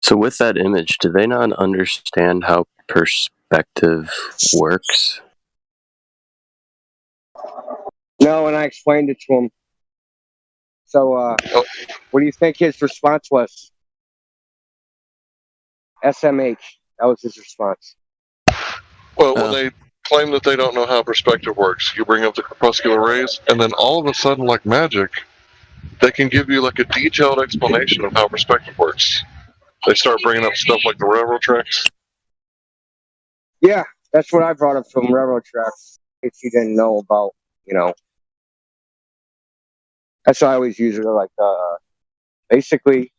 So with that image, do they not understand how perspective works? No, and I explained it to him. So, what do you think his response was? SMH. That was his response. Well, when they claim that they don't know how perspective works, you bring up the corpuscular rays, and then all of a sudden, like magic, they can give you like a detailed explanation of how perspective works. They start bringing up stuff like the railroad tracks. Yeah, that's what I brought up from railroad tracks. If you didn't know about, that's why I always use it. Like, basically,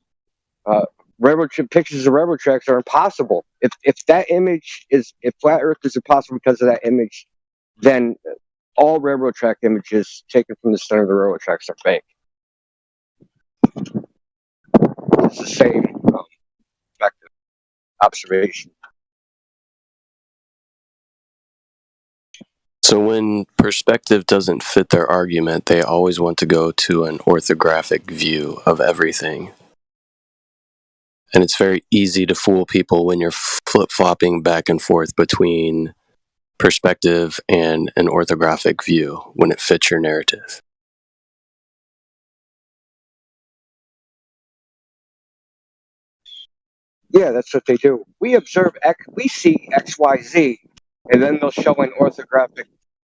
pictures of railroad tracks are impossible. If flat Earth is impossible because of that image, then all railroad track images taken from the center of the railroad tracks are fake. It's the same perspective observation. So when perspective doesn't fit their argument, they always want to go to an orthographic view of everything. And it's very easy to fool people when you're flip-flopping back and forth between perspective and an orthographic view when it fits your narrative. Yeah, that's what they do. We see X, Y, Z, and then they'll show an orthographic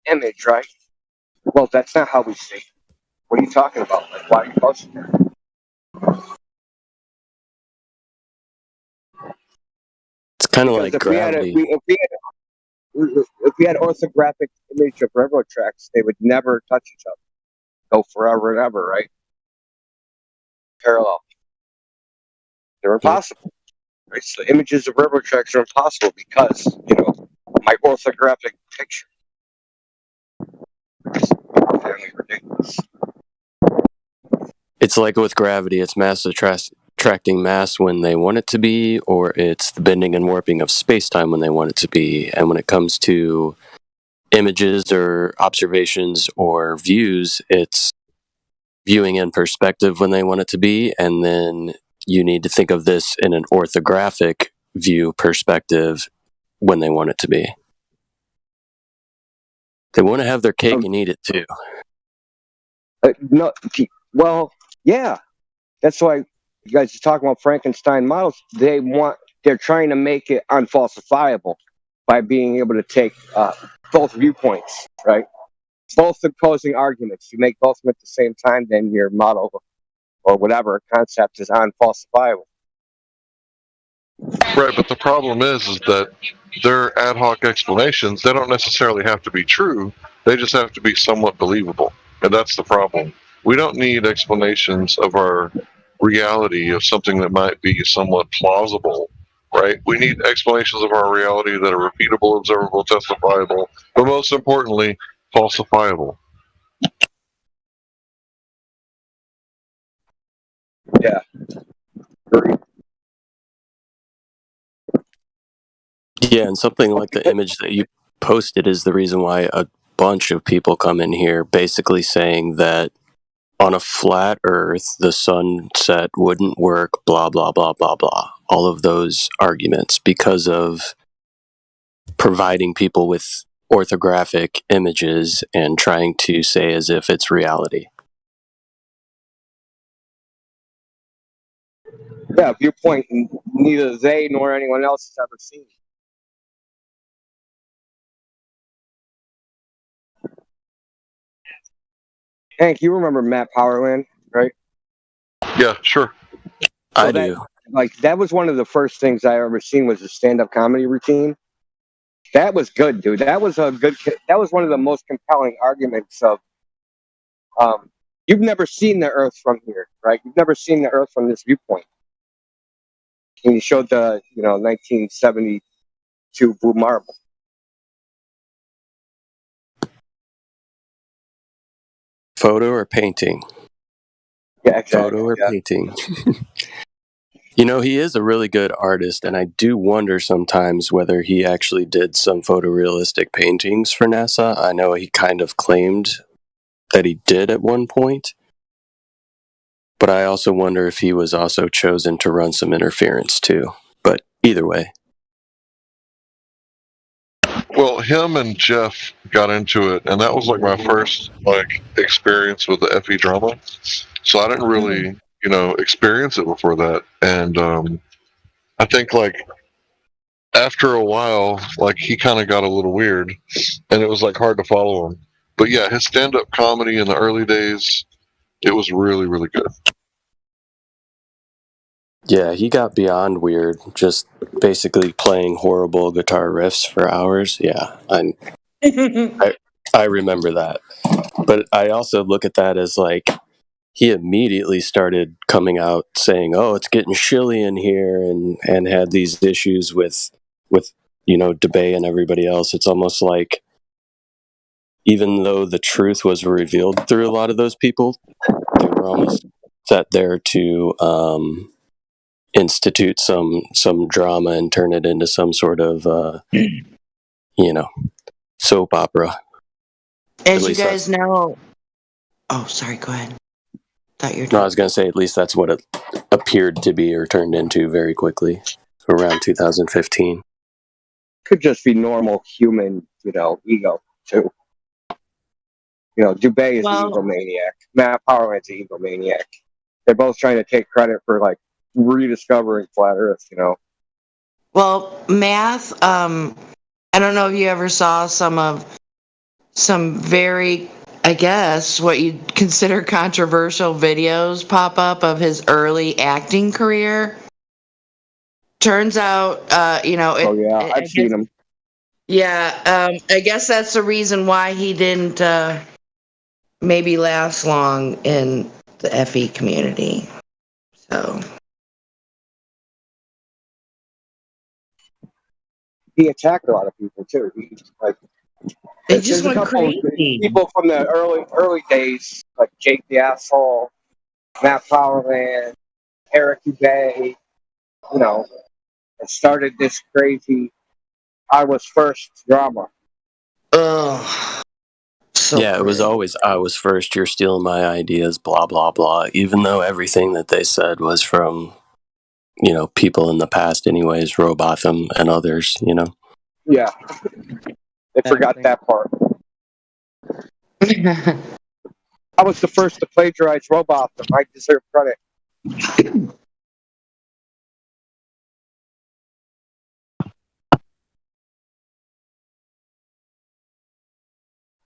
image, right? Well, that's not how we see. What are you talking about? Like, why are you posting that? It's kind of like gravity. If we had orthographic image of railroad tracks, they would never touch each other. Go forever and ever, right? Parallel. They're impossible. Right? So the images of railroad tracks are impossible because, my orthographic picture. It's fairly ridiculous. It's like with gravity, it's mass attracting mass when they want it to be, or it's the bending and warping of space-time when they want it to be. And when it comes to images or observations or views, it's viewing in perspective when they want it to be, and then you need to think of this in an orthographic view perspective when they want it to be. They want to have their cake and eat it too. No, well, yeah. That's why you guys are talking about Frankenstein models. They're trying to make it unfalsifiable by being able to take both viewpoints, right? Both opposing arguments. You make both of them at the same time, then your model or whatever concept is unfalsifiable. Right, but the problem is that their ad hoc explanations, they don't necessarily have to be true. They just have to be somewhat believable. And that's the problem. We don't need explanations of our reality of something that might be somewhat plausible, right? We need explanations of our reality that are repeatable, observable, testifiable, but most importantly, falsifiable. Yeah. Agreed. Yeah, and something like the image that you posted is the reason why a bunch of people come in here basically saying that on a flat Earth, the sunset wouldn't work, blah, blah, blah, blah, blah. All of those arguments because of providing people with orthographic images and trying to say as if it's reality. Yeah, viewpoint neither they nor anyone else has ever seen. Hank, you remember Matt Powerland, right? Yeah, sure. I do. That was one of the first things I ever seen was a stand-up comedy routine. That was good, dude. That was one of the most compelling arguments of, you've never seen the Earth from here, right? You've never seen the Earth from this viewpoint. And he showed the, 1972 Blue Marble. Photo or painting? Yeah, exactly. Photo or painting. He is a really good artist, and I do wonder sometimes whether he actually did some photorealistic paintings for NASA. I know he kind of claimed that he did at one point, but I also wonder if he was also chosen to run some interference too. But either way. Well, him and Jeff got into it, and that was like my first experience with the FE drama. So I didn't really, experience it before that. And I think after a while, he kind of got a little weird, and it was hard to follow him. But yeah, his stand-up comedy in the early days, it was really, really good. Yeah, he got beyond weird, just basically playing horrible guitar riffs for hours. Yeah, I remember that. But I also look at that as he immediately started coming out saying, "Oh, it's getting chilly in here," and had these issues with DeBay and everybody else. It's almost like even though the truth was revealed through a lot of those people, they were almost set there to institute some drama and turn it into some sort of soap opera. As you guys know, sorry, go ahead. No, I was going to say at least that's what it appeared to be or turned into very quickly around 2015. Could just be normal human, ego too. DeBay is an egomaniac. Matt Powerland's an egomaniac. They're both trying to take credit for rediscovering flat Earth. Well, Math. I don't know if you ever saw some very, I guess, what you'd consider controversial videos pop up of his early acting career. Turns out, I've seen him. Yeah, I guess that's the reason why he didn't maybe last long in the FE community. So he attacked a lot of people too. It just went crazy. People from the early days, like Jake the Asshole, Matt Powerland, Eric DeBay, it started this crazy I was first drama. It was always I was first, you're stealing my ideas, blah, blah, blah. Even though everything that they said was from, people in the past anyways, Robotham and others, Yeah. They forgot that part. I was the first to plagiarize Robotham. I deserve credit.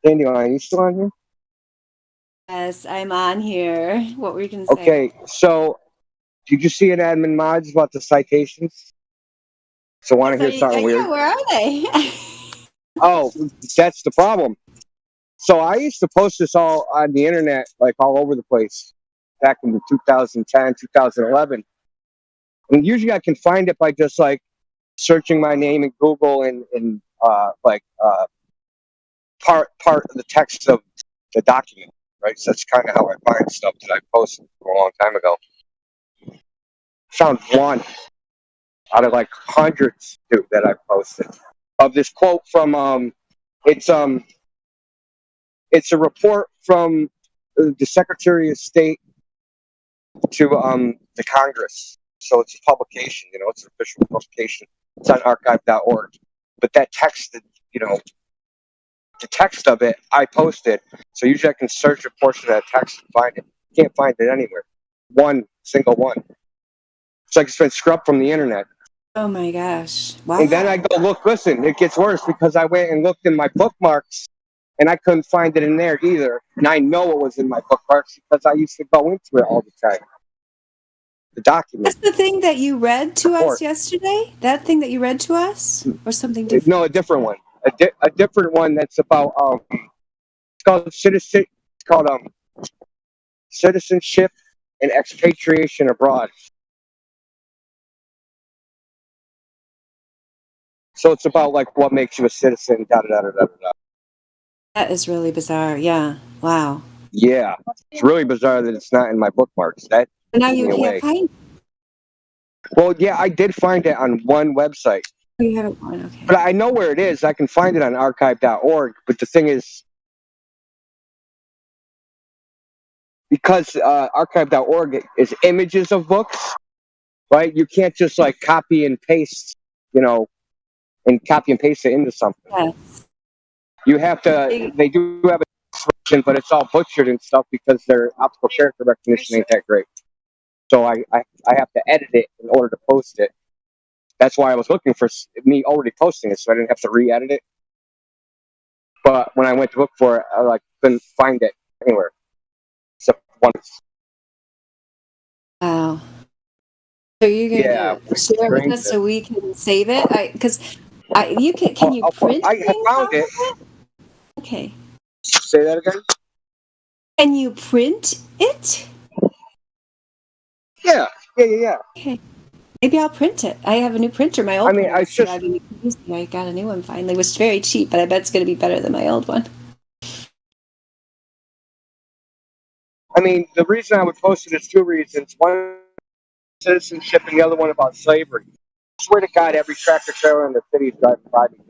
Daniel, are you still on here? Yes, I'm on here. What were you going to say? Okay, so did you see an admin mods about the citations? So want to hear something weird? Yeah, where are they? Oh, that's the problem. So I used to post this all on the internet, all over the place, back in 2010, 2011. And usually I can find it by just searching my name in Google and part of the text of the document, right? So that's kind of how I find stuff that I posted a long time ago. Found one out of hundreds that I posted of this quote from it's a report from the Secretary of State to the Congress. So it's a publication, it's an official publication. It's on archive.org. but that text, the text of it, I posted. So usually I can search a portion of that text and find it. Can't find it anywhere. One single one. It's like it's been scrubbed from the internet. Oh my gosh! Wow. And then I go look. Listen, it gets worse because I went and looked in my bookmarks, and I couldn't find it in there either. And I know it was in my bookmarks because I used to go into it all the time. The document. That's the thing that you read to us yesterday? That thing that you read to us? Or something different? No, a different one. A different one that's about it's called citizenship and expatriation abroad. So it's about like what makes you a citizen. Da da da da da. That is really bizarre. Yeah. Wow. Yeah, it's really bizarre that it's not in my bookmarks. That And now blew you me can't away. find it. Well, yeah, I did find it on one website. Oh, you haven't one, okay. But I know where it is. I can find it on archive.org. But the thing is, because archive.org is images of books, right? You can't just like copy and paste, and copy and paste it into something. Yes. You have to, they do have a description, but it's all butchered and stuff because their optical character recognition ain't that great. So I have to edit it in order to post it. That's why I was looking for me already posting it, so I didn't have to re-edit it. But when I went to look for it, I couldn't find it anywhere except once. Wow. So you're going to share it with us so we can save it? Because you can you print I found it. Okay. Say that again? Can you print it? Yeah. Okay. Maybe I'll print it. I have a new printer. My old I mean, one was driving me crazy. I got a new one finally. It was very cheap, but I bet it's going to be better than my old one. I mean, the reason I would post it is two reasons. One, citizenship, and the other one about slavery. I swear to God, every tractor trailer in the city is driving private.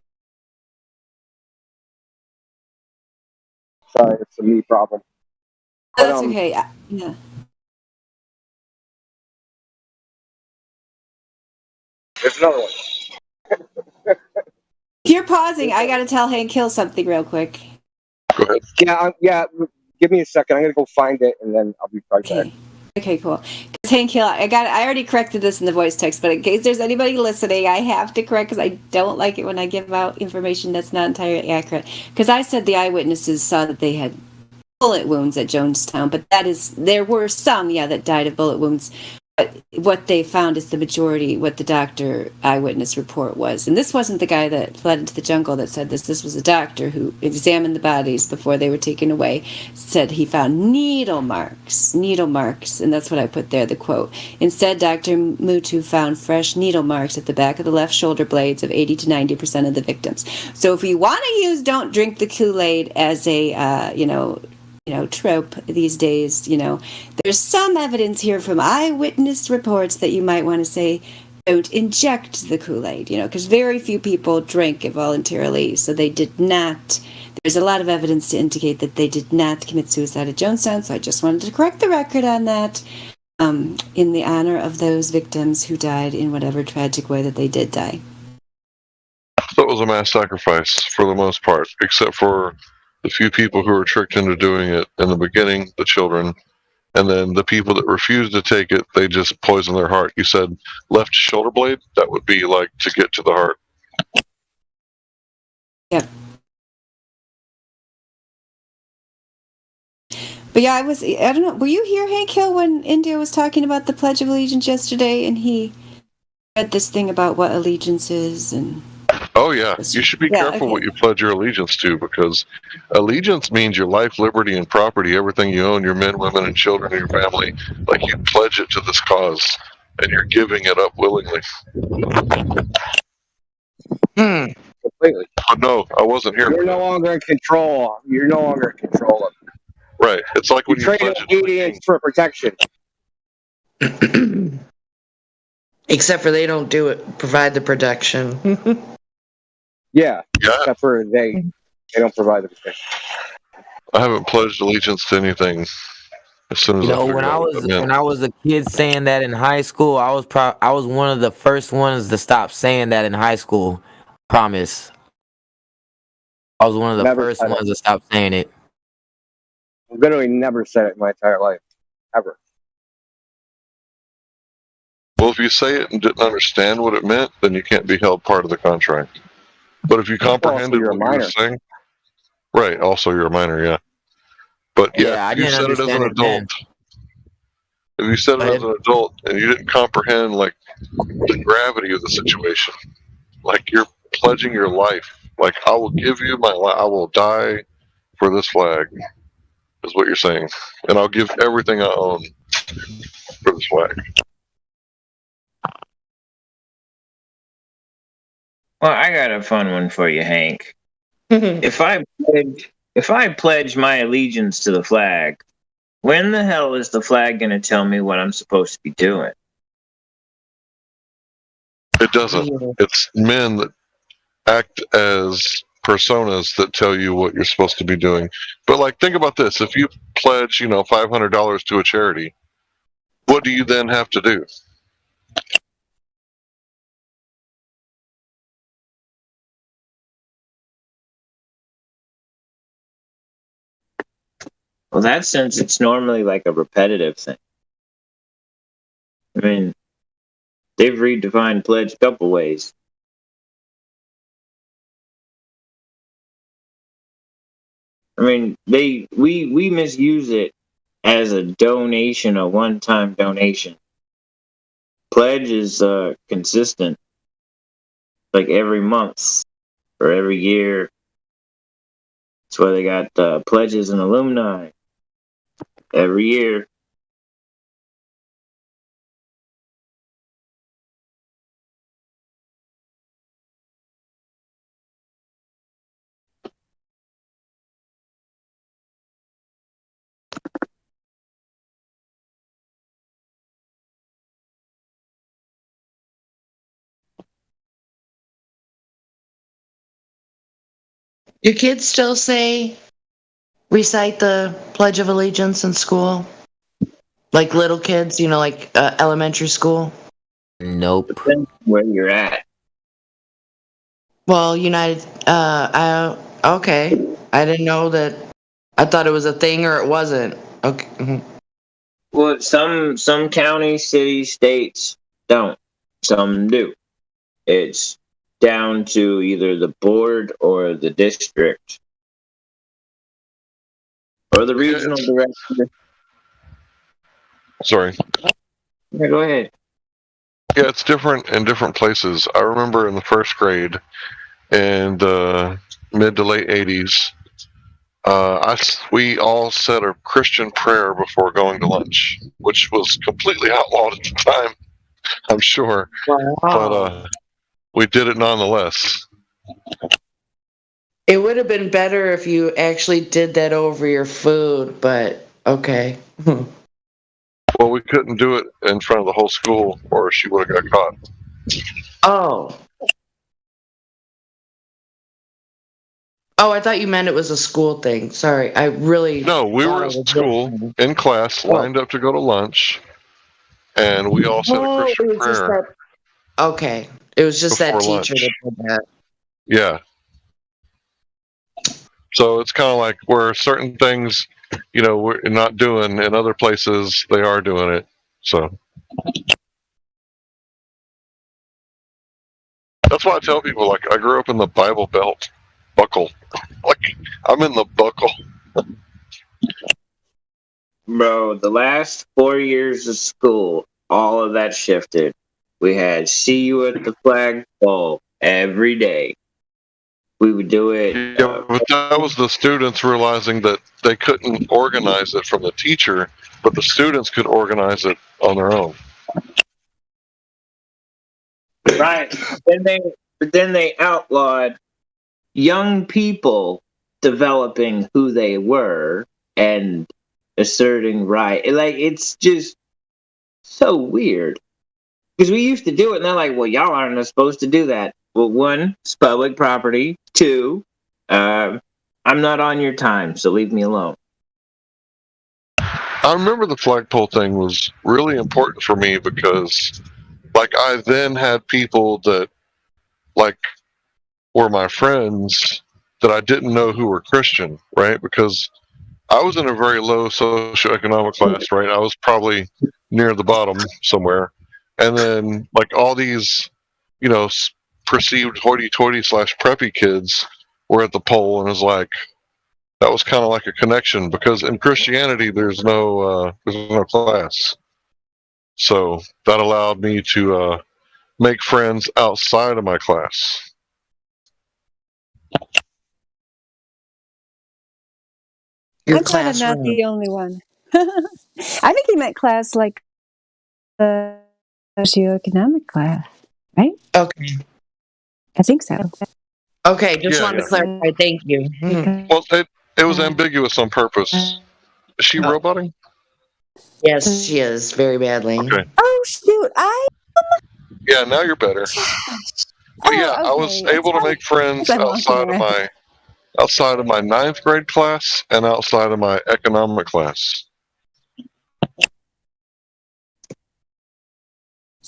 Sorry, it's a me problem. Oh, that's okay. Yeah. There's another one. If you're pausing, I got to tell Hank Hill something real quick. Go ahead. Yeah. Give me a second. I'm gonna go find it, and then I'll be right back. Okay, cool. Because Hank Hill, I already corrected this in the voice text, but in case there's anybody listening, I have to correct because I don't like it when I give out information that's not entirely accurate. Because I said the eyewitnesses saw that they had bullet wounds at Jonestown, but there were some, that died of bullet wounds. But what they found is the majority, what the doctor eyewitness report was. And this wasn't the guy that fled into the jungle that said this. This was a doctor who examined the bodies before they were taken away, said he found needle marks. And that's what I put there, the quote. Instead, Dr. Mutu found fresh needle marks at the back of the left shoulder blades of 80 to 90% of the victims. So if you want to use don't drink the Kool-Aid as a, trope these days, there's some evidence here from eyewitness reports that you might want to say don't inject the Kool-Aid, because very few people drank it voluntarily, so they did not. There's a lot of evidence to indicate that they did not commit suicide at Jonestown, so I just wanted to correct the record on that in the honor of those victims who died in whatever tragic way that they did die. So it was a mass sacrifice for the most part, except for the few people who were tricked into doing it in the beginning, the children, and then the people that refused to take it, they just poisoned their heart. You said left shoulder blade? That would be like to get to the heart. Yep. But yeah, I don't know, were you here, Hank Hill, when India was talking about the Pledge of Allegiance yesterday, and he read this thing about what allegiance is, and... Oh, yeah. You should be careful what you pledge your allegiance to, because allegiance means your life, liberty, and property, everything you own, your men, women, and children, and your family. Like you pledge it to this cause, and you're giving it up willingly. Completely. Oh, no, I wasn't here. You're no longer in control. of it. Right. It's like when you trade pledge obedience for protection. Except for they don't provide the protection. Yeah. Except for they don't provide the protection. I haven't pledged allegiance to anything as soon as when I was a kid saying that in high school, I was one of the first ones to stop saying that in high school. Promise. I was one of the Never first said it. ones to stop saying it. I've literally never said it in my entire life, ever. Well, if you say it and didn't understand what it meant, then you can't be held part of the contract. But if you comprehended you're a what you were minor. saying, right? Also, you're a minor, yeah. But yeah, Yeah, I if you didn't said it as an understand it then. adult, if you said it as an adult and you didn't comprehend like the gravity of the situation, like you're pledging your life, like I will give you my life, I will die for this flag, is what you're saying, and I'll give everything I own for this flag. Well, I got a fun one for you, Hank. If I pledge my allegiance to the flag, when the hell is the flag going to tell me what I'm supposed to be doing? It doesn't. It's men that act as personas that tell you what you're supposed to be doing. But like, think about this: if you pledge, $500 to a charity, what do you then have to do? Well, that sense, it's normally like a repetitive thing. I mean, they've redefined pledge a couple ways. I mean, we misuse it as a donation, a one-time donation. Pledge is consistent, like every month or every year. That's why they got pledges and alumni every year. Do kids still recite the Pledge of Allegiance in school? Like little kids, like elementary school? Nope. Depends where you're at. Well, okay. I didn't know that. I thought it was a thing or it wasn't. Okay. Well, some counties, cities, states don't. Some do. It's down to either the board or the district or the regional director. Sorry. Yeah, go ahead. Yeah, it's different in different places. I remember in the first grade in the mid to late 80s, we all said a Christian prayer before going to lunch, which was completely outlawed at the time, I'm sure. Wow. But we did it nonetheless. It would have been better if you actually did that over your food, but okay. Well, we couldn't do it in front of the whole school or she would have got caught. Oh. Oh, I thought you meant it was a school thing. Sorry, I really... No, we were at school, in class, lined up to go to lunch, and we all said a Christian prayer. Okay, it was just that before teacher lunch. that did that. Yeah. So it's kind of like where certain things, we're not doing, in other places they are doing it. So that's why I tell people, like, I grew up in the Bible Belt, buckle. Like, I'm in the buckle. Bro, the last 4 years of school, all of that shifted. We had see you at the flagpole every day. We would do it. Yeah, but that was the students realizing that they couldn't organize it from the teacher, but the students could organize it on their own. Right. Then they outlawed young people developing who they were and asserting right. Like, it's just so weird. Because we used to do it, and they're like, well, y'all aren't supposed to do that. Well, one, it's public property. Two, I'm not on your time, so leave me alone. I remember the flagpole thing was really important for me because, like, I then had people that, like, were my friends that I didn't know who were Christian, right? Because I was in a very low socioeconomic class, right? I was probably near the bottom somewhere. And then, like, all these, perceived hoity-toity / preppy kids were at the pole, and it was like, that was kind of like a connection, because in Christianity, there's no class. So that allowed me to make friends outside of my class. I'm glad I'm not the only one. I think he meant class like the socioeconomic class, right? Okay. I think so. Okay, just Yeah, wanted to yeah. clarify. Thank you. Well, it was ambiguous on purpose. Is she roboting? Yes, she is very badly. Okay. Oh shoot! Yeah, now you're better. But yeah, I was able to make friends I'm walking outside of my 9th grade class and outside of my economic class.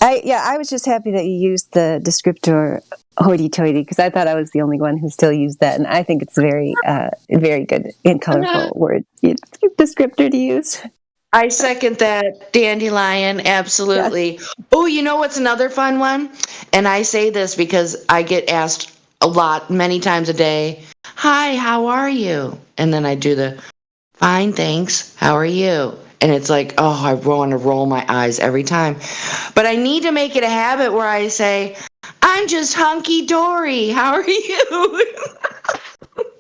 I was just happy that you used the descriptor hoity-toity, because I thought I was the only one who still used that, and I think it's very good and colorful word descriptor to use. I second that, Dandelion, absolutely. Oh, you know what's another fun one? And I say this because I get asked many times a day, "Hi, how are you?" And then I do the, "Fine, thanks, how are you?" And it's like, oh, I want to roll my eyes every time. But I need to make it a habit where I say, "I'm just hunky-dory, how are you?"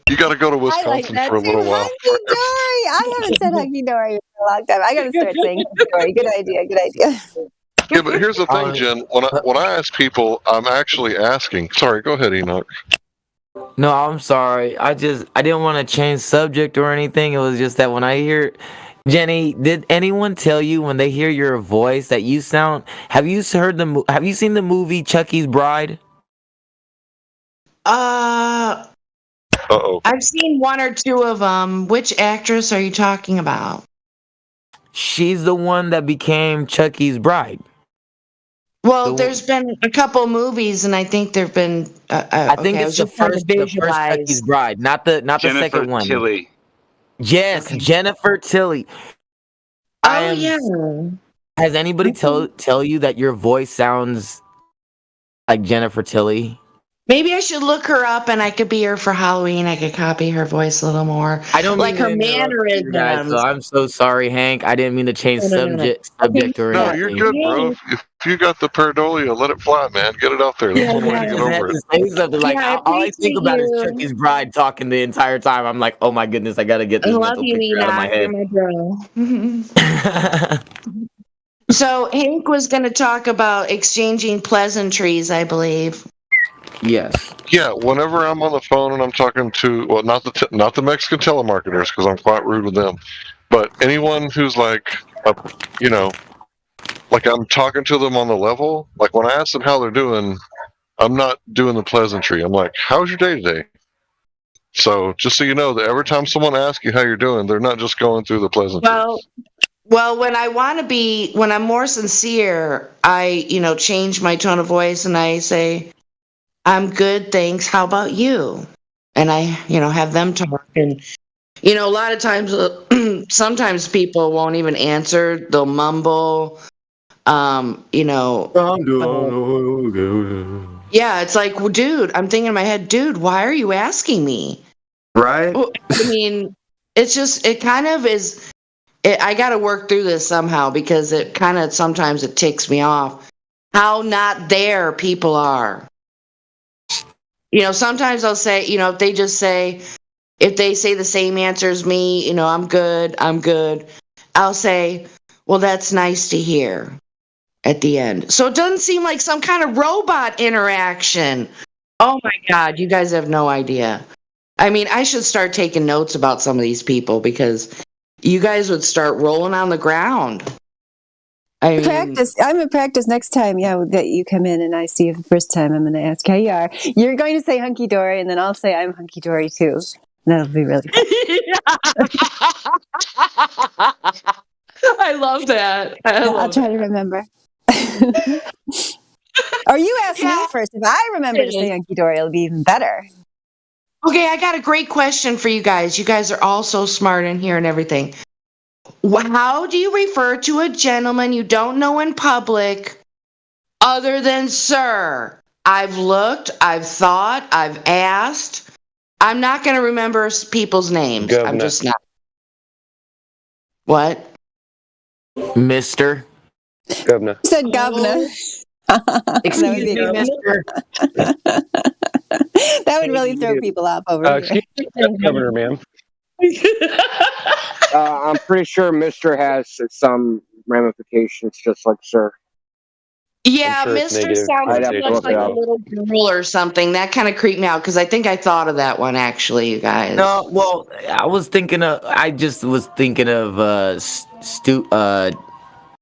You got to go to Wisconsin I like that for a little too. while. Hunky-dory! I haven't said hunky-dory in a long time. I got to start saying hunky-dory. Good idea, good idea. Yeah, but here's the thing, Jen. When I ask people, I'm actually asking. Sorry, go ahead, Enoch. No, I'm sorry. I didn't want to change subject or anything. It was just that when I hear Jenny, did anyone tell you when they hear your voice that you sound? Have you seen the movie Chucky's Bride? I've seen one or two of them. Which actress are you talking about? She's the one that became Chucky's bride. Well, there's been a couple movies, and I think there've been. I think it's the first Chucky's Bride, not the second one. Jennifer Tilly. Yes, Jennifer Tilly. Yeah. Has anybody tell you that your voice sounds like Jennifer Tilly? Maybe I should look her up, and I could be her for Halloween. I could copy her voice a little more. I don't like mean her to interrupt you guys, mannerisms. so I'm so sorry, Hank. I didn't mean to change subject or No, anything. you're good, bro. If you got the pareidolia, let it fly, man. Get it out there. That's one way to get over it. Say something like, all I think about is Chucky's Bride talking the entire time. I'm like, oh my goodness, I gotta get this mental picture out of my head. My bro. So Hank was going to talk about exchanging pleasantries, I believe. Yes. Yeah, whenever I'm on the phone and I'm talking to, well, not the Mexican telemarketers, because I'm quite rude with them, but anyone who's like, like I'm talking to them on the level. Like when I ask them how they're doing, I'm not doing the pleasantry. I'm like, "How's your day today?" So just so you know that every time someone asks you how you're doing, they're not just going through the pleasantries. Well, when I'm more sincere, I, change my tone of voice and I say, "I'm good, thanks. How about you?" And I, have them talk. And, a lot of times, sometimes people won't even answer. They'll mumble, I'm doing yeah, it's like, well, dude, I'm thinking in my head, dude, why are you asking me? Right? Well, I mean, it's just, it kind of is, I got to work through this somehow because it kind of, sometimes it ticks me off how not there people are. Sometimes I'll say, if they say the same answer as me, I'm good, I'll say, well, that's nice to hear at the end. So it doesn't seem like some kind of robot interaction. Oh my God, you guys have no idea. I mean, I should start taking notes about some of these people because you guys would start rolling on the ground. I'm in practice next time, that you come in and I see you the first time. I'm going to ask how you are. You're going to say hunky-dory, and then I'll say I'm hunky-dory too. That'll be really fun. I love that. I'll try to remember. Or you ask me first. If I remember to say hunky dory, it'll be even better. Okay, I got a great question for you guys. You guys are all so smart in here and everything. How do you refer to a gentleman you don't know in public other than sir? I've looked, I've thought, I've asked. I'm not going to remember people's names. Governor. I'm just not. What? Mister. Governor. You said governor. Excuse me, mister. That would really throw people off over here. Excuse me, Governor, ma'am. I'm pretty sure Mr. has some ramifications, just like Sir. Yeah, sure it's Mr. negative sounds I'd have to too much look like it a up. little girl or something. That kind of creeped me out because I think I thought of that one actually, you guys. No, well, I just was thinking of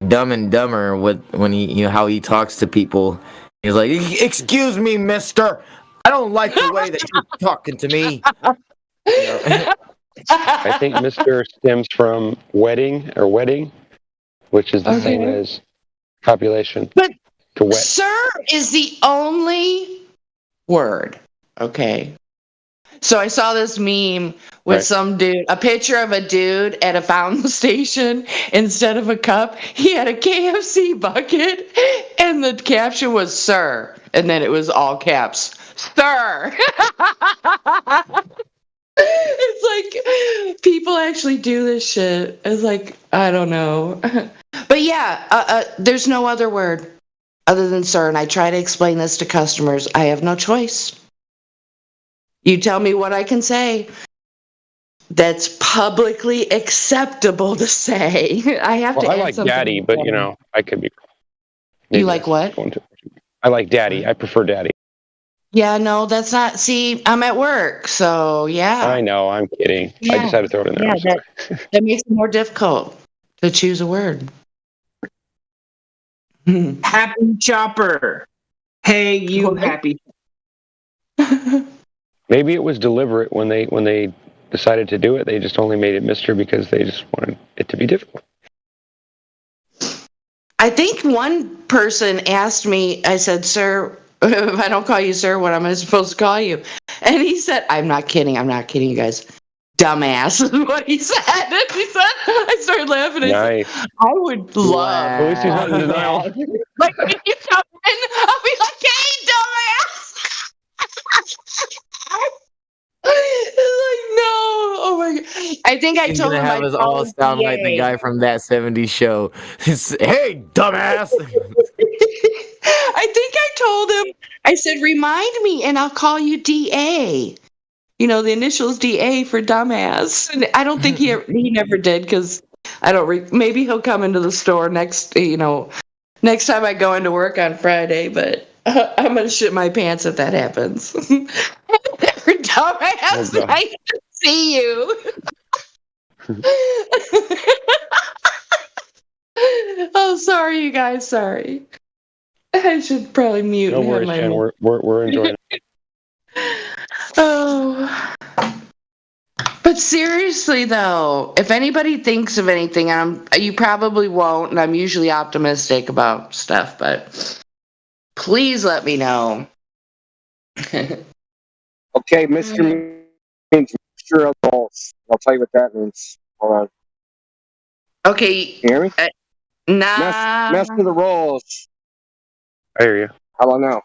Dumb and Dumber when he how he talks to people. He's like, "Excuse me, mister. I don't like the way that you're talking to me." I think Mr. stems from wedding, which is the same as copulation. But to wet. sir is the only word. Okay. So I saw this meme with some dude, a picture of a dude at a fountain station. Instead of a cup, he had a KFC bucket, and the caption was "Sir," and then it was all caps, "Sir." It's like people actually do this shit. It's like, I don't know. But yeah, there's no other word other than sir, and I try to explain this to customers. I have no choice. You tell me what I can say that's publicly acceptable to say. I have to I add like something. daddy, but I could be. You like what? I like daddy. I prefer daddy. Yeah, no, that's not. See, I'm at work, so yeah. I know. I'm kidding. I just had to throw it in there. Yeah, that makes it more difficult to choose a word. Happy Chopper. Hey, you happy. Maybe it was deliberate when they decided to do it. They just only made it Mr. because they just wanted it to be difficult. I think one person asked me, I said, "Sir, if I don't call you sir, what am I supposed to call you?" And he said, I'm not kidding, you guys. Dumbass is what he said. And he said, I started laughing. Nice. I would love. At least he's not in denial. Like when you come in, I'll be like, "Hey, dumbass!" It's like, no. Oh my god. I think I He's told gonna him have I us all sound like the guy from that '70s show. Hey, dumbass! I think I told him, I said, "Remind me and I'll call you DA." You know, the initials DA for dumbass. And I don't think he never did because I don't, maybe he'll come into the store next time I go into work on Friday, but I'm going to shit my pants if that happens. Dumbass, Oh, nice to see you. Oh, sorry, you guys. Sorry. I should probably mute. No and have worries, my Jen. We're enjoying it. Oh. But seriously, though, if anybody thinks of anything, you probably won't, and I'm usually optimistic about stuff, but please let me know. Okay, Mr. means Mixture of Balls. I'll tell you what that means. Hold on. Okay. Can you hear me? Nah. Master the Rolls. I hear you. How about now?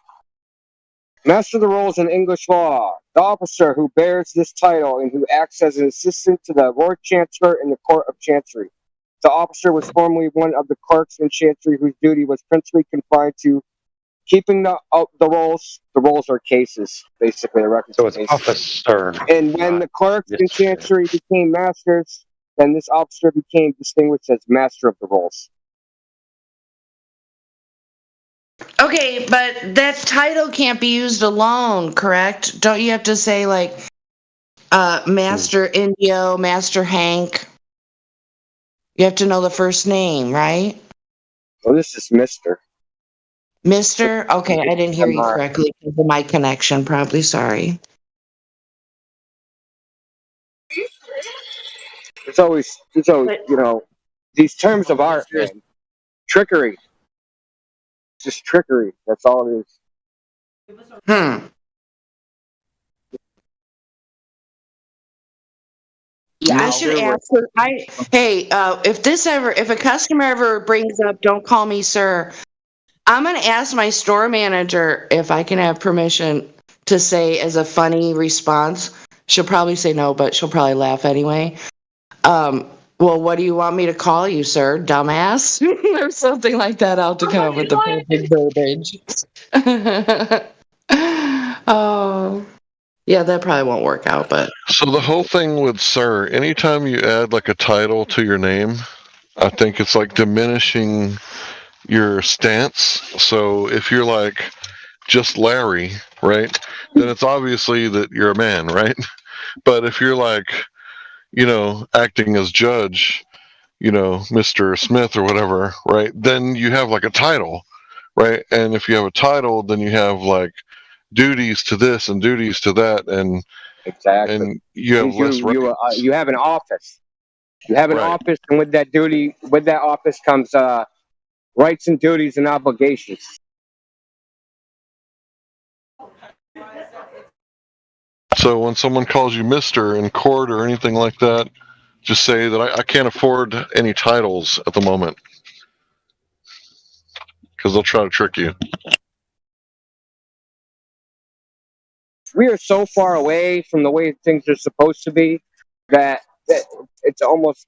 Master the Rolls in English law. The officer who bears this title and who acts as an assistant to the Lord Chancellor in the Court of Chancery. The officer was formerly one of the clerks in Chancery whose duty was principally confined to keeping the rolls. The rolls are cases, basically. So it's officer. And when the clerks in Chancery became masters, then this officer became distinguished as Master of the Rolls. Okay, but that title can't be used alone, correct? Don't you have to say, like, Master Indio, Master Hank? You have to know the first name, right? Well, this is Mr. Mr.? Okay, I didn't hear you correctly because of my connection. Probably sorry. It's always, these terms of art, man. Trickery. just trickery. That's all it is. Yeah, I should ask her. Hey, if a customer ever brings up, don't call me sir. I'm gonna ask my store manager if I can have permission to say as a funny response. She'll probably say no, but she'll probably laugh anyway. Well, what do you want me to call you, sir? Dumbass? Or something like that. I'll have to come up with the perfect verbiage. Oh, yeah, that probably won't work out, but. So the whole thing with sir, anytime you add like a title to your name, I think it's like diminishing your stance. So if you're like just Larry, right, then it's obviously that you're a man, right? But if you're like, acting as judge, Mr. Smith or whatever, right, then you have like a title, right? And if you have a title, then you have like duties to this and duties to that, and exactly, and you have less rights. You have an office. You have an office, and with that office comes rights and duties and obligations. So when someone calls you Mr. in court or anything like that, just say that I can't afford any titles at the moment, because they'll try to trick you. We are so far away from the way things are supposed to be that it's almost,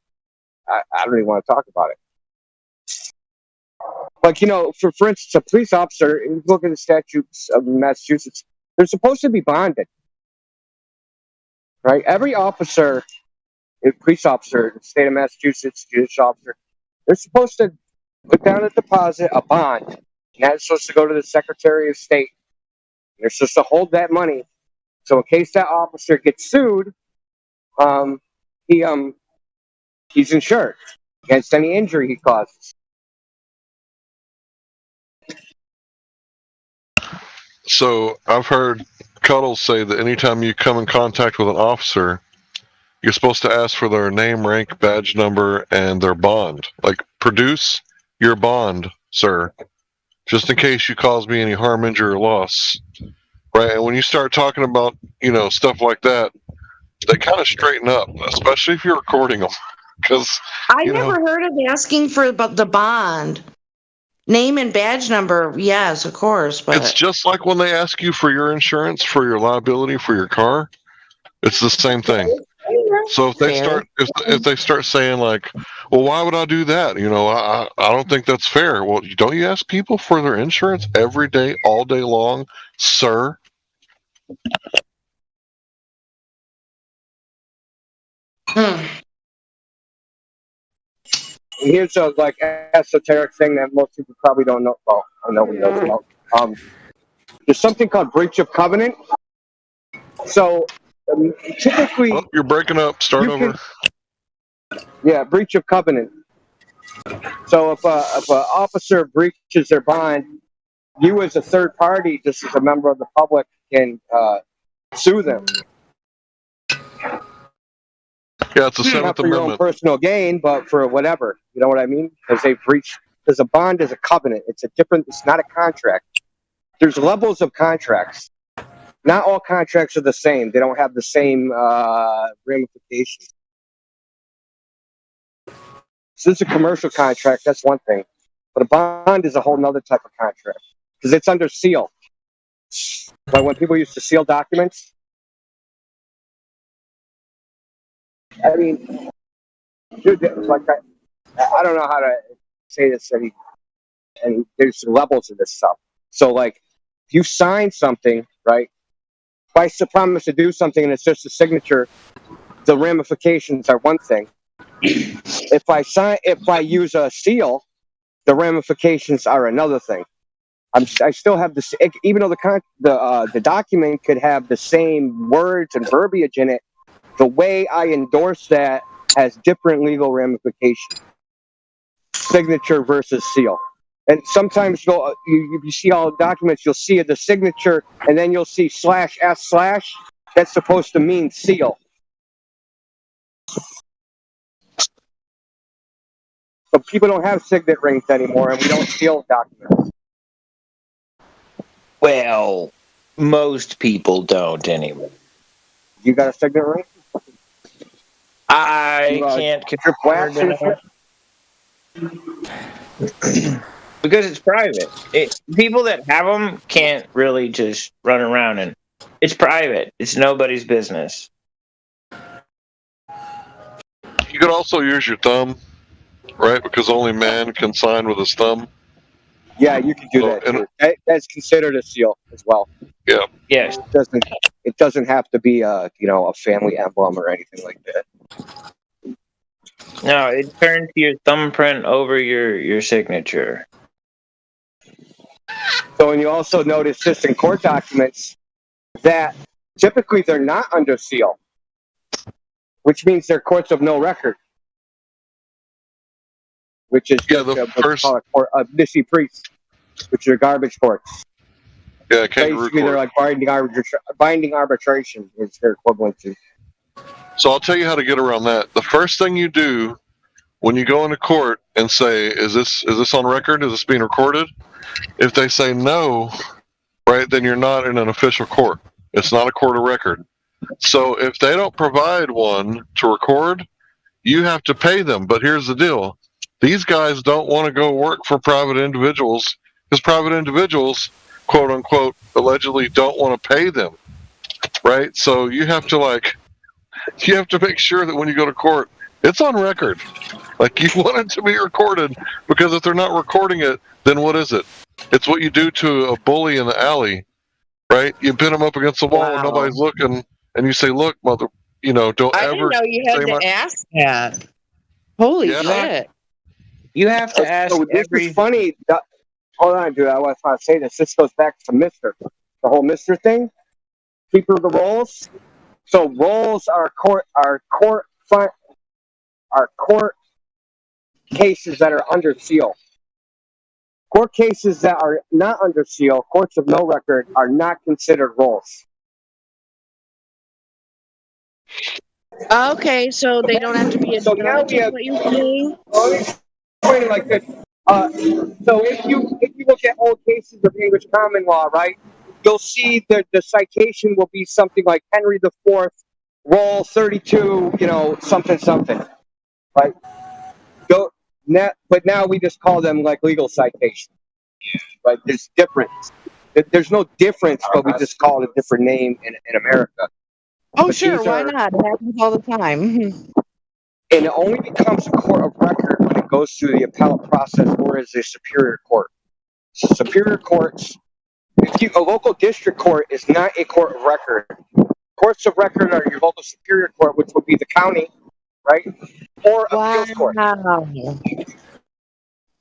I don't even want to talk about it. Like, for instance, a police officer, if you look at the statutes of Massachusetts, they're supposed to be bonded. Right? Every officer, a police officer in the state of Massachusetts, judicial officer, they're supposed to put down a deposit, a bond, and that's supposed to go to the Secretary of State. They're supposed to hold that money, so in case that officer gets sued, he's insured against any injury he causes. So I've heard Cuddles say that anytime you come in contact with an officer, you're supposed to ask for their name, rank, badge number, and their bond. Like, produce your bond, sir, just in case you cause me any harm, injury, or loss. Right? And when you start talking about, stuff like that, they kind of straighten up, especially if you're recording them. Because I never heard of asking for the bond. Name and badge number, yes, of course. But it's just like when they ask you for your insurance, for your liability, for your car. It's the same thing. So if they start saying like, well, why would I do that? I don't think that's fair. Well, don't you ask people for their insurance every day, all day long, sir? Here's a esoteric thing that most people probably don't know. Well, I know we know about. There's something called breach of covenant. So typically, you're breaking up. Start over. Yeah, breach of covenant. So if an officer breaches their bond, you as a third party, just as a member of the public, can sue them. Yeah, it's the Seventh Not for your own Amendment. personal gain, but for whatever. You know what I mean? Because they breached. Because a bond is a covenant. It's not a contract. There's levels of contracts. Not all contracts are the same. They don't have the same ramifications. So this is a commercial contract. That's one thing. But a bond is a whole other type of contract because it's under seal. Like when people used to seal documents. I mean, dude, like I don't know how to say this, and there's levels of this stuff. So, like, if you sign something, right? If I promise to do something and it's just a signature, the ramifications are one thing. If I use a seal, the ramifications are another thing. I still have this, even though the document could have the same words and verbiage in it. The way I endorse that has different legal ramifications. Signature versus seal. And sometimes you see all the documents, you'll see the signature, and then you'll see /S/. That's supposed to mean seal. But people don't have signet rings anymore, and we don't seal documents. Well, most people don't anyway. You got a signet ring? I can't Trip wax and shit? because it's private. People that have them can't really just run around and it's private. It's nobody's business. You could also use your thumb, right? Because only man can sign with his thumb. Yeah, you can do that. Too. That's considered a seal as well. Yeah. Yes. It doesn't have to be a family emblem or anything like that. No, it turns your thumbprint over your signature. So, and you also notice this in court documents that typically they're not under seal, which means they're courts of no record, which is Nishi priests, which are garbage courts. Yeah, kangaroo basically they're like binding arbitration is their equivalent to. So I'll tell you how to get around that. The first thing you do when you go into court and say, "Is this on record? Is this being recorded?" If they say no, right, then you're not in an official court. It's not a court of record. So if they don't provide one to record, you have to pay them. But here's the deal. These guys don't want to go work for private individuals because private individuals, quote unquote, allegedly don't want to pay them. Right? So you have to make sure that when you go to court, it's on record. Like, you want it to be recorded, because if they're not recording it, then what is it? It's what you do to a bully in the alley, right? You pin him up against the wall and nobody's looking, and you say, "Look, mother, don't I ever." didn't know you had to ask that. Holy shit! You have to ask. So this is funny. Hold on, dude. I was trying to say this. This goes back to Mister, the whole Mister thing. Keeper of the rolls. So rolls are court cases that are under seal. Court cases that are not under seal, courts of no record, are not considered rolls. Okay, so they don't have to be a So now we have. what you're saying? Let me explain it like this. So if you look at old cases of English common law, right, you'll see that the citation will be something like Henry IV, roll 32, something, right? But now we just call them like legal citations, right? There's difference. There's no difference, but we just call it a different name in America. Oh, But sure, these why are- not? It happens all the time. And it only becomes a court of record when it goes through the appellate process or as a superior court. Superior courts, a local district court is not a court of record. Courts of record are your local superior court, which would be the county, right? Or appeals court.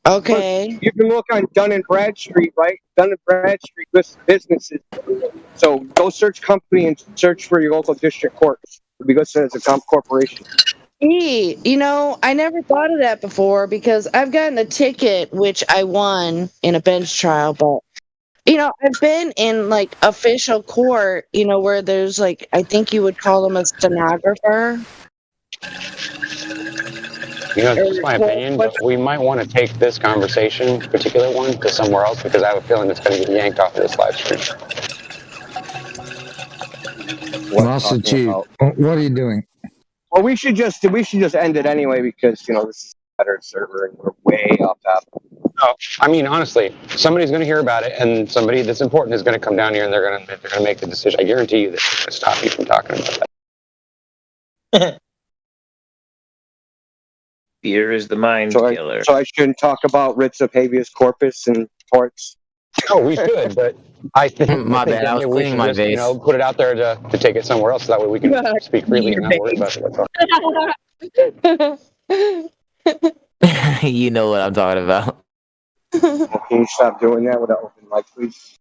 Okay. You can look on Dun and Bradstreet, right? Dun and Bradstreet lists businesses. So go search company and search for your local district court. It'll be listed as a corporation. I never thought of that before because I've gotten a ticket, which I won in a bench trial, but I've been in like official court, where there's like, I think you would call them a stenographer. It's just my opinion, but we might want to take this conversation, particular one, to somewhere else because I have a feeling it's going to get yanked off of this live stream. Master Chief, what are you doing? Well, we should just end it anyway because this is a better server and we're way off top. No, I mean, honestly, somebody's going to hear about it, and somebody that's important is going to come down here, and they're going to make the decision. I guarantee you that they're going to stop you from talking about that. Fear is the mind killer. So I shouldn't talk about writs of habeas corpus and torts. Oh, we should, but I think My bad, I was we cleaning should my just, vase. put it out there to take it somewhere else, so that way we can speak freely and not worry about it. That's all. You know what I'm talking about. Can you stop doing that with an open mic, please?